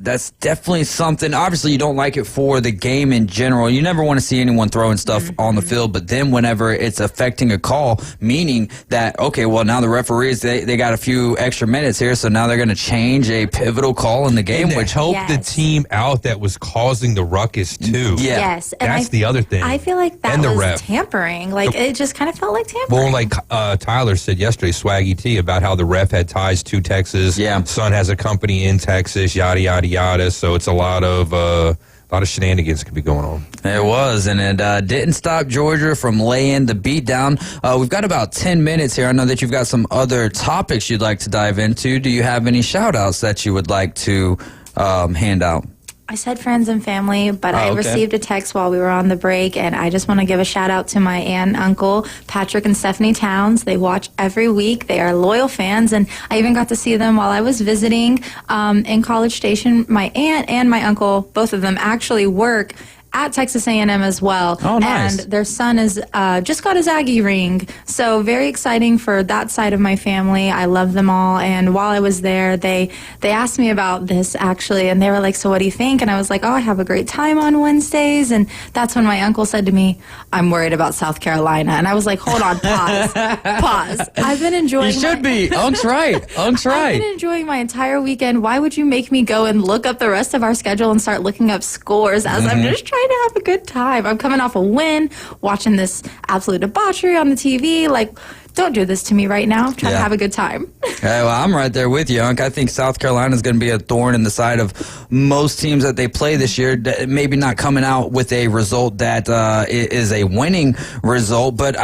that's definitely something. Obviously, you don't like it for the game in general. You never want to see anyone throwing stuff on the field, but then whenever it's affecting a call, meaning that, okay, well, now the referees, they got a few extra minutes here, so now they're going to change a pivotal call in the game, which helped the team out that was causing the ruckus, too. Yeah. Yes. And that's the other thing. I feel like that and the was ref. tampering. Like, it just kind of felt like tampering. Well, like Tyler said yesterday, Swaggy T, about how the ref had ties to Texas. Yeah. Son has a company in Texas, yada, yada, yada. So it's a lot of shenanigans could be going on. It was, and it didn't stop Georgia from laying the beat down. We've got about 10 minutes here. I know that you've got some other topics you'd like to dive into. Do you have any shout-outs that you would like to hand out? I said friends and family, but I received a text while we were on the break, and I just want to give a shout out to my aunt and uncle, Patrick and Stephanie Towns. They watch every week. They are loyal fans, and I even got to see them while I was visiting in College Station. My aunt and my uncle, both of them, actually work at Texas A&M as well. Oh, nice. And their son is just got his Aggie ring. So very exciting for that side of my family. I love them all. And while I was there, they asked me about this, actually, and they were like, so what do you think? And I was like, oh, I have a great time on Wednesdays. And that's when my uncle said to me, I'm worried about South Carolina. And I was like, hold on, pause. Pause. I've been enjoying You should be. Unk's right. Unk's right. I've been enjoying my entire weekend. Why would you make me go and look up the rest of our schedule and start looking up scores as I'm just trying to have a good time? I'm coming off a win, watching this absolute debauchery on the TV. Like, don't do this to me right now. Try to have a good time. Well, I'm right there with you, Unc. I think South Carolina is going to be a thorn in the side of most teams that they play this year. Maybe not coming out with a result that is a winning result, but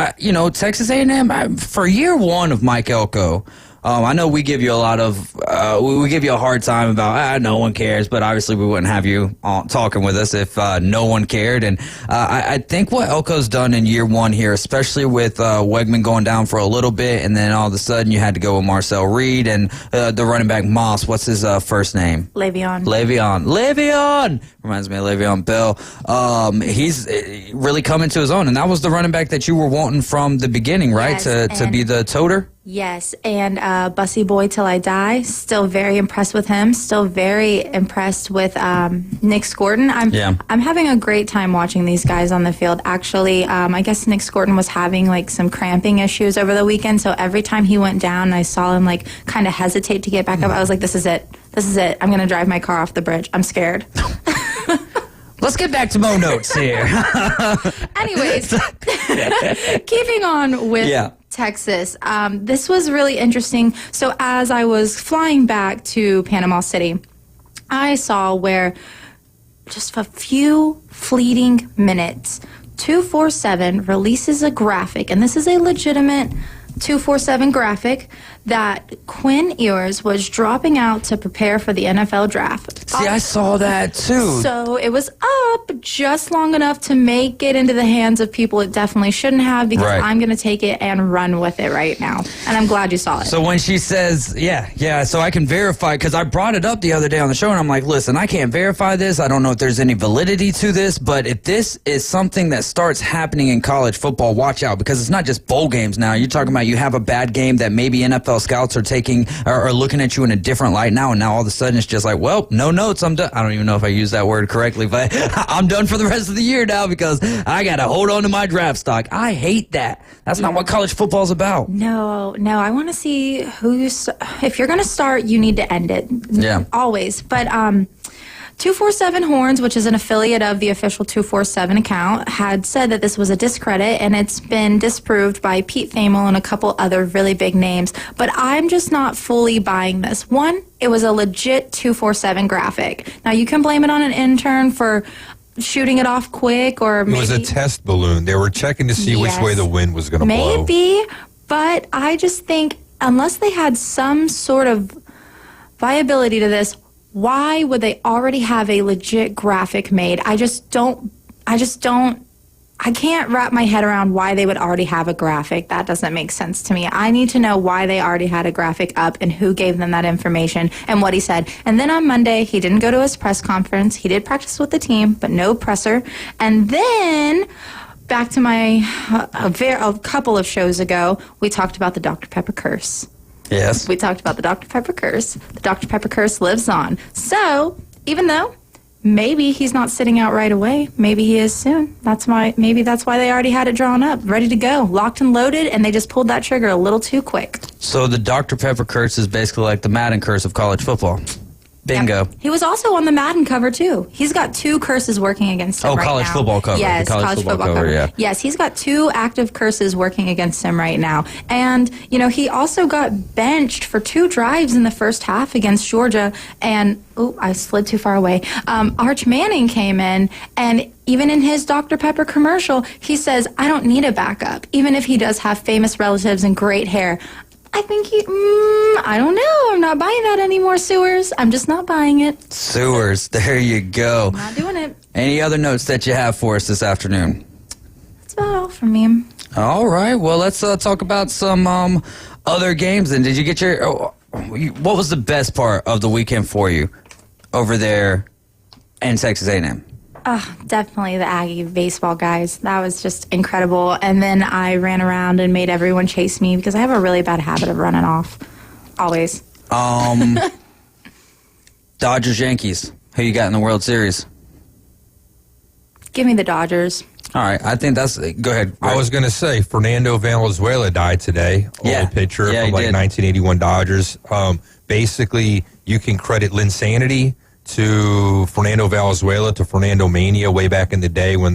Texas A&M for year one of Mike Elko. I know we give you a lot of, we give you a hard time about, no one cares, but obviously we wouldn't have you talking with us if no one cared. And I think what Elko's done in year one here, especially with Wegman going down for a little bit, and then all of a sudden you had to go with Marcel Reed and the running back Moss. What's his first name? Le'Veon. Reminds me of Le'Veon Bell. He's really coming to his own, and that was the running back that you were wanting from the beginning, right? Yes, to be the toter? Yes, and Bussy Boy Till I Die, still very impressed with him, still very impressed with Nick Scorton. I'm having a great time watching these guys on the field. Actually, I guess Nick Scorton was having like some cramping issues over the weekend, so every time he went down and I saw him like kind of hesitate to get back up, I was like, this is it. I'm going to drive my car off the bridge. I'm scared. Let's get back to Mo Notes here. Anyways, keeping on with Texas, this was really interesting. So as I was flying back to Panama City, I saw where just a few fleeting minutes, 247 releases a graphic, and this is a legitimate 247 graphic, that Quinn Ewers was dropping out to prepare for the NFL draft. See, I saw that too. So it was up just long enough to make it into the hands of people it definitely shouldn't have, because I'm going to take it and run with it right now. And I'm glad you saw it. So when she says, so I can verify, because I brought it up the other day on the show, and I'm like, listen, I can't verify this. I don't know if there's any validity to this, but if this is something that starts happening in college football, watch out, because it's not just bowl games now. You're talking about you have a bad game that maybe NFL scouts are taking or looking at you in a different light now, and now all of a sudden it's just like, well, no notes, I'm done. I don't even know if I used that word correctly, but I'm done for the rest of the year now because I got to hold on to my draft stock. I hate that. That's not what college football's about. No, I want to see who you. If you're going to start, you need to end it. Yeah, always. But 247 Horns, which is an affiliate of the official 247 account, had said that this was a discredit, and it's been disproved by Pete Thamel and a couple other really big names. But I'm just not fully buying this. One, it was a legit 247 graphic. Now, you can blame it on an intern for shooting it off quick, or maybe... It was a test balloon. They were checking to see which way the wind was going to blow. Maybe, but I just think unless they had some sort of viability to this, why would they already have a legit graphic made? I can't wrap my head around why they would already have a graphic. That doesn't make sense to me. I need to know why they already had a graphic up and who gave them that information and what he said. And then on Monday, he didn't go to his press conference. He did practice with the team, but no presser. And then back to a couple of shows ago, we talked about the Dr. Pepper curse. Yes. We talked about the Dr. Pepper curse. The Dr. Pepper curse lives on. So, even though maybe he's not sitting out right away, maybe he is soon. Maybe that's why they already had it drawn up, ready to go, locked and loaded, and they just pulled that trigger a little too quick. So the Dr. Pepper curse is basically like the Madden curse of college football. Bingo. Yep. He was also on the Madden cover, too. He's got 2 curses working against him right now. College football cover. Yes, college football cover. Yeah. Yes, he's got 2 active curses working against him right now. And, he also got benched for 2 drives in the first half against Georgia. And, I slid too far away. Arch Manning came in, and even in his Dr. Pepper commercial, he says, I don't need a backup, even if he does have famous relatives and great hair. I think I don't know. I'm not buying that anymore, Sewers. I'm just not buying it. Sewers, there you go. I'm not doing it. Any other notes that you have for us this afternoon? That's about all from me. All right. Well, let's talk about some other games. And did you get what was the best part of the weekend for you over there in Texas A&M? Definitely the Aggie baseball guys. That was just incredible. And then I ran around and made everyone chase me because I have a really bad habit of running off. Always. Dodgers, Yankees. Who you got in the World Series? Give me the Dodgers. All right. I think that's... Go ahead. I was going to say, Fernando Valenzuela died today. Yeah. Old pitcher from 1981 Dodgers. Basically, you can credit Linsanity to Fernando Valenzuela, to Fernando Mania way back in the day when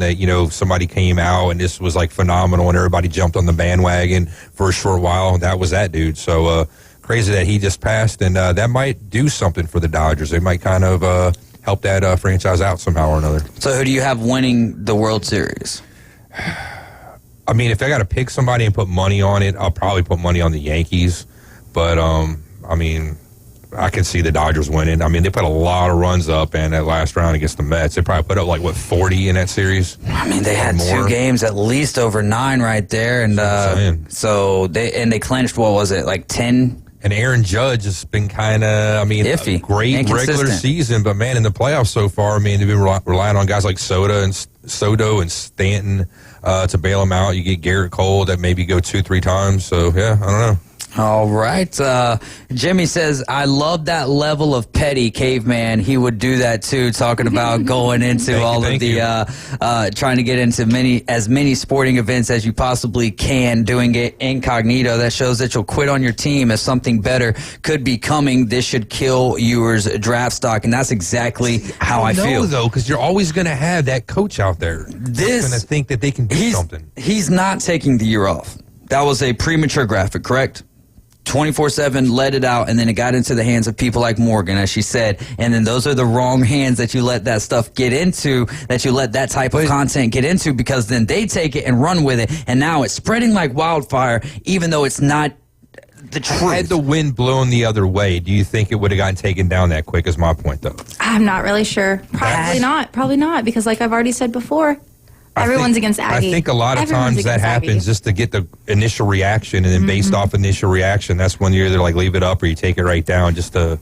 somebody came out and this was like phenomenal and everybody jumped on the bandwagon for a short while. That was that dude. So crazy that he just passed, and that might do something for the Dodgers. They might kind of help that franchise out somehow or another. So who do you have winning the World Series? I mean, if I got to pick somebody and put money on it, I'll probably put money on the Yankees. But, I can see the Dodgers winning. I mean, they put a lot of runs up in that last round against the Mets. They probably put up 40 in that series. I mean, they had 2 games at least over 9 right there, and they clinched. What was it, 10? And Aaron Judge has been kind of, iffy. A great regular season, but man, in the playoffs so far, they've been relying on guys like Soto and Stanton to bail them out. You get Garrett Cole that maybe go 2-3 times. So yeah, I don't know. All right. Jimmy says, I love that level of petty, caveman. He would do that too, talking about going into trying to get into as many sporting events as you possibly can, doing it incognito. That shows that you'll quit on your team if something better could be coming. This should kill yours draft stock. And that's exactly how I feel. Though, because you're always going to have that coach out there that's going to think that they can do something. He's not taking the year off. That was a premature graphic, correct? 24/7 let it out, and then it got into the hands of people like Morgan, as she said, and then those are the wrong hands that you let that stuff get into, that you let that type of content get into, because then they take it and run with it, and now it's spreading like wildfire, even though it's not the truth. Had the wind blown the other way, do you think it would have gotten taken down that quick, is my point, though? I'm not really sure. Probably not, because like I've already said before, everyone's against Aggie. I think a lot of times that happens just to get the initial reaction, and then based off initial reaction, that's when you either like leave it up or you take it right down just to...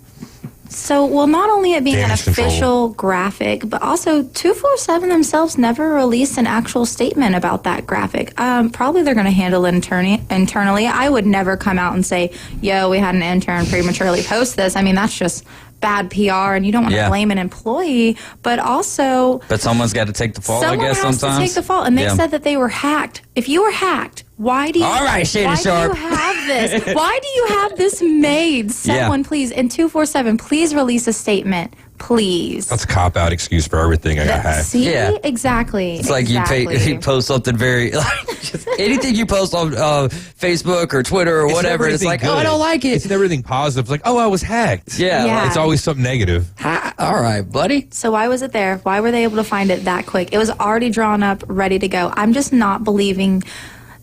So, well, not only it being an Damage control. official graphic, but also 247 themselves never released an actual statement about that graphic. Probably they're going to handle it internally. I would never come out and say, yo, we had an intern prematurely post this. I mean, that's just bad PR, and you don't want to blame an employee, but also... But someone's got to take the fall, I guess, sometimes. Someone has to take the fall, and they said that they were hacked. If you were hacked, why do you... All right, Shady Sharp. Do you have this? Why do you have this made? Someone, please, in 247, please release a statement. Please. That's a cop-out excuse for everything I got hacked. See? Exactly. It's like you post something very... just anything you post on Facebook or Twitter or whatever, it's like, oh, I don't like it. It's never anything positive. It's like, oh, I was hacked. Yeah. It's always something negative. All right, buddy. So why was it there? Why were they able to find it that quick? It was already drawn up, ready to go. I'm just not believing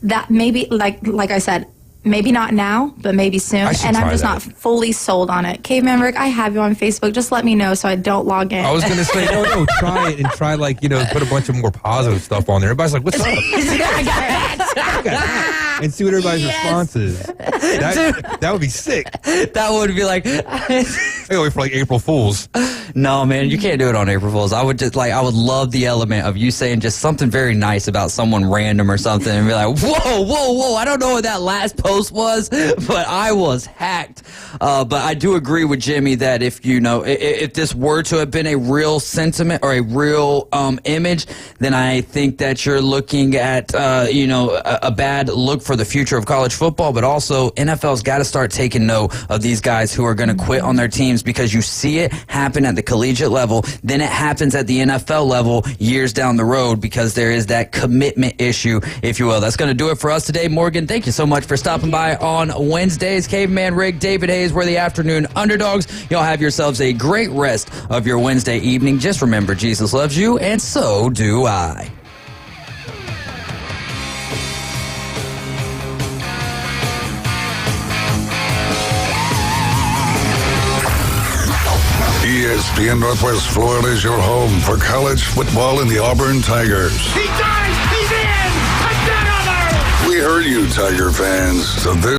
that maybe, like I said, maybe not now, but maybe soon. And I'm just not fully sold on it. Caveman Rick, I have you on Facebook. Just let me know so I don't log in. I was going to say, no, try it and try, put a bunch of more positive stuff on there. Everybody's like, what's up? I got hacked. And see what everybody's response is. That would be sick. That would be like... I wait for April Fools. No, man, you can't do it on April Fools. I would just I would love the element of you saying just something very nice about someone random or something and be like, whoa, I don't know what that last post was, but I was hacked. But I do agree with Jimmy that if this were to have been a real sentiment or a real image, then I think that you're looking at a bad look for the future of college football, but also NFL's got to start taking note of these guys who are going to quit on their teams, because you see it happen at the collegiate level, then it happens at the NFL level years down the road, because there is that commitment issue, if you will. That's going to do it for us today. Morgan, thank you so much for stopping by on Wednesdays. Caveman Rick, David Hayes, we're the Afternoon Underdogs. Y'all have yourselves a great rest of your Wednesday evening. Just remember, Jesus loves you, and so do I. ESPN Northwest Florida is your home for college football and the Auburn Tigers. He dives! He's in! Touchdown, Auburn! We heard you, Tiger fans. So this